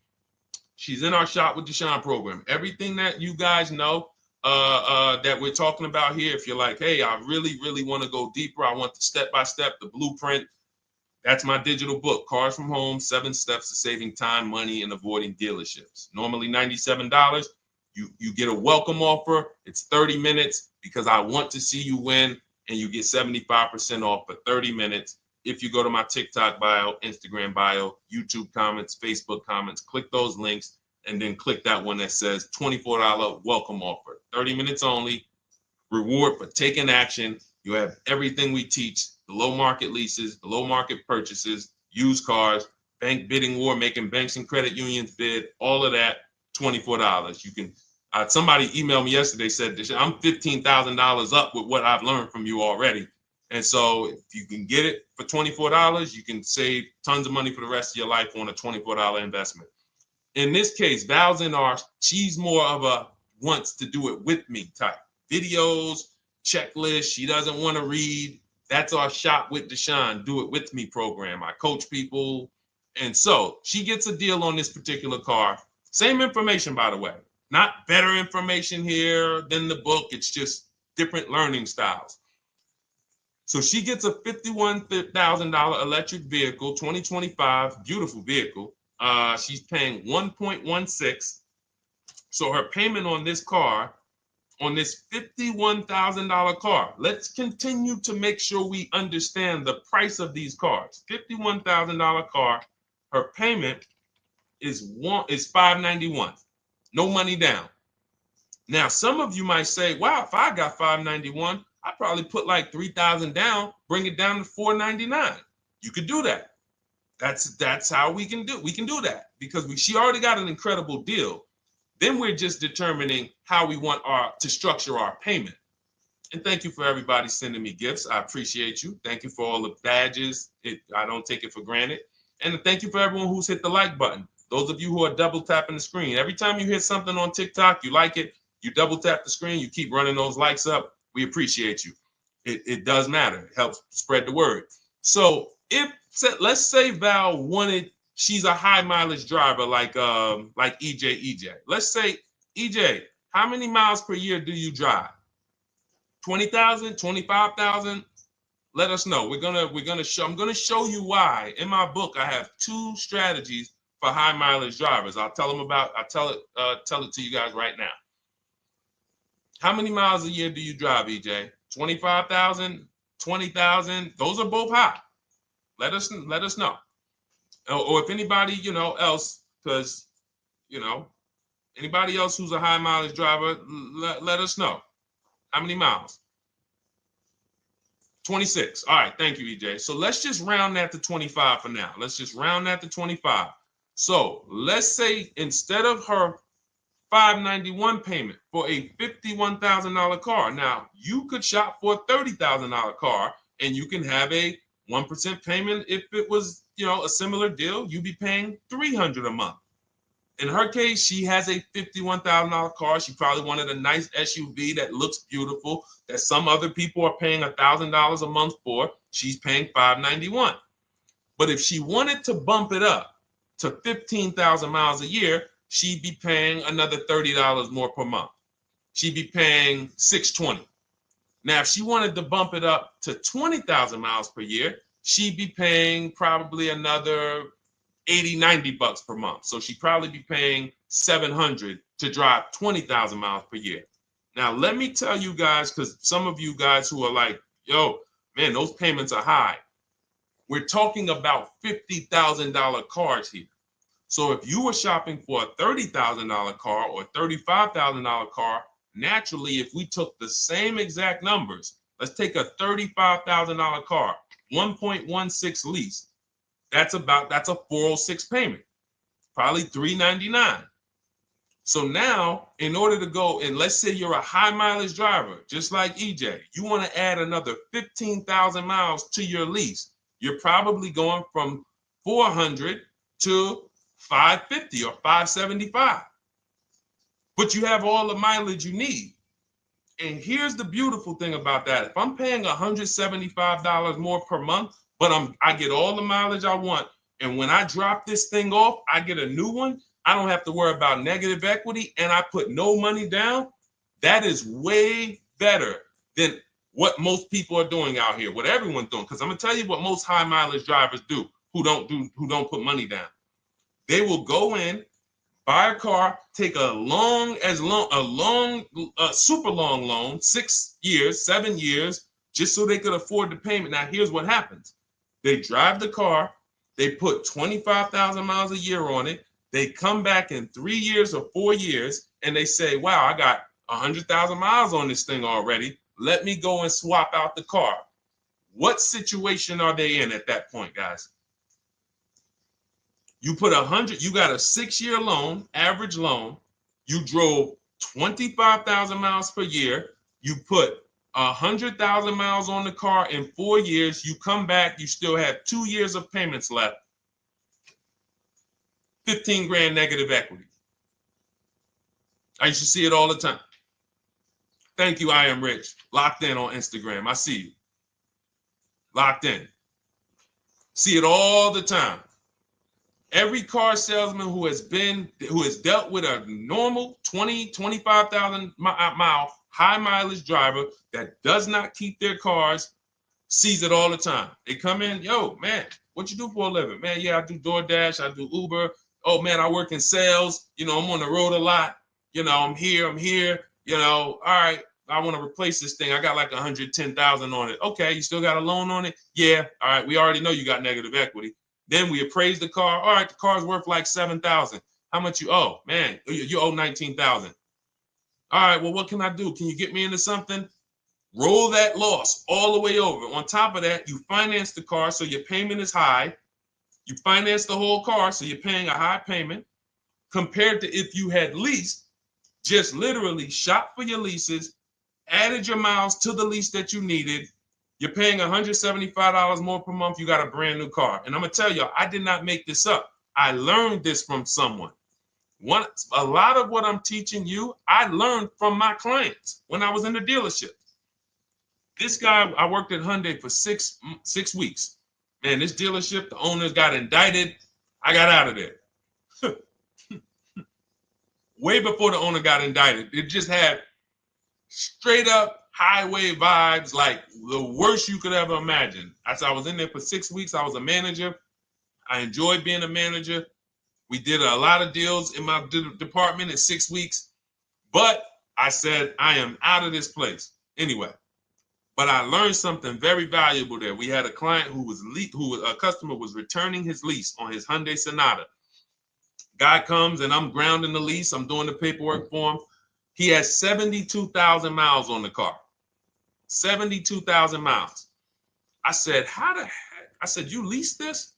She's in our Shop with Deshone program. Everything that you guys know that we're talking about here, if you're like, hey, I really, really want to go deeper, I want the step-by-step, the blueprint, that's my digital book, Cars from Home, 7 Steps to Saving Time, Money, and Avoiding Dealerships. Normally $97. You get a welcome offer. It's 30 minutes because I want to see you win, and you get 75% off for 30 minutes. If you go to my TikTok bio, Instagram bio, YouTube comments, Facebook comments, click those links, and then click that one that says $24 welcome offer. 30 minutes only, reward for taking action. You have everything we teach, the low market leases, the low market purchases, used cars, bank bidding war, making banks and credit unions bid, all of that, $24. You can, somebody emailed me yesterday, said, I'm $15,000 up with what I've learned from you already. And so if you can get it for $24, you can save tons of money for the rest of your life on a $24 investment. In this case, Val's in our, she's more of a wants to do it with me type. Videos, checklist, she doesn't want to read. That's our Shop with Deshone, do it with me program. I coach people. And so she gets a deal on this particular car. Same information, by the way. Not better information here than the book. It's just different learning styles. So she gets a $51,000 electric vehicle, 2025, beautiful vehicle. She's paying 1.16. So her payment on this car, on this $51,000 car, let's continue to make sure we understand the price of these cars. $51,000 car, her payment is $591. No money down. Now, some of you might say, wow, if I got $591, I'd probably put like $3,000 down, bring it down to $499. You could do that. That's how we can do. We can do that because she already got an incredible deal. Then we're just determining how we want to structure our payment. And thank you for everybody sending me gifts. I appreciate you. Thank you for all the badges. I don't take it for granted. And thank you for everyone who's hit the like button. Those of you who are double tapping the screen. Every time you hit something on TikTok, you like it, you double tap the screen, you keep running those likes up. We appreciate you. It does matter. It helps spread the word. So let's say Val wanted, she's a high mileage driver like EJ. Let's say, EJ, how many miles per year do you drive? 20,000, 25,000? Let us know. I'm gonna show you why. In my book, I have 2 strategies for high mileage drivers. I'll tell it to you guys right now. How many miles a year do you drive, EJ? 25,000, 20,000? Those are both high. Let us know. Or if anybody, else, because, anybody else who's a high mileage driver, let us know. How many miles? 26. All right. Thank you, EJ. So let's just round that to 25 for now. Let's just round that to 25. So let's say instead of her $591 payment for a $51,000 car, now you could shop for a $30,000 car and you can have a 1% payment. If it was, a similar deal, you'd be paying $300 a month. In her case, she has a $51,000 car. She probably wanted a nice SUV that looks beautiful, that some other people are paying $1,000 a month for. She's paying $591. But if she wanted to bump it up to 15,000 miles a year, she'd be paying another $30 more per month. She'd be paying $620. Now, if she wanted to bump it up to 20,000 miles per year, she'd be paying probably another $80-90 per month. So she'd probably be paying $700 to drive 20,000 miles per year. Now, let me tell you guys, because some of you guys who are like, yo, man, those payments are high. We're talking about $50,000 cars here. So if you were shopping for a $30,000 car or $35,000 car, naturally, if we took the same exact numbers, let's take a $35,000 car, 1.16 lease. That's a 406 payment, probably $399. So now, in order to go, and let's say you're a high mileage driver, just like EJ, you want to add another 15,000 miles to your lease. You're probably going from 400 to 550 or 575. But you have all the mileage you need. And here's the beautiful thing about that. If I'm paying $175 more per month, but I get all the mileage I want, and when I drop this thing off, I get a new one, I don't have to worry about negative equity, and I put no money down. That is way better than what most people are doing out here, what everyone's doing. Because I'm gonna tell you what most high mileage drivers do who don't put money down. They will go in, buy a car, take a super long loan, 6 years, 7 years, just so they could afford the payment. Now, here's what happens. They drive the car, they put 25,000 miles a year on it. They come back in 3 years or 4 years, and they say, wow, I got 100,000 miles on this thing already. Let me go and swap out the car. What situation are they in at that point, guys? You put 100, you got a 6-year loan, average loan. You drove 25,000 miles per year. You put 100,000 miles on the car in 4 years. You come back, you still have 2 years of payments left. 15 grand negative equity. I used to see it all the time. Thank you, I am rich. Locked in on Instagram. I see you. Locked in. See it all the time. Every car salesman who has dealt with a normal 25,000 mile high mileage driver that does not keep their cars sees it all the time. They come in, yo, man, what you do for a living? Man, yeah, I do DoorDash, I do Uber. Oh man, I work in sales. You know, I'm on the road a lot. You know, I'm here. You know, all right, I want to replace this thing. I got like 110,000 on it. Okay, you still got a loan on it? Yeah. All right, we already know you got negative equity. Then we appraise the car. All right, the car's worth like 7,000. How much you owe? Man, you owe 19,000. All right, well, what can I do? Can you get me into something? Roll that loss all the way over. On top of that, you finance the car, so your payment is high. You finance the whole car, so you're paying a high payment compared to if you had leased, just literally shop for your leases, added your miles to the lease that you needed. You're paying $175 more per month. You got a brand new car. And I'm going to tell you, I did not make this up. I learned this from someone. A lot of what I'm teaching you, I learned from my clients when I was in the dealership. This guy, I worked at Hyundai for six weeks. Man, this dealership, the owners got indicted. I got out of there. Way before the owner got indicted. It just had straight up highway vibes, like the worst you could ever imagine. As I was in there for 6 weeks, I was a manager. I enjoyed being a manager. We did a lot of deals in my department in 6 weeks. But I said, I am out of this place. Anyway. But I learned something very valuable there. We had a client a customer was returning his lease on his Hyundai Sonata. Guy comes and I'm grounding the lease. I'm doing the paperwork for him. He has 72,000 miles on the car. 72,000 miles. I said, how the heck? I said, you lease this?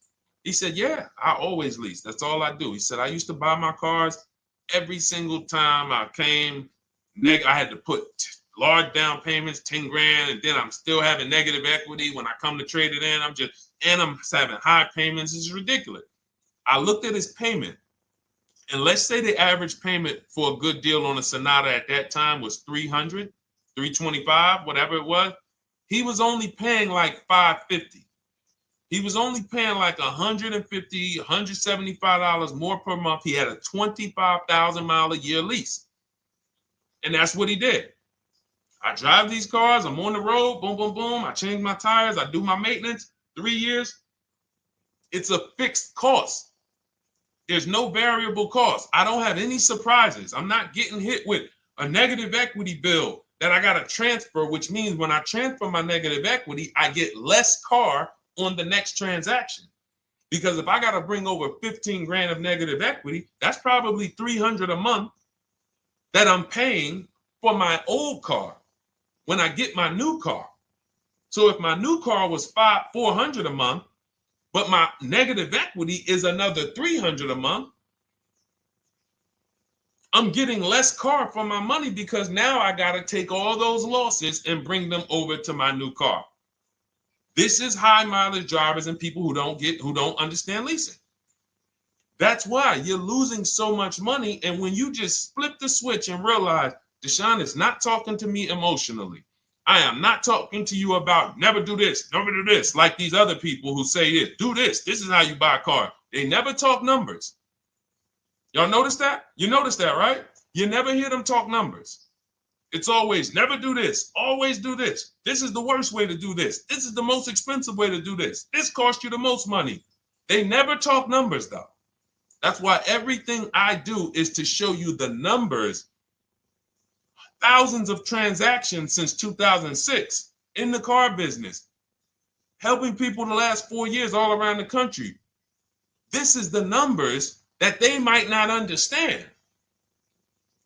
He said, yeah, I always lease. That's all I do. He said, I used to buy my cars every single time I came. I had to put large down payments, 10 grand, and then I'm still having negative equity when I come to trade it in. I'm having high payments. It's ridiculous. I looked at his payment, and let's say the average payment for a good deal on a Sonata at that time was $300, $325, whatever it was. He was only paying like $550. He was only paying like $150, $175 more per month. He had a 25,000 mile a year lease. And that's what he did. I drive these cars. I'm on the road. Boom, boom, boom. I change my tires. I do my maintenance. 3 years. It's a fixed cost. There's no variable cost. I don't have any surprises. I'm not getting hit with a negative equity bill that I got to transfer, which means when I transfer my negative equity, I get less car on the next transaction. Because if I got to bring over 15 grand of negative equity, that's probably 300 a month that I'm paying for my old car when I get my new car. So if my new car was 400 a month, but my negative equity is another 300 a month, I'm getting less car for my money because now I got to take all those losses and bring them over to my new car. This is high mileage drivers and people who don't understand leasing. That's why you're losing so much money. And when you just flip the switch and realize Deshone is not talking to me emotionally, I am not talking to you about never do this, never do this, like these other people who say this, do this. This is how you buy a car. They never talk numbers. Y'all notice that? You notice that, right? You never hear them talk numbers. It's always never do this, always do this. This is the worst way to do this. This is the most expensive way to do this. This costs you the most money. They never talk numbers, though. That's why everything I do is to show you the numbers. Thousands of transactions since 2006 in the car business, helping people the last 4 years all around the country. This is the numbers that they might not understand.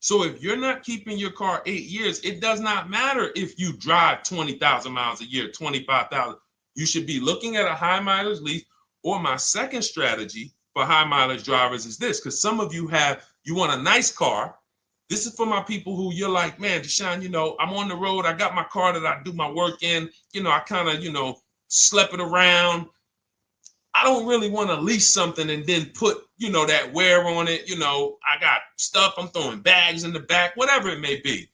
So if you're not keeping your car 8 years, it does not matter if you drive 20,000 miles a year, 25,000. You should be looking at a high mileage lease. Or my second strategy for high mileage drivers is this, because some of you want a nice car. This is for my people who you're like, man, Deshone, I'm on the road. I got my car that I do my work in. I kind of, slep it around. I don't really want to lease something and then put, that wear on it. I got stuff. I'm throwing bags in the back, whatever it may be.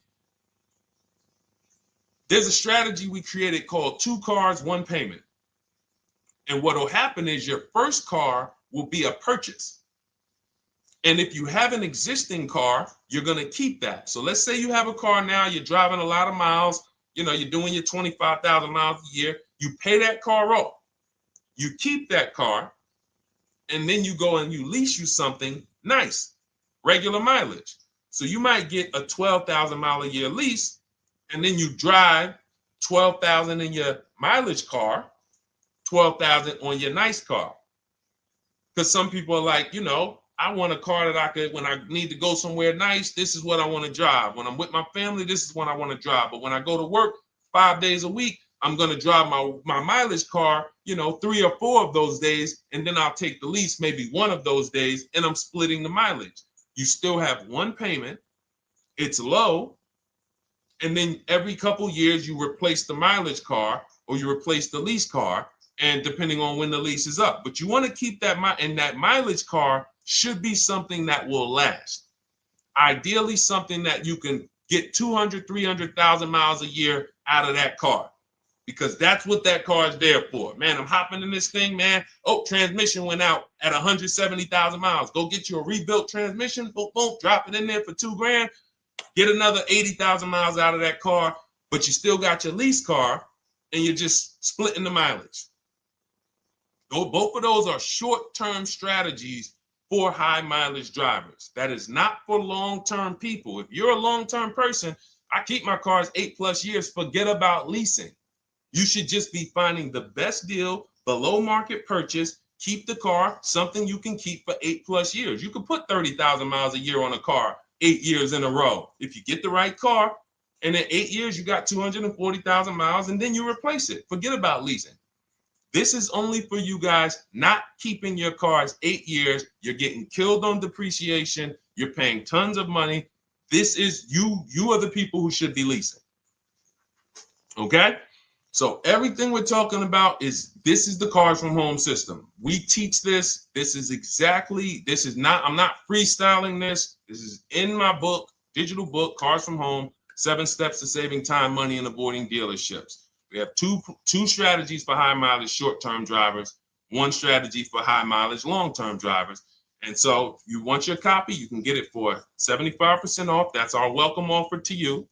There's a strategy we created called 2 cars, 1 payment. And what will happen is your first car will be a purchase. And if you have an existing car, you're going to keep that. So let's say you have a car now, you're driving a lot of miles, you're doing your 25,000 miles a year. You pay that car off. You keep that car, and then you go and you lease you something nice, regular mileage. So you might get a 12,000 mile a year lease, and then you drive 12,000 in your mileage car, 12,000 on your nice car. Because some people are like, I want a car that I could, when I need to go somewhere nice, this is what I want to drive. When I'm with my family, this is what I want to drive. But when I go to work 5 days a week, I'm going to drive my mileage car, 3 or 4 of those days, and then I'll take the lease maybe 1 of those days, and I'm splitting the mileage. You still have 1 payment. It's low. And then every couple years, you replace the mileage car or you replace the lease car, and depending on when the lease is up. But you want to keep that, and that mileage car should be something that will last. Ideally, something that you can get 200, 300,000 miles a year out of that car. Because that's what that car is there for. Man, I'm hopping in this thing, man. Oh, transmission went out at 170,000 miles. Go get you a rebuilt transmission. Boom, boom, drop it in there for $2 grand. Get another 80,000 miles out of that car, but you still got your lease car, and you're just splitting the mileage. Both of those are short-term strategies for high mileage drivers. That is not for long-term people. If you're a long-term person, I keep my cars 8+ years. Forget about leasing. You should just be finding the best deal, below market purchase, keep the car, something you can keep for 8+ years. You can put 30,000 miles a year on a car 8 years in a row. If you get the right car, and in 8 years, you got 240,000 miles, and then you replace it. Forget about leasing. This is only for you guys not keeping your cars 8 years. You're getting killed on depreciation. You're paying tons of money. This is you are the people who should be leasing. Okay? So everything we're talking about this is the Cars from Home system. We teach this. I'm not freestyling this. This is in my book, digital book, Cars from Home, 7 Steps to Saving Time, Money, and Avoiding Dealerships. We have two strategies for high mileage short-term drivers, 1 strategy for high mileage long-term drivers. And so if you want your copy, you can get it for 75% off. That's our welcome offer to you.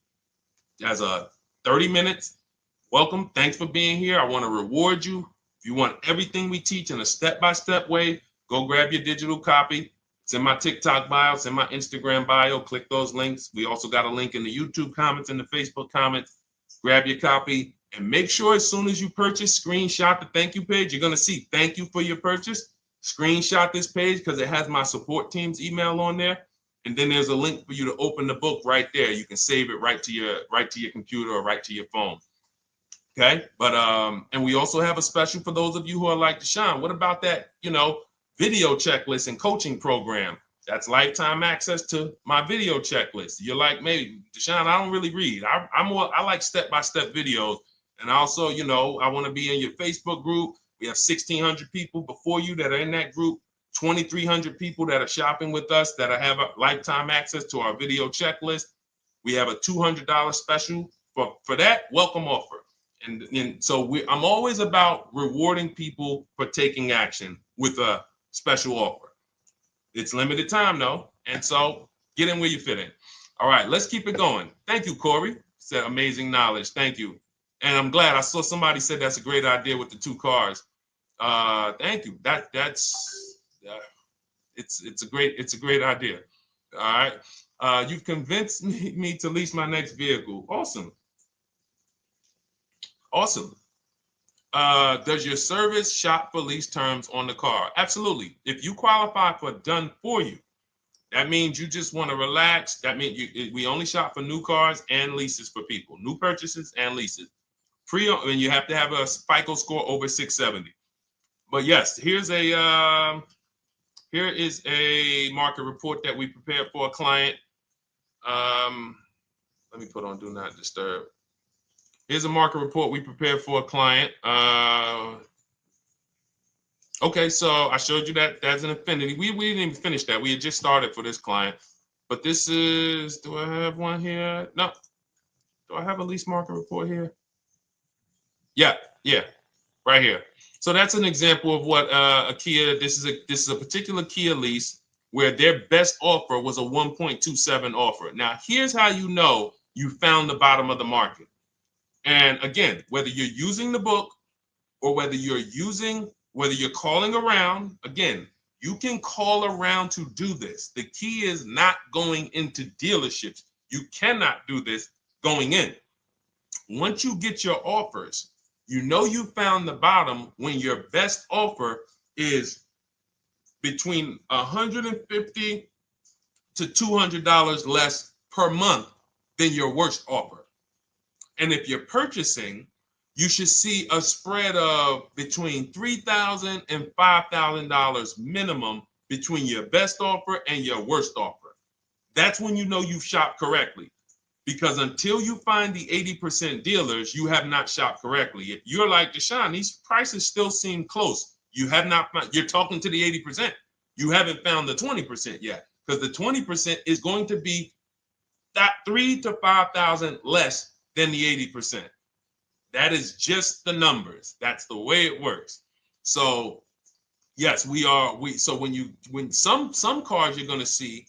As a 30 minutes. Welcome. Thanks for being here. I want to reward you. If you want everything we teach in a step-by-step way, go grab your digital copy. It's in my TikTok bio. It's in my Instagram bio. Click those links. We also got a link in the YouTube comments and the Facebook comments. Grab your copy and make sure as soon as you purchase, screenshot the thank you page. You're going to see thank you for your purchase. screenshot this page because it has my support team's email on there. And then there's a link for you to open the book right there. You can save it right to your computer or right to your phone. Okay, but and we also have a special for those of you who are like Deshone. What about that, video checklist and coaching program? That's lifetime access to my video checklist. You're like, maybe Deshone, I don't really read. I like step-by-step videos. And also, I want to be in your Facebook group. We have 1,600 people before you that are in that group, 2,300 people that are shopping with us that have a lifetime access to our video checklist. We have a $200 special for that welcome offer. And so I'm always about rewarding people for taking action with a special offer. It's limited time though, and so get in where you fit in. All right, let's keep it going. Thank you, Corey. Said amazing knowledge. Thank you. And I'm glad I saw somebody said that's a great idea with the 2 cars. Thank you. It's a great idea. All right. You've convinced me to lease my next vehicle. Awesome. Awesome. Does your service shop for lease terms on the car? Absolutely. If you qualify for done for you, that means you just want to relax. That means we only shop for new cars and leases for people, new purchases and leases. And you have to have a FICO score over 670. But yes, here is a market report that we prepared for a client. Let me put on do not disturb. Here's a market report we prepared for a client. Okay, so I showed you that that's an affinity. We didn't even finish that. We had just started for this client. But this is, do I have one here? No. Do I have a lease market report here? Yeah, right here. So that's an example of what a Kia, this is a particular Kia lease where their best offer was a 1.27 offer. Now, here's how you know you found the bottom of the market. And again, whether you're using the book or whether you're calling around, again, you can call around to do this. The key is not going into dealerships. You cannot do this going in. Once you get your offers, you know you found the bottom when your best offer is between $150 to $200 less per month than your worst offer. And if you're purchasing, you should see a spread of between $3,000 and $5,000 minimum between your best offer and your worst offer. That's when you know you've shopped correctly. Because until you find the 80% dealers, you have not shopped correctly. If you're like Deshone, these prices still seem close. You have not found, you're talking to the 80%. You haven't found the 20% yet. Because the 20% is going to be that $3,000 to $5,000 less than the 80%. That is just the numbers. That's the way it works. So yes, so when some cars you're going to see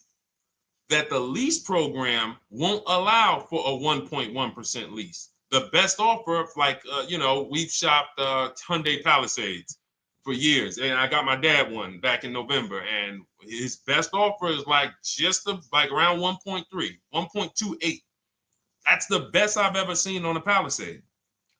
that the lease program won't allow for a 1.1% lease. The best offer, like we've shopped Hyundai Palisades for years, and I got my dad one back in November, and his best offer is like around 1.3, 1.28. That's the best I've ever seen on a Palisade.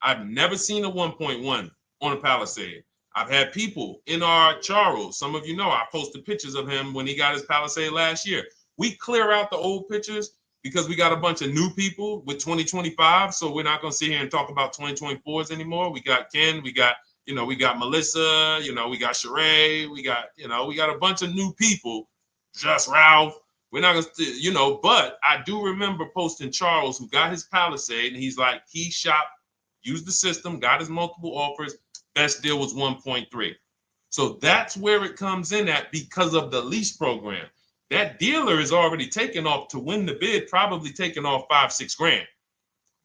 I've never seen a 1.1 on a Palisade. I've had people in our Charles, some of you know, I posted pictures of him when he got his Palisade last year. We clear out the old pictures because we got a bunch of new people with 2025. So we're not going to sit here and talk about 2024s anymore. We got Ken, we got Melissa, we got Sheree, we got a bunch of new people, just Ralph. We're not going to, but I do remember posting Charles who got his Palisade and he's like, he shopped, used the system, got his multiple offers. Best deal was 1.3. So that's where it comes in at because of the lease program. That dealer is already taken off to win the bid, probably taking off $5-6 grand.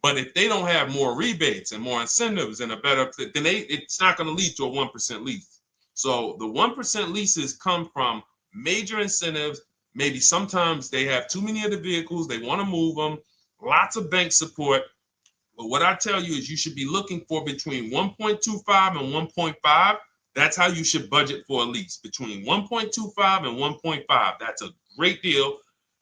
But if they don't have more rebates and more incentives and a better, then it's not going to lead to a 1% lease. So the 1% leases come from major incentives. Maybe sometimes they have too many of the vehicles. They want to move them. Lots of bank support. But what I tell you is you should be looking for between 1.25 and 1.5. That's how you should budget for a lease, between 1.25 and 1.5. That's a great deal.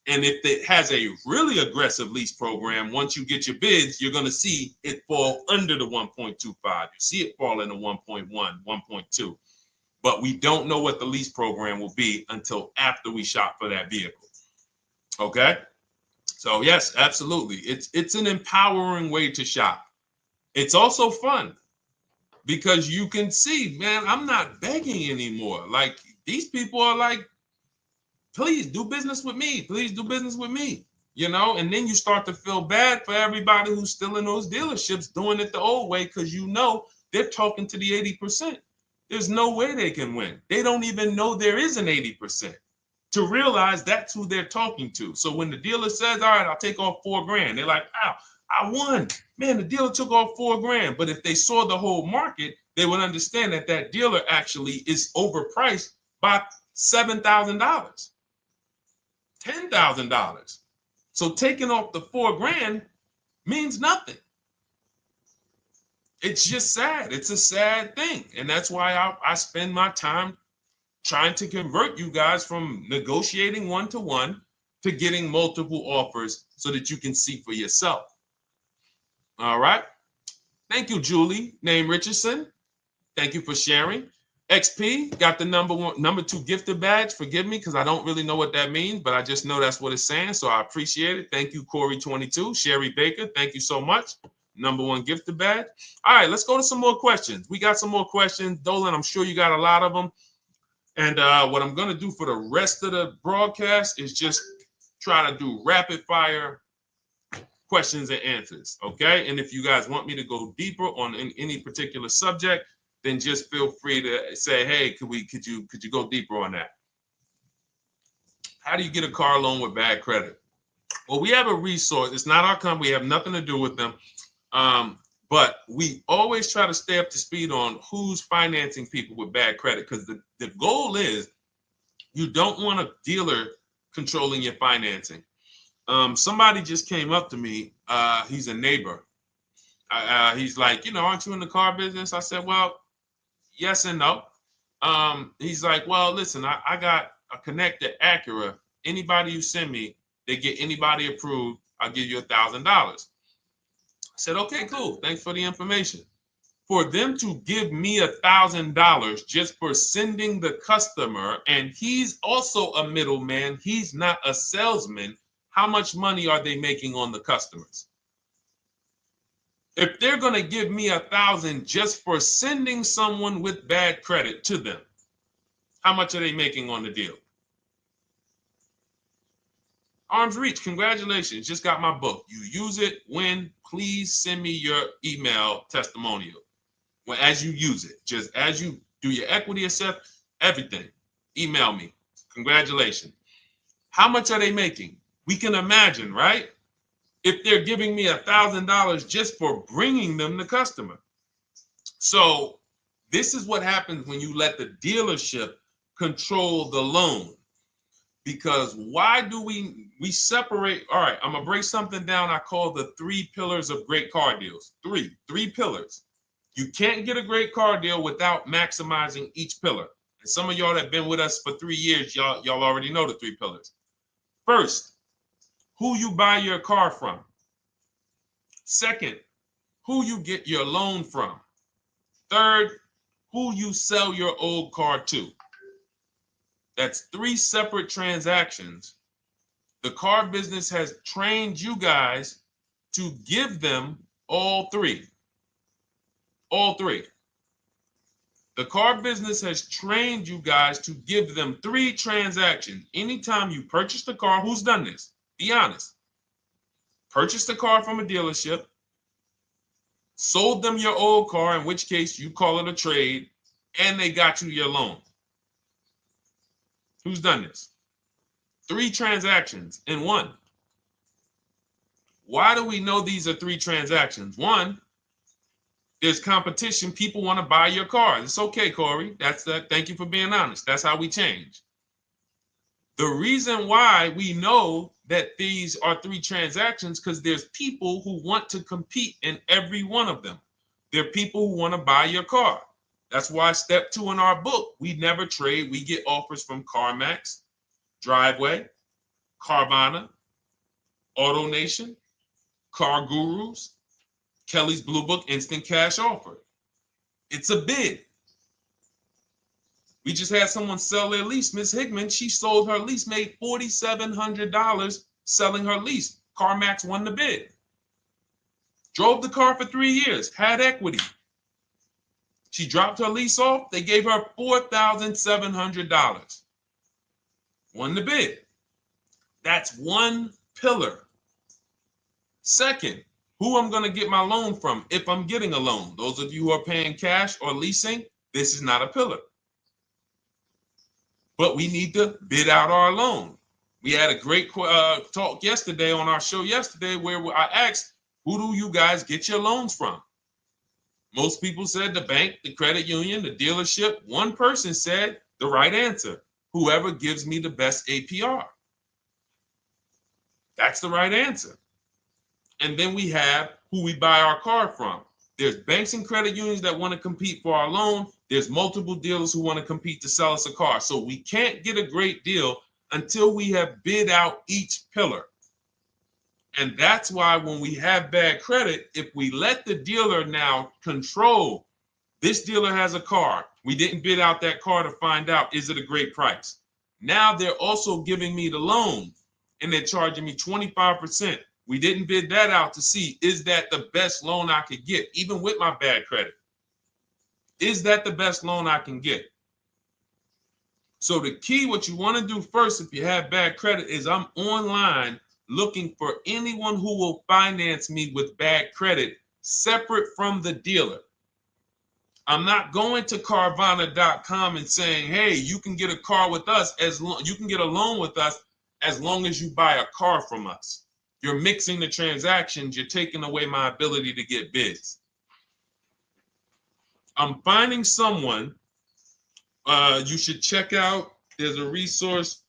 And if it has a really aggressive lease program, once you get your bids, you're going to see it fall under the 1.25. You see it fall into 1.1, 1.2. but we don't know what the lease program will be until after we shop for that vehicle. Okay? So yes, absolutely. It's an empowering way to shop. It's also fun because you can see, man, I'm not begging anymore. Like these people are like, please do business with me. Please do business with me. And then you start to feel bad for everybody who's still in those dealerships doing it the old way because they're talking to the 80%. There's no way they can win. They don't even know there is an 80% to realize that's who they're talking to. So when the dealer says, all right, I'll take off $4,000, they're like, wow, I won. Man, the dealer took off $4,000. But if they saw the whole market, they would understand that that dealer actually is overpriced by $7,000, $10,000. So taking off the $4,000 means nothing. It's just sad. It's a sad thing. And that's why I spend my time trying to convert you guys from negotiating one-to-one to getting multiple offers so that you can see for yourself. All right. Thank you, Julie, name Richardson. Thank you for sharing. XP got the number 2 gifted badge. Forgive me because I don't really know what that means, but I just know that's what it's saying. So I appreciate it. Thank you, Corey22. Sherry Baker, thank you so much. Number 1 gifted badge. All right, let's go to some more questions. We got some more questions. Dolan, I'm sure you got a lot of them. And what I'm going to do for the rest of the broadcast is just try to do rapid fire questions and answers. Okay. And if you guys want me to go deeper on any particular subject, then just feel free to say, hey, could you go deeper on that? How do you get a car loan with bad credit? Well, we have a resource. It's not our company. We have nothing to do with them. But we always try to stay up to speed on who's financing people with bad credit, because the goal is you don't want a dealer controlling your financing. Somebody just came up to me. He's a neighbor. He's like, aren't you in the car business? I said, well, yes and no. He's like, well, listen, I got a connected Acura. Anybody you send me, they get anybody approved, I'll give you $1,000. I said, okay, cool. Thanks for the information. For them to give me $1,000 just for sending the customer, and he's also a middleman, he's not a salesman, how much money are they making on the customers? If they're going to give me $1,000 just for sending someone with bad credit to them, how much are they making on the deal? Arms Reach, congratulations. Just got my book. You use it when, please send me your email testimonial. Well, as you use it, just as you do your equity assess, everything, email me. Congratulations. How much are they making? We can imagine, right? If they're giving me $1,000 just for bringing them the customer. So this is what happens when you let the dealership control the loan. Because why do we separate? All right, I'm gonna break something down I call the 3 pillars of great car deals. Three pillars. You can't get a great car deal without maximizing each pillar. And some of y'all that have been with us for 3 years, y'all already know the 3 pillars. First, who you buy your car from. Second, who you get your loan from. Third, who you sell your old car to. That's 3 separate transactions. The car business has trained you guys to give them all 3. All 3. The car business has trained you guys to give them 3 transactions. Anytime you purchase the car, who's done this? Be honest. Purchased the car from a dealership, sold them your old car, in which case you call it a trade, and they got you your loan. Who's done this? 3 transactions in one. Why do we know these are 3 transactions? One, there's competition. People want to buy your car. It's okay, Corey. That's that. Thank you for being honest. That's how we change. The reason why we know that these are 3 transactions because there's people who want to compete in every one of them. There are people who want to buy your car. That's why step 2 in our book, we never trade. We get offers from CarMax, Driveway, Carvana, AutoNation, Car Gurus, Kelly's Blue Book Instant Cash Offer. It's a bid. We just had someone sell their lease. Miss Hickman, she sold her lease, made $4,700 selling her lease. CarMax won the bid. Drove the car for 3 years, had equity. She dropped her lease off. They gave her $4,700. Won the bid. That's one pillar. Second, who I'm going to get my loan from if I'm getting a loan. Those of you who are paying cash or leasing, this is not a pillar. But we need to bid out our loan. We had a great talk yesterday on our show yesterday where I asked, who do you guys get your loans from? Most people said the bank, the credit union, the dealership. One person said the right answer, whoever gives me the best APR. That's the right answer. And then we have who we buy our car from. There's banks and credit unions that want to compete for our loan. There's multiple dealers who want to compete to sell us a car. So we can't get a great deal until we have bid out each pillar. And that's why when we have bad credit, if we let the dealer now control, this dealer has a car. We didn't bid out that car to find out, is it a great price? Now they're also giving me the loan and they're charging me 25%. We didn't bid that out to see, is that the best loan I could get, even with my bad credit? Is that the best loan I can get? So the key, what you want to do first, if you have bad credit, is I'm online looking for anyone who will finance me with bad credit separate from the dealer. I'm not going to Carvana.com and saying, hey, you can get a car with us you can get a loan with us as long as you buy a car from us. You're mixing the transactions. You're taking away my ability to get bids. I'm finding someone you should check out. There's a resource.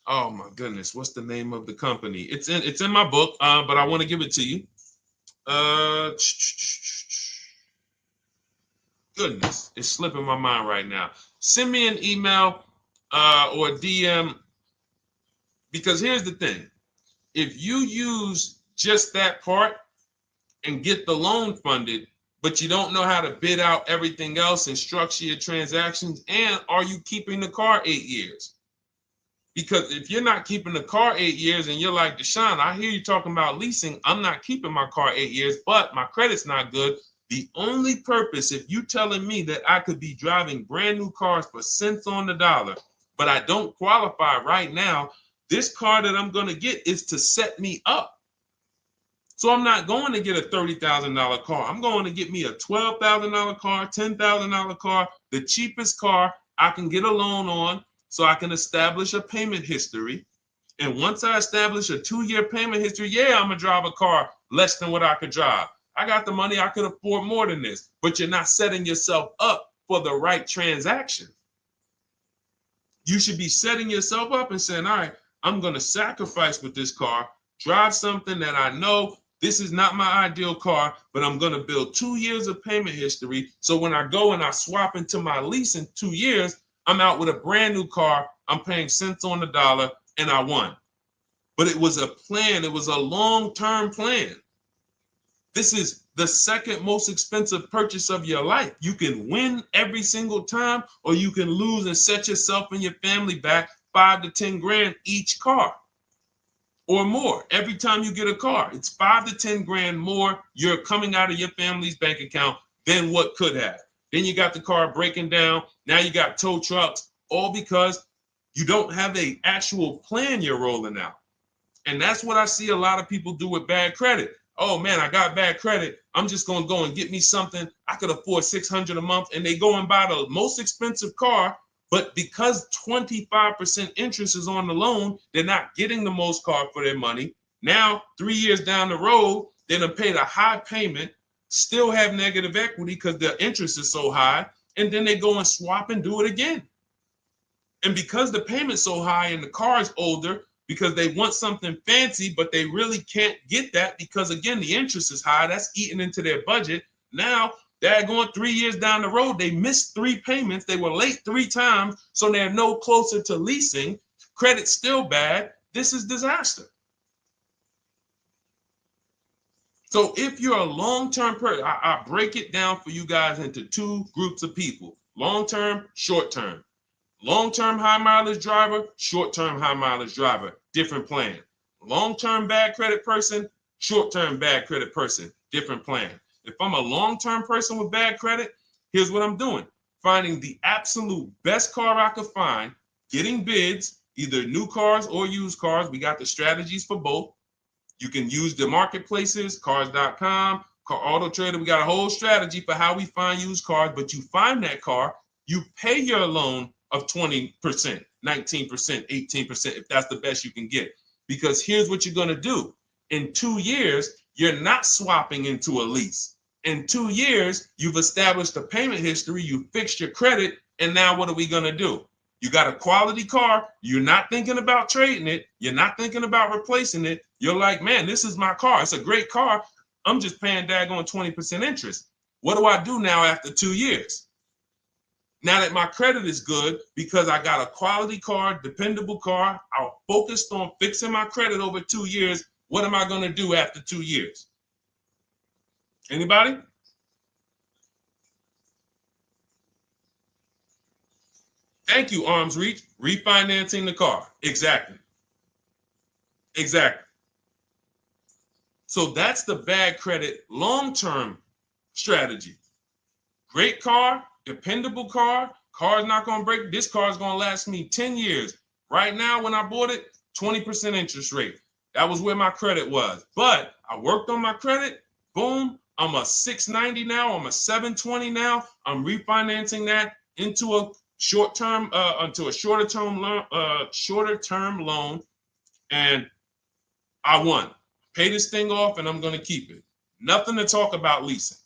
Oh my goodness, what's the name of the company? It's in my book, but I want to give it to you. Goodness, it's slipping my mind right now. Send me an email or a DM, because here's the thing. If you use just that part and get the loan funded, but you don't know how to bid out everything else and structure your transactions, and are you keeping the car 8 years? Because if you're not keeping the car 8 years and you're like, Deshone, I hear you talking about leasing. I'm not keeping my car 8 years, but my credit's not good. The only purpose, if you telling me that I could be driving brand new cars for cents on the dollar, but I don't qualify right now, this car that I'm going to get is to set me up. So I'm not going to get a $30,000 car. I'm going to get me a $12,000 car, $10,000 car, the cheapest car I can get a loan on, so I can establish a payment history. And once I establish a 2-year payment history, yeah, I'm going to drive a car less than what I could drive. I got the money. I could afford more than this. But you're not setting yourself up for the right transaction. You should be setting yourself up and saying, all right, I'm going to sacrifice with this car, drive something that I know this is not my ideal car, but I'm going to build 2 years of payment history. So when I go and I swap into my lease in 2 years, I'm out with a brand new car. I'm paying cents on the dollar, and I won. But it was a plan. It was a long-term plan. This is the second most expensive purchase of your life. You can win every single time, or you can lose and set yourself and your family back 5 to 10 grand each car or more. Every time you get a car, it's 5 to 10 grand more you're coming out of your family's bank account than what could have. Then you got the car breaking down. Now you got tow trucks, all because you don't have an actual plan you're rolling out. And that's what I see a lot of people do with bad credit. Oh man, I got bad credit. I'm just going to go and get me something. I could afford $600 a month. And they go and buy the most expensive car. But because 25% interest is on the loan, they're not getting the most car for their money. Now, 3 years down the road, they're going to pay the high payment, still have negative equity because the interest is so high, and then they go and swap and do it again. And because the payment's so high and the car is older, because they want something fancy, but they really can't get that because, again, the interest is high. That's eating into their budget. Now they're going 3 years down the road. They missed 3 payments. They were late 3 times, so they're no closer to leasing. Credit's still bad. This is disaster. So if you're a long-term person, I break it down for you guys into two groups of people: long-term, short-term. Long-term high mileage driver, short-term high mileage driver, different plan. Long-term bad credit person, short-term bad credit person, different plan. If I'm a long-term person with bad credit, here's what I'm doing: finding the absolute best car I could find, getting bids, either new cars or used cars. We got the strategies for both. You can use the marketplaces, cars.com, Car Auto Trader. We got a whole strategy for how we find used cars, but you find that car, you pay your loan of 20%, 19%, 18%, if that's the best you can get. Because here's what you're going to do. In 2 years, you're not swapping into a lease. In 2 years, you've established a payment history, you fixed your credit, and now what are we going to do? You got a quality car. You're not thinking about trading it. You're not thinking about replacing it. You're like, man, this is my car. It's a great car. I'm just paying daggone 20% interest. What do I do now after 2 years? Now that my credit is good because I got a quality car, dependable car, I'm focused on fixing my credit over 2 years. What am I going to do after 2 years? Anybody? Thank you, Arms Reach. Refinancing the car. Exactly. Exactly. So that's the bad credit long-term strategy. Great car, dependable car, car's not going to break. This car is going to last me 10 years. Right now, when I bought it, 20% interest rate. That was where my credit was. But I worked on my credit. Boom. I'm a 690 now. I'm a 720 now. I'm refinancing that into a short-term, into a shorter-term loan, and I won. Pay this thing off, and I'm going to keep it. Nothing to talk about leasing.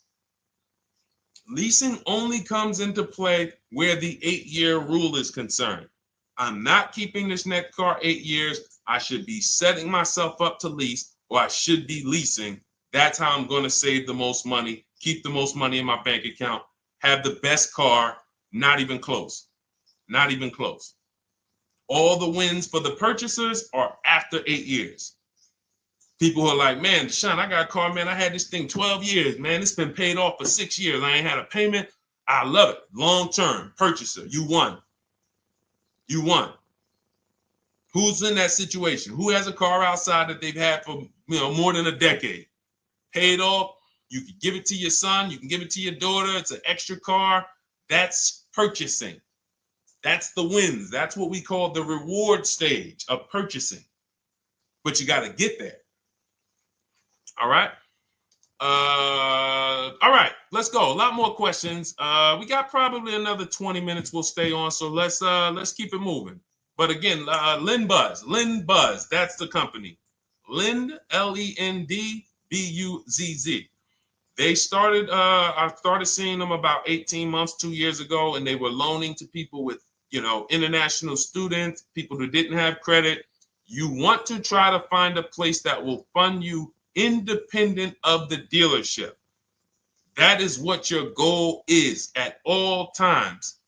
Leasing only comes into play where the 8-year rule is concerned. I'm not keeping this next car 8 years. I should be setting myself up to lease, or I should be leasing. That's how I'm going to save the most money, keep the most money in my bank account, have the best car. Not even close. Not even close. All the wins for the purchasers are after 8 years. People who are like, man, Deshone, I got a car, man. I had this thing 12 years, man. It's been paid off for 6 years. I ain't had a payment. I love it. Long-term purchaser. You won. You won. Who's in that situation? Who has a car outside that they've had for more than a decade? Paid off. You can give it to your son. You can give it to your daughter. It's an extra car. That's purchasing. That's the wins. That's what we call the reward stage of purchasing. But you got to get there. All right. All right, let's go. A lot more questions. We got probably another 20 minutes we'll stay on, so let's keep it moving. But again, Lend Buzz, that's the company. Lend, Lendbuzz. They started, I started seeing them about 18 months, 2 years ago, and they were loaning to people with, international students, people who didn't have credit. You want to try to find a place that will fund you independent of the dealership. That is what your goal is at all times.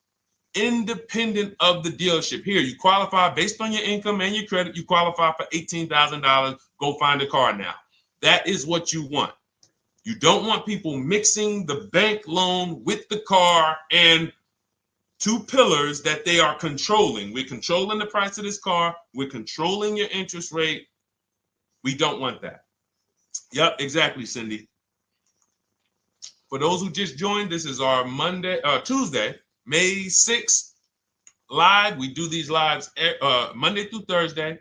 Independent of the dealership. Here, you qualify based on your income and your credit. You qualify for $18,000. Go find a car now. That is what you want. You don't want people mixing the bank loan with the car and two pillars that they are controlling. We're controlling the price of this car. We're controlling your interest rate. We don't want that. Yep, exactly, Cindy. For those who just joined, this is our Tuesday, May 6th live. We do these lives Monday through Thursday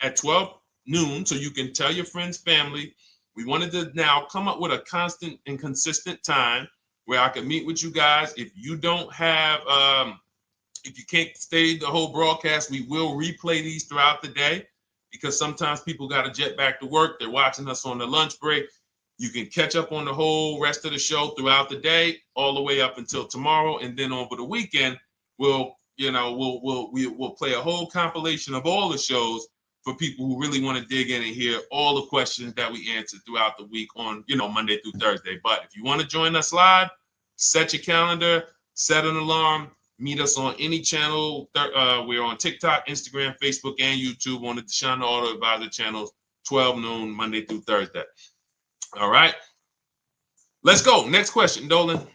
at 12 noon, so you can tell your friends, family. We wanted to now come up with a constant and consistent time where I can meet with you guys. If you don't have, if you can't stay the whole broadcast, we will replay these throughout the day because sometimes people got to jet back to work. They're watching us on the lunch break. You can catch up on the whole rest of the show throughout the day, all the way up until tomorrow, and then over the weekend, we'll play a whole compilation of all the shows for people who really want to dig in and hear all the questions that we answered throughout the week on, Monday through Thursday. But if you want to join us live, set your calendar, set an alarm, meet us on any channel. We're on TikTok, Instagram, Facebook, and YouTube on the Deshone the Auto Advisor channels, 12 noon, Monday through Thursday. All right. Let's go. Next question, Dolan.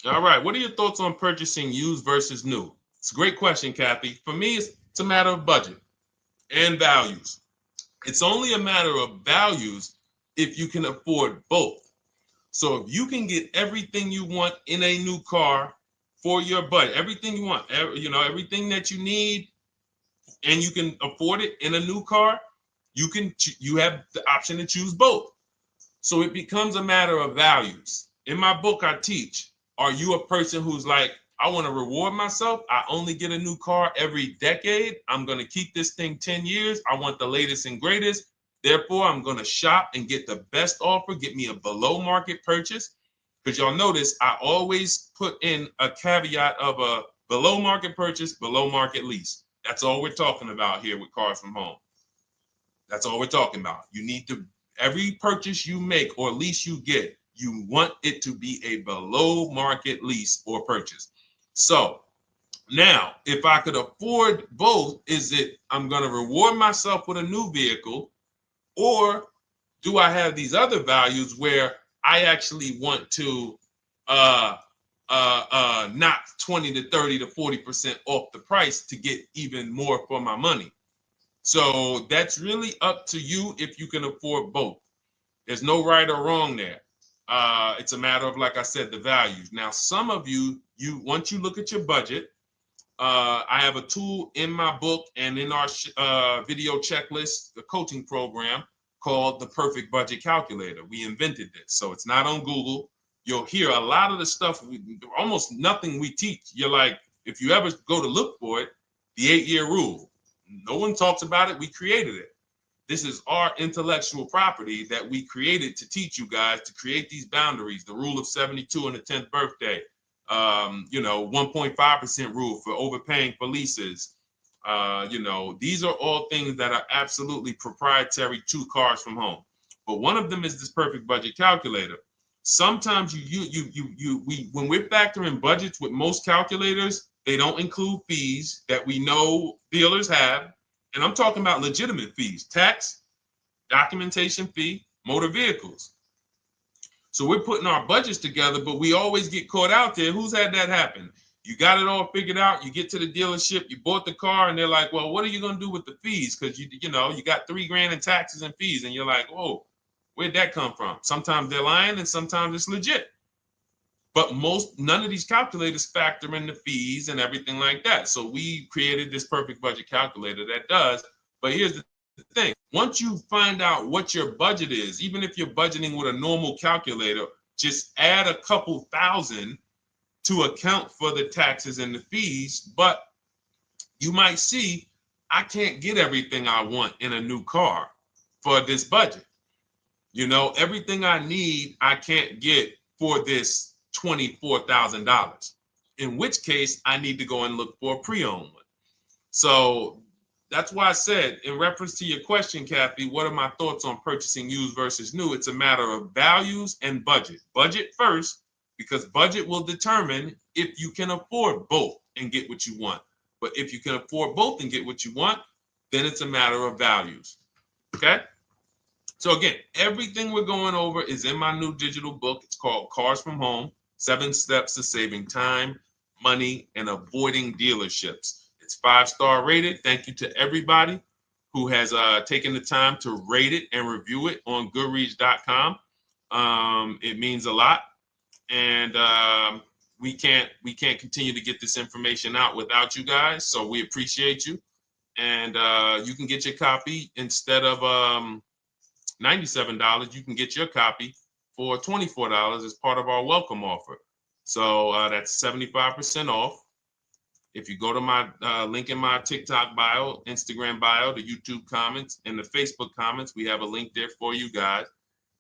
All right. What are your thoughts on purchasing used versus new? It's a great question, Kathy. For me, it's a matter of budget and values. It's only a matter of values if you can afford both. So if you can get everything you want in a new car for your budget, everything you want, everything that you need, and you can afford it in a new car, you have the option to choose both. So it becomes a matter of values. In my book, I teach, are you a person who's like, I want to reward myself. I only get a new car every decade. I'm going to keep this thing 10 years. I want the latest and greatest. Therefore, I'm going to shop and get the best offer, get me a below market purchase. Because y'all notice I always put in a caveat of a below market purchase, below market lease. That's all we're talking about here with Cars from Home. That's all we're talking about. You need to, every purchase you make or lease you get, you want it to be a below market lease or purchase. So now, if I could afford both, is it I'm going to reward myself with a new vehicle, or do I have these other values where I actually want to knock 20 to 30 to 40% off the price to get even more for my money? So that's really up to you if you can afford both. There's no right or wrong there. It's a matter of, like I said, the values. Now, some of you once you look at your budget, I have a tool in my book and in our video checklist, the coaching program called the Perfect Budget Calculator. We invented this. So it's not on Google. You'll hear a lot of the stuff, almost nothing we teach. You're like, if you ever go to look for it, the 8-year rule. No one talks about it. We created it. This is our intellectual property that we created to teach you guys to create these boundaries, the rule of 72 and the 10th birthday, 1.5% rule for overpaying for leases. These are all things that are absolutely proprietary to Cars from Home. But one of them is this Perfect Budget Calculator. Sometimes when we're factoring budgets with most calculators, they don't include fees that we know dealers have. And I'm talking about legitimate fees, tax, documentation fee, motor vehicles. So we're putting our budgets together, but we always get caught out there. Who's had that happen? You got it all figured out. You get to the dealership, you bought the car, and they're like, well, what are you going to do with the fees? Because you got $3,000 in taxes and fees. And you're like, whoa, where'd that come from? Sometimes they're lying and sometimes it's legit. But none of these calculators factor in the fees and everything like that. So we created this Perfect Budget Calculator that does. But here's the thing. Once you find out what your budget is, even if you're budgeting with a normal calculator, just add a couple thousand to account for the taxes and the fees. But you might see, I can't get everything I want in a new car for this budget. Everything I need, I can't get for this $24,000, in which case I need to go and look for a pre-owned one. So that's why I said, in reference to your question, Kathy, what are my thoughts on purchasing used versus new? It's a matter of values and budget. Budget first, because budget will determine if you can afford both and get what you want. But if you can afford both and get what you want, then it's a matter of values. Okay? So again, everything we're going over is in my new digital book. It's called Cars from Home, 7 Steps to Saving Time, Money, and Avoiding Dealerships. It's 5-star rated. Thank you to everybody who has taken the time to rate it and review it on Goodreads.com. It means a lot. And we can't continue to get this information out without you guys. So we appreciate you. And you can get your copy instead of $97, you can get your copy for $24 as part of our welcome offer. So that's 75% off. If you go to my link in my TikTok bio, Instagram bio, the YouTube comments, and the Facebook comments, we have a link there for you guys.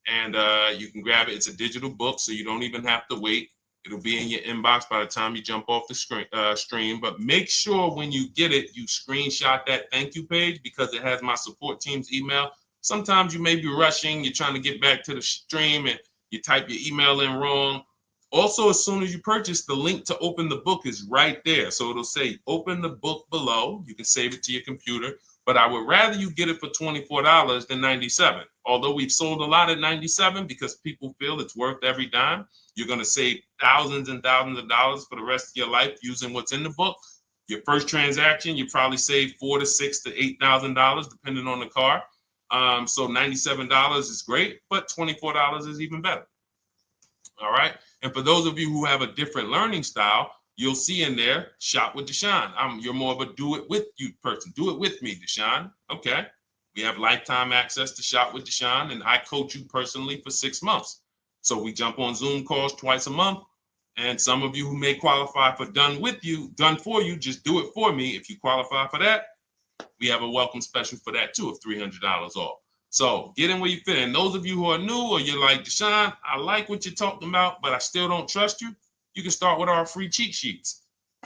And you can grab it. It's a digital book, so you don't even have to wait. It'll be in your inbox by the time you jump off the stream. But make sure when you get it, you screenshot that thank you page, because it has my support team's email. Sometimes you may be rushing, you're trying to get back to the stream and you type your email in wrong. Also, as soon as you purchase, the link to open the book is right there. So it'll say open the book below. You can save it to your computer. but I would rather you get it for $24 than $97. Although we've sold a lot at $97 because people feel it's worth every dime. You're going to save thousands and thousands of dollars for the rest of your life using what's in the book. Your first transaction, you probably save $4,000 to $6,000 to $8,000 depending on the car. So $97 is great, but $24 is even better. All right. And for those of you who have a different learning style, you'll see in there, shop with Deshone. You're more of a do it with you person. Do it with me, Deshone. Okay. We have lifetime access to shop with Deshone, and I coach you personally for 6 months. So we jump on Zoom calls twice a month. And some of you who may qualify for done for you, just do it for me. If you qualify for that, we have a welcome special for that too of $300 off. So get in where you fit. And those of you who are new or you're like, Deshone, I like what you're talking about, but I still don't trust you. You can start with our free cheat sheets.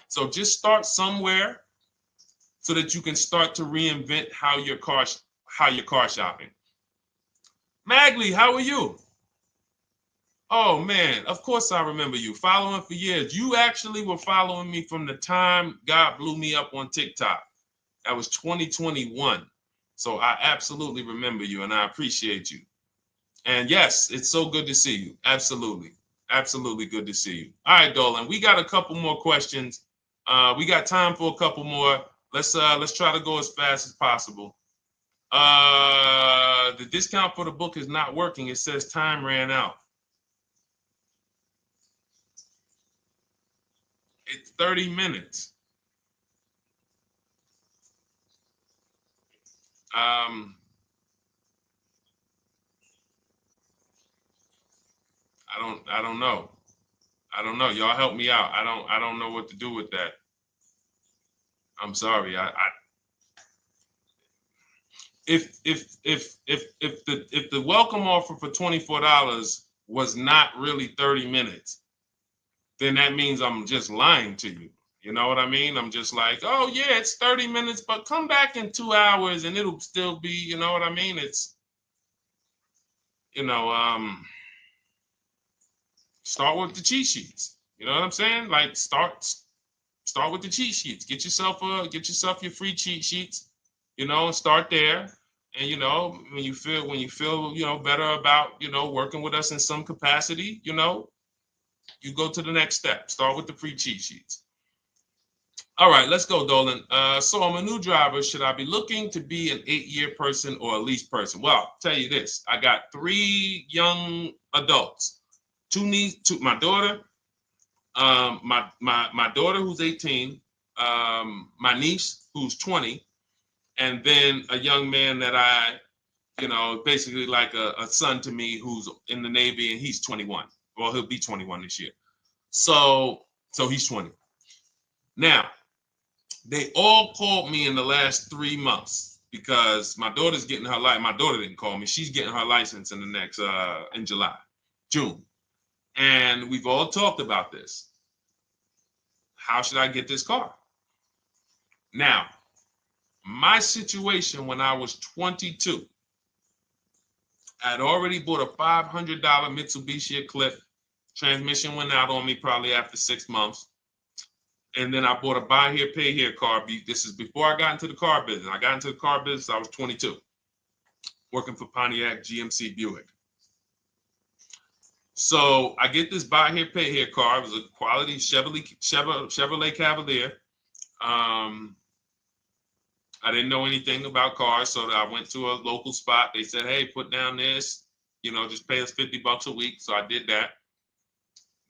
So just start somewhere so that you can start to reinvent how you're car shopping. Magley, how are you? Oh man, of course I remember you. Following for years. You actually were following me from the time God blew me up on TikTok. That was 2021. So I absolutely remember you and I appreciate you. And yes, it's so good to see you. Absolutely. Absolutely good to see you. All right, Dolan, we got a couple more questions. We got time for a couple more. Let's try to go as fast as possible. The discount for the book is not working. It says time ran out. It's 30 minutes. I don't know. I don't know. Y'all help me out. I don't know what to do with that. I'm sorry. If the welcome offer for $24 was not really 30 minutes, then that means I'm just lying to you. You know what I mean? I'm just like, oh yeah, it's 30 minutes, but come back in 2 hours and it'll still be, you know what I mean? It's, start with the cheat sheets. You know what I'm saying? Like start with the cheat sheets. Get yourself your free cheat sheets, and start there. And when you feel better about working with us in some capacity, you go to the next step. Start with the free cheat sheets. All right, let's go, Dolan. So I'm a new driver. Should I be looking to be an 8-year person or a lease person? Well, I'll tell you this. I got 3 young adults. 2 my daughter, my daughter who's 18, my niece who's 20, and then a young man that I, basically like a son to me who's in the Navy and he's 21. Well, he'll be 21 this year. So he's 20. Now, they all called me in the last 3 months because my daughter's getting her license. My daughter didn't call me. She's getting her license in the next, in June. And we've all talked about this. How should I get this car? Now, my situation when I was 22, I'd already bought a $500 Mitsubishi Eclipse. Transmission went out on me probably after 6 months. And then I bought a buy here, pay here car. This is before I got into the car business. I got into the car business, I was 22, working for Pontiac GMC Buick. So I get this buy here, pay here car. It was a quality Chevrolet Cavalier. I didn't know anything about cars, so I went to a local spot. They said, hey, put down this, just pay us $50 a week. So I did that.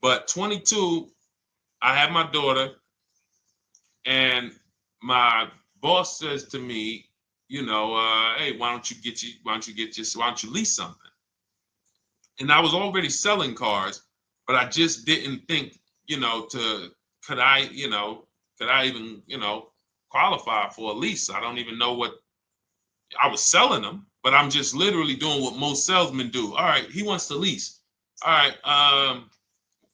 But 22, I had my daughter, and my boss says to me, hey, why don't you lease something? And I was already selling cars, but I just didn't think, could I even, qualify for a lease? I don't even know what I was selling them, but I'm just literally doing what most salesmen do. All right, he wants to lease. All right,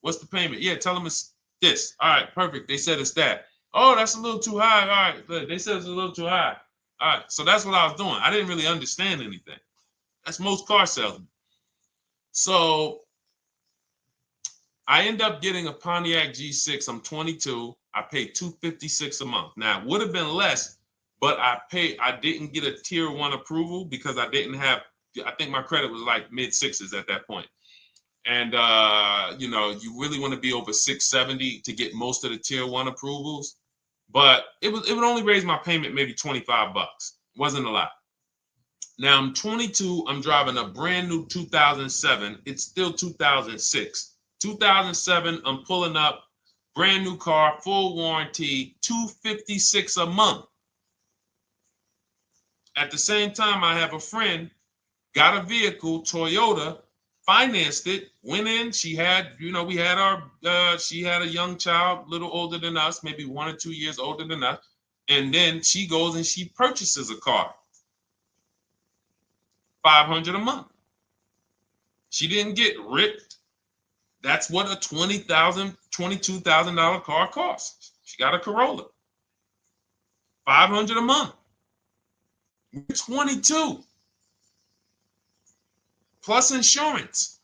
what's the payment? Yeah, tell him it's this. All right, perfect. They said it's that. Oh, that's a little too high. All right, they said it's a little too high. All right, so that's what I was doing. I didn't really understand anything. That's most car salesmen. So I end up getting a Pontiac G6. I'm 22. I paid $256 a month. Now, it would have been less, but I didn't get a tier 1 approval because I didn't have, I think my credit was like mid sixes at that point. And you know, you really want to be over 670 to get most of the tier 1 approvals. But it would only raise my payment maybe 25 bucks. Wasn't a lot. Now I'm 22. I'm driving a brand new 2007. It's still 2006. 2007. I'm pulling up, brand new car, full warranty, $256 a month. At the same time, I have a friend, got a vehicle, Toyota, financed it, went in. She had, you know, we had our, she had a young child, a little older than us, maybe 1 or 2 years older than us. And then she goes and she purchases a car. $500 a month. She didn't get ripped. That's what a $20,000, $22,000 car costs. She got a Corolla. $500 a month. We're 22. Plus insurance.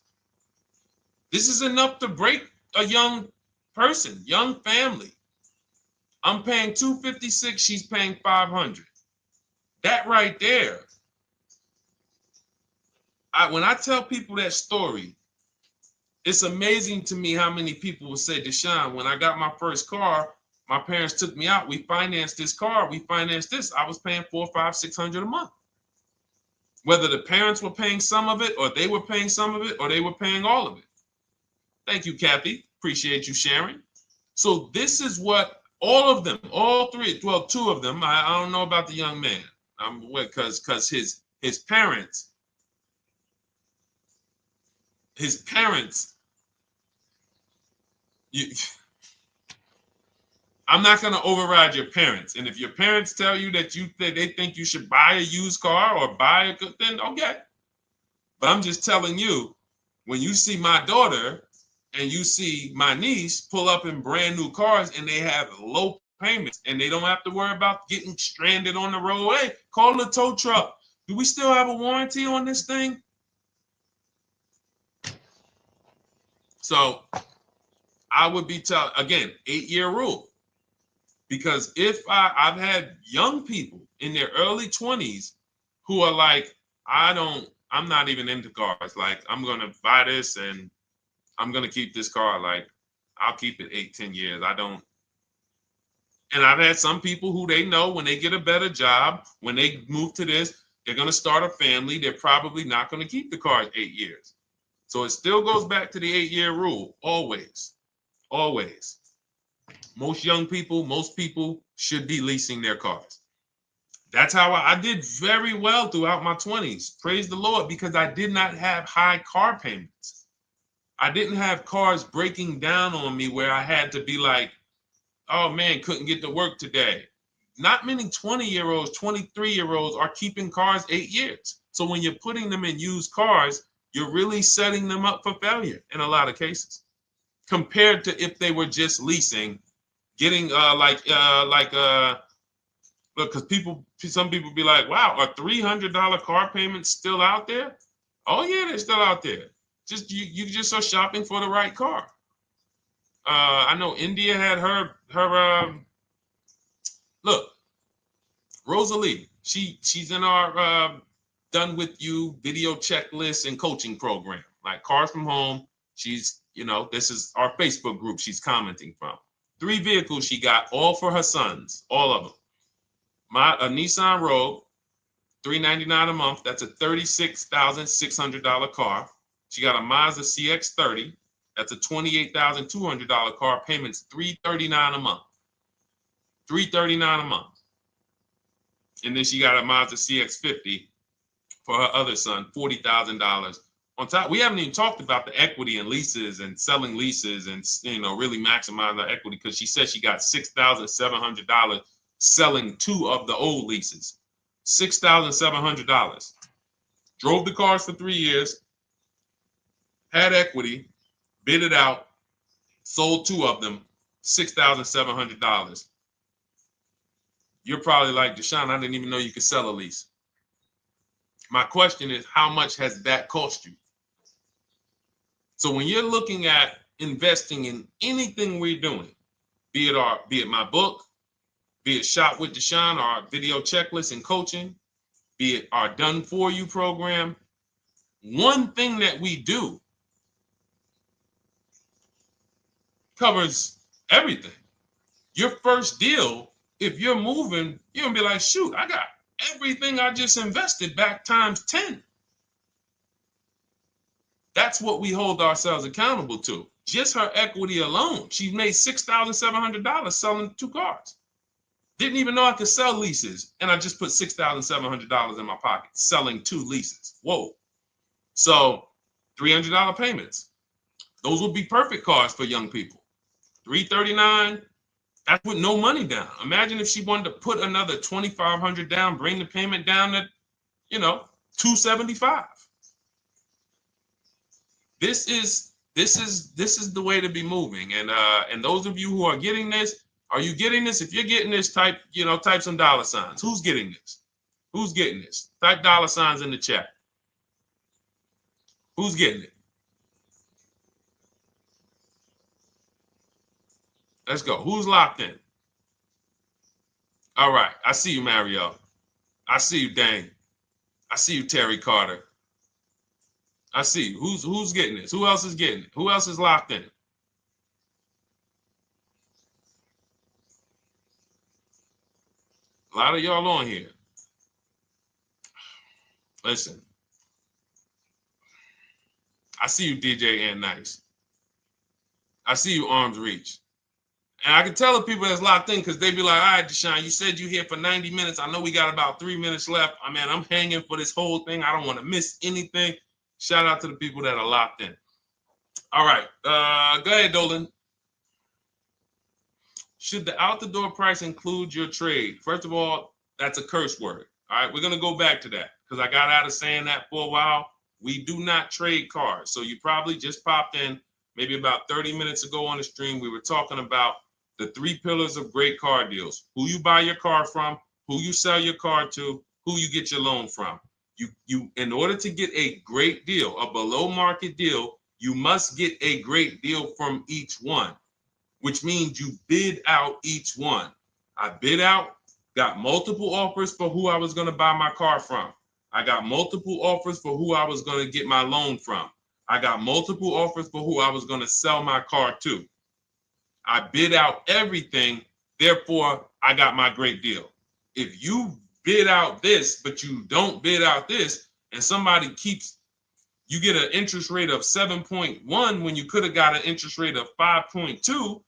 This is enough to break a young person, young family. I'm paying $256. She's paying $500. That right there. When I tell people that story, it's amazing to me how many people will say, Deshone, when I got my first car, my parents took me out. We financed this car. We financed this. I was paying $400, $500, $600 a month. Whether the parents were paying some of it, or they were paying some of it, or they were paying all of it. Thank you, Kathy. Appreciate you sharing. So this is what all of them, all three, well, 2 of them. I don't know about the young man. Because his parents. I'm not going to override your parents. And if your parents tell you that they think you should buy a used car or buy a good, then okay. But I'm just telling you, when you see my daughter and you see my niece pull up in brand new cars and they have low payments and they don't have to worry about getting stranded on the road, hey, call the tow truck. Do we still have a warranty on this thing? So I would be telling, again, 8-year rule. Because if I've had young people in their early 20s who are like, I'm not even into cars. Like, I'm going to buy this and I'm going to keep this car. Like, I'll keep it 8, 10 years. I don't. And I've had some people who they know when they get a better job, when they move to this, they're going to start a family. They're probably not going to keep the car 8 years. So it still goes back to the 8-year rule. Always. Always. Most young people, most people should be leasing their cars. That's how I did very well throughout my 20s. Praise the Lord, because I did not have high car payments. I didn't have cars breaking down on me where I had to be like, oh man, couldn't get to work today. Not many 20-year-olds, 23-year-olds are keeping cars 8 years. So when you're putting them in used cars, you're really setting them up for failure in a lot of cases, compared to if they were just leasing, getting look, because some people be like, wow, are $300 car payments still out there? Oh yeah, they're still out there. Just you just are shopping for the right car. I know India had her look, Rosalie, she's in our Done With You video checklist and coaching program, like Cars from Home. She's, you know, this is our Facebook group she's commenting from. 3 vehicles she got, all for her sons, all of them. A Nissan Rogue, $399 a month. That's a $36,600 car. She got a Mazda CX-30. That's a $28,200 car. Payments $339 a month. $339 a month. And then she got a Mazda CX-50 for her other son, $40,000. On top, we haven't even talked about the equity and leases and selling leases and, you know, really maximizing the equity, because she said she got $6,700 selling 2 of the old leases. $6,700. Drove the cars for 3 years, had equity, bid it out, sold 2 of them, $6,700. You're probably like, Deshone, I didn't even know you could sell a lease. My question is, how much has that cost you? So when you're looking at investing in anything we're doing, be it my book, be it Shop with Deshone, our video checklist and coaching, be it our Done For You program. One thing that we do covers everything. Your first deal, if you're moving, you're gonna be like, shoot, I got everything I just invested back times 10. That's what we hold ourselves accountable to. Just her equity alone, she made $6,700 selling 2 cars. Didn't even know I could sell leases, and I just put $6,700 in my pocket selling 2 leases. Whoa. So $300 payments. Those would be perfect cars for young people. $339, that's with no money down. Imagine if she wanted to put another $2,500 down, bring the payment down to, $275. This is the way to be moving. And those of you who are getting this, are you getting this? If you're getting this, type some dollar signs. Who's getting this? Who's getting this? Type dollar signs in the chat. Who's getting it? Let's go. Who's locked in? All right. I see you, Mario. I see you, Dane. I see you, Terry Carter. I see you. Who's getting this? Who else is getting it? Who else is locked in? A lot of y'all on here. Listen. I see you, DJ and Nice. I see you, Arms Reach. And I can tell the people that's locked in because they be like, all right, Deshone, you said you're here for 90 minutes. I know we got about 3 minutes left. I mean, I'm hanging for this whole thing. I don't want to miss anything. Shout out to the people that are locked in. All right. Go ahead, Dolan. Should the out-the-door price include your trade? First of all, that's a curse word. All right, we're going to go back to that because I got out of saying that for a while. We do not trade cars. So you probably just popped in maybe about 30 minutes ago on the stream. We were talking about the 3 pillars of great car deals: who you buy your car from, who you sell your car to, who you get your loan from. You in order to get a great deal, a below market deal, you must get a great deal from each one, which means you bid out each one. I bid out, got multiple offers for who I was going to buy my car from. I got multiple offers for who I was going to get my loan from. I got multiple offers for who I was going to sell my car to. I bid out everything, therefore I got my great deal. If you bid out this, but you don't bid out this, and somebody you get an interest rate of 7.1 when you could have got an interest rate of 5.2,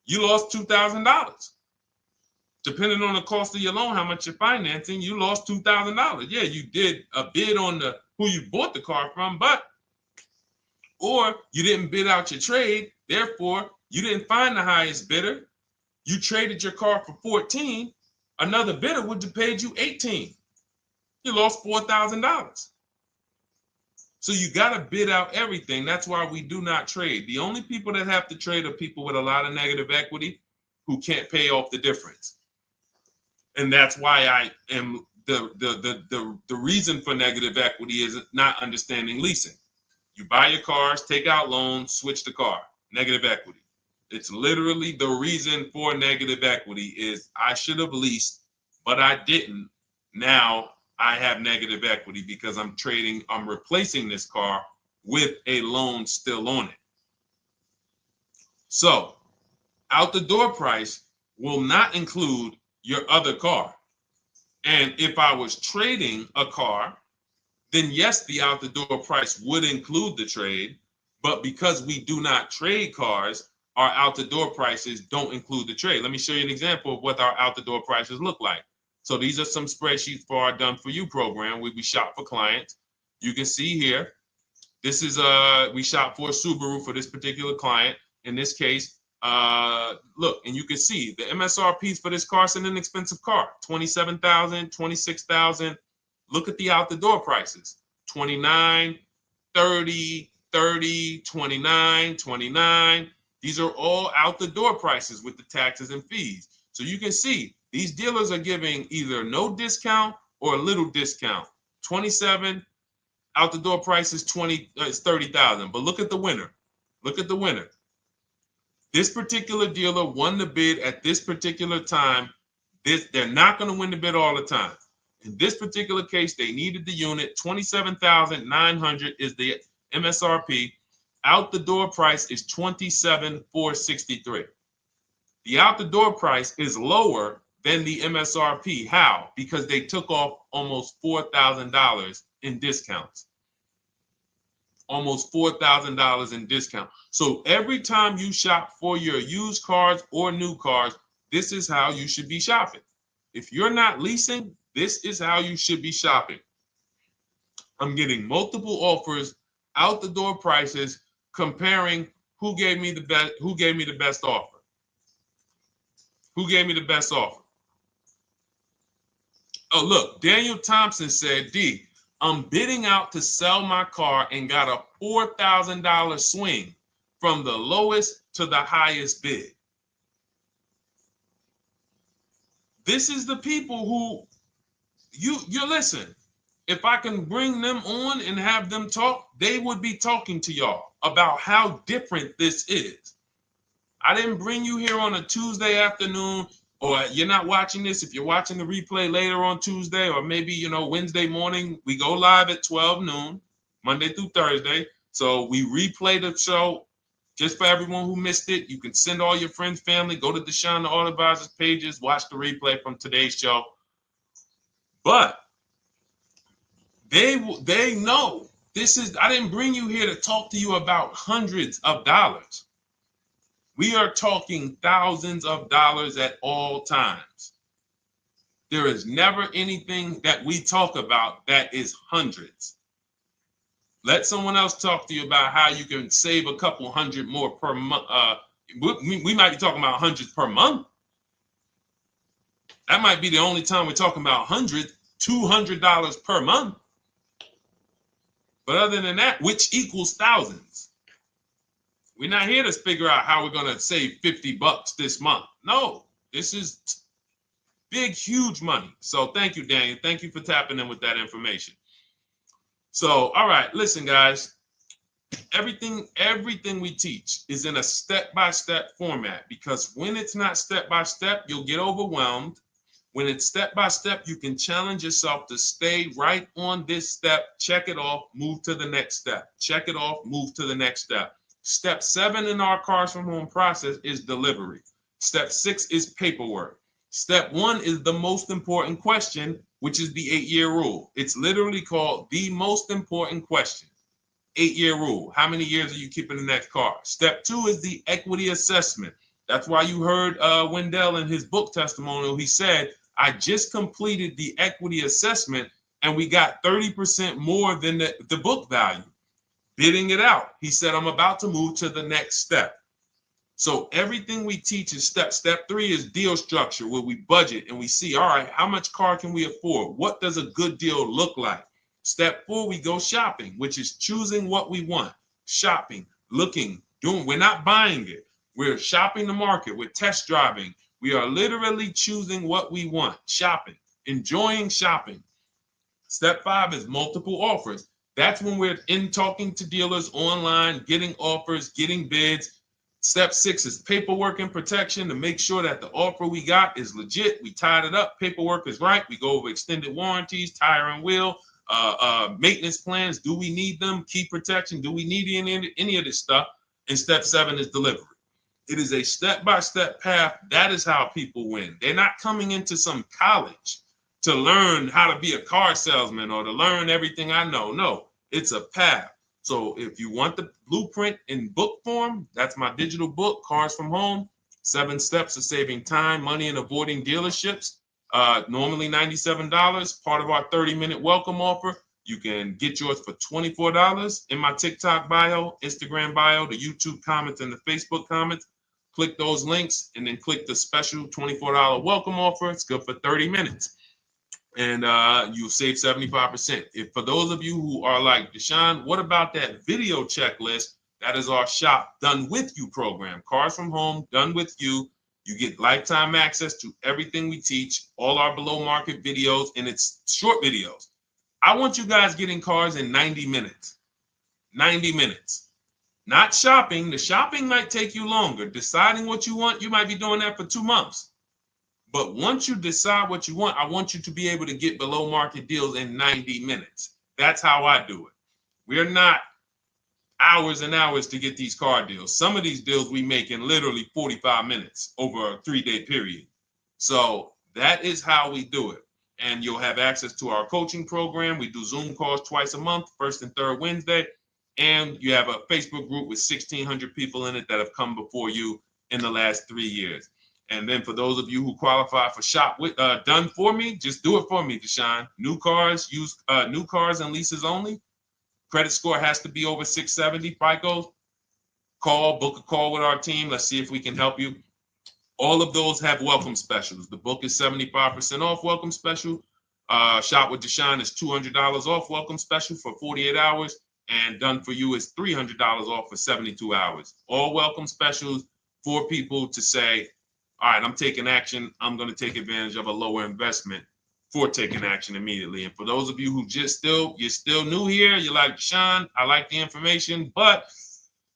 you lost $2,000. Depending on the cost of your loan, how much you're financing, you lost $2,000. Yeah, you did a bid on who you bought the car from, or you didn't bid out your trade, therefore you didn't find the highest bidder. You traded your car for 14. Another bidder would have paid you 18. You lost $4,000. So you got to bid out everything. That's why we do not trade. The only people that have to trade are people with a lot of negative equity who can't pay off the difference. And that's why I am the reason for negative equity is not understanding leasing. You buy your cars, take out loans, switch the car. Negative equity. It's literally the reason for negative equity is I should have leased, but I didn't. Now I have negative equity because I'm replacing this car with a loan still on it. So out the door price will not include your other car. And if I was trading a car, then yes, the out the door price would include the trade. But because we do not trade cars, our out the door prices don't include the trade. Let me show you an example of what our out the door prices look like. So these are some spreadsheets for our Done For You program where we shop for clients. You can see here, this is we shop for a Subaru for this particular client. In this case, look, and you can see the MSRPs for this car is an inexpensive car, $27,000, $26,000. Look at the out the door prices, 29, 30, 30, 29, 29. These are all out the door prices with the taxes and fees. So you can see these dealers are giving either no discount or a little discount. 27 out the door price is 30,000. But look at the winner. Look at the winner. This particular dealer won the bid at this particular time They're not going to win the bid all the time. In this particular case, they needed the unit. $27,900 is the MSRP. Out the door price is $27,463. The out the door price is lower than the MSRP. How? Because they took off almost $4,000 in discounts. Almost $4,000 in discount. So every time you shop for your used cars or new cars, this is how you should be shopping. If you're not leasing, this is how you should be shopping. I'm getting multiple offers, out the door prices, comparing who gave me the best offer. Who gave me the best offer? Oh, look, Daniel Thompson said, D, I'm bidding out to sell my car and got a $4,000 swing from the lowest to the highest bid. This is the people who you listen. If I can bring them on and have them talk, they would be talking to y'all about how different this is. I didn't bring you here on a Tuesday afternoon, or you're not watching this. If you're watching the replay later on Tuesday, or maybe, Wednesday morning, we go live at 12 noon, Monday through Thursday. So we replay the show just for everyone who missed it. You can send all your friends, family, go to Deshone the Auto Advisor's pages, watch the replay from today's show. But they know this is, I didn't bring you here to talk to you about hundreds of dollars. We are talking thousands of dollars at all times. There is never anything that we talk about that is hundreds. Let someone else talk to you about how you can save a couple hundred more per month. We might be talking about hundreds per month. That might be the only time we're talking about hundreds, $200 per month. But other than that, which equals thousands. We're not here to figure out how we're going to save $50 this month. No, this is big, huge money. So thank you, Daniel. Thank you for tapping in with that information. So, all right, listen, guys. Everything we teach is in a step-by-step format, because when it's not step-by-step, you'll get overwhelmed. When it's step-by-step, you can challenge yourself to stay right on this step, check it off, move to the next step. Check it off, move to the next step. Step 7 in our Cars from Home process is delivery. Step 6 is paperwork. Step 1 is the most important question, which is the 8-year rule. It's literally called the most important question. 8-year rule. How many years are you keeping the next car? Step 2 is the equity assessment. That's why you heard Wendell in his book testimonial. He said, I just completed the equity assessment and we got 30% more than the book value. Bidding it out. He said, I'm about to move to the next step. So everything we teach is step. Step 3 is deal structure, where we budget and we see, all right, how much car can we afford? What does a good deal look like? Step 4, we go shopping, which is choosing what we want. Shopping, looking, doing. We're not buying it. We're shopping the market. We're test driving. We are literally choosing what we want. Shopping, enjoying shopping. Step 5 is multiple offers. That's when we're in talking to dealers online, getting offers, getting bids. Step 6 is paperwork and protection to make sure that the offer we got is legit. We tied it up. Paperwork is right. We go over extended warranties, tire and wheel, maintenance plans. Do we need them? Key protection. Do we need any of this stuff? And step 7 is delivery. It is a step-by-step path. That is how people win. They're not coming into some college to learn how to be a car salesman or to learn everything I know. No, it's a path. So if you want the blueprint in book form, that's my digital book, Cars from Home, 7 Steps of Saving Time, Money, and Avoiding Dealerships. Normally $97, part of our 30-minute welcome offer. You can get yours for $24 in my TikTok bio, Instagram bio, the YouTube comments, and the Facebook comments. Click those links and then click the special $24 welcome offer. It's good for 30 minutes. And you'll save 75%. If for those of you who are like, Deshone, what about that video checklist? That is our Shop Done With You program. Cars from Home, done with you. You get lifetime access to everything we teach, all our below market videos, and it's short videos. I want you guys getting cars in 90 minutes. 90 minutes. Not shopping. The shopping might take you longer. Deciding what you want, you might be doing that for 2 months. But once you decide what you want, I want you to be able to get below market deals in 90 minutes. That's how I do it. We're not hours and hours to get these car deals. Some of these deals we make in literally 45 minutes over a 3-day period. So that is how we do it. And you'll have access to our coaching program. We do Zoom calls twice a month, first and third Wednesday. And you have a Facebook group with 1,600 people in it that have come before you in the last 3 years. And then for those of you who qualify for shop with done for me, just do it for me, Deshone. New cars, new cars and leases only. Credit score has to be over 670 FICO. Book a call with our team. Let's see if we can help you. All of those have welcome specials. The book is 75% off welcome special. Shop with Deshone is $200 off welcome special for 48 hours. And done for you is $300 off for 72 hours. All welcome specials for people to say, all right, I'm taking action. I'm going to take advantage of a lower investment for taking action immediately. And for those of you who you're still new here, you're like, Deshone, I like the information, but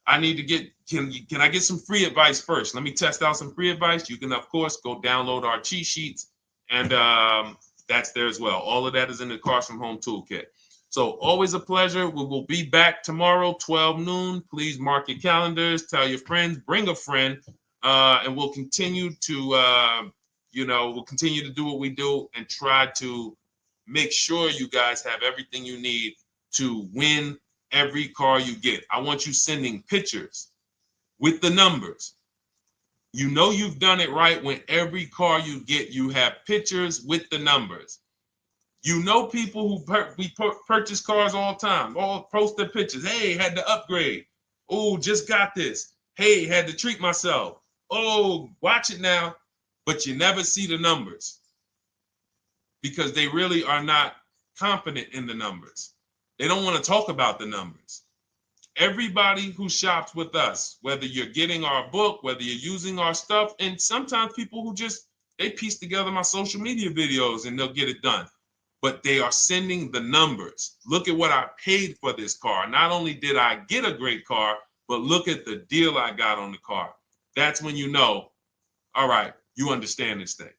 I need to get, can I get some free advice first? Let me test out some free advice. You can, of course, go download our cheat sheets, and that's there as well. All of that is in the Cars from Home Toolkit. So always a pleasure. We will be back tomorrow, 12 noon. Please mark your calendars, tell your friends, bring a friend, and we'll continue to, we'll continue to do what we do and try to make sure you guys have everything you need to win every car you get. I want you sending pictures with the numbers. You know you've done it right when every car you get, you have pictures with the numbers. You know people who purchase cars all the time, all post their pictures. Hey, had to upgrade. Oh, just got this. Hey, had to treat myself. Oh, watch it now. But you never see the numbers because they really are not confident in the numbers. They don't want to talk about the numbers. Everybody who shops with us, whether you're getting our book, whether you're using our stuff, and sometimes people who they piece together my social media videos and they'll get it done. But they are sending the numbers. Look at what I paid for this car. Not only did I get a great car, but look at the deal I got on the car. That's when you know, all right, you understand this thing.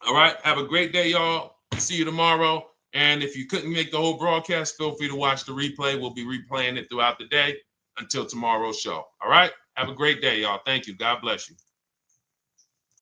All right, have a great day, y'all. See you tomorrow. And if you couldn't make the whole broadcast, feel free to watch the replay. We'll be replaying it throughout the day until tomorrow's show. All right, have a great day, y'all. Thank you. God bless you.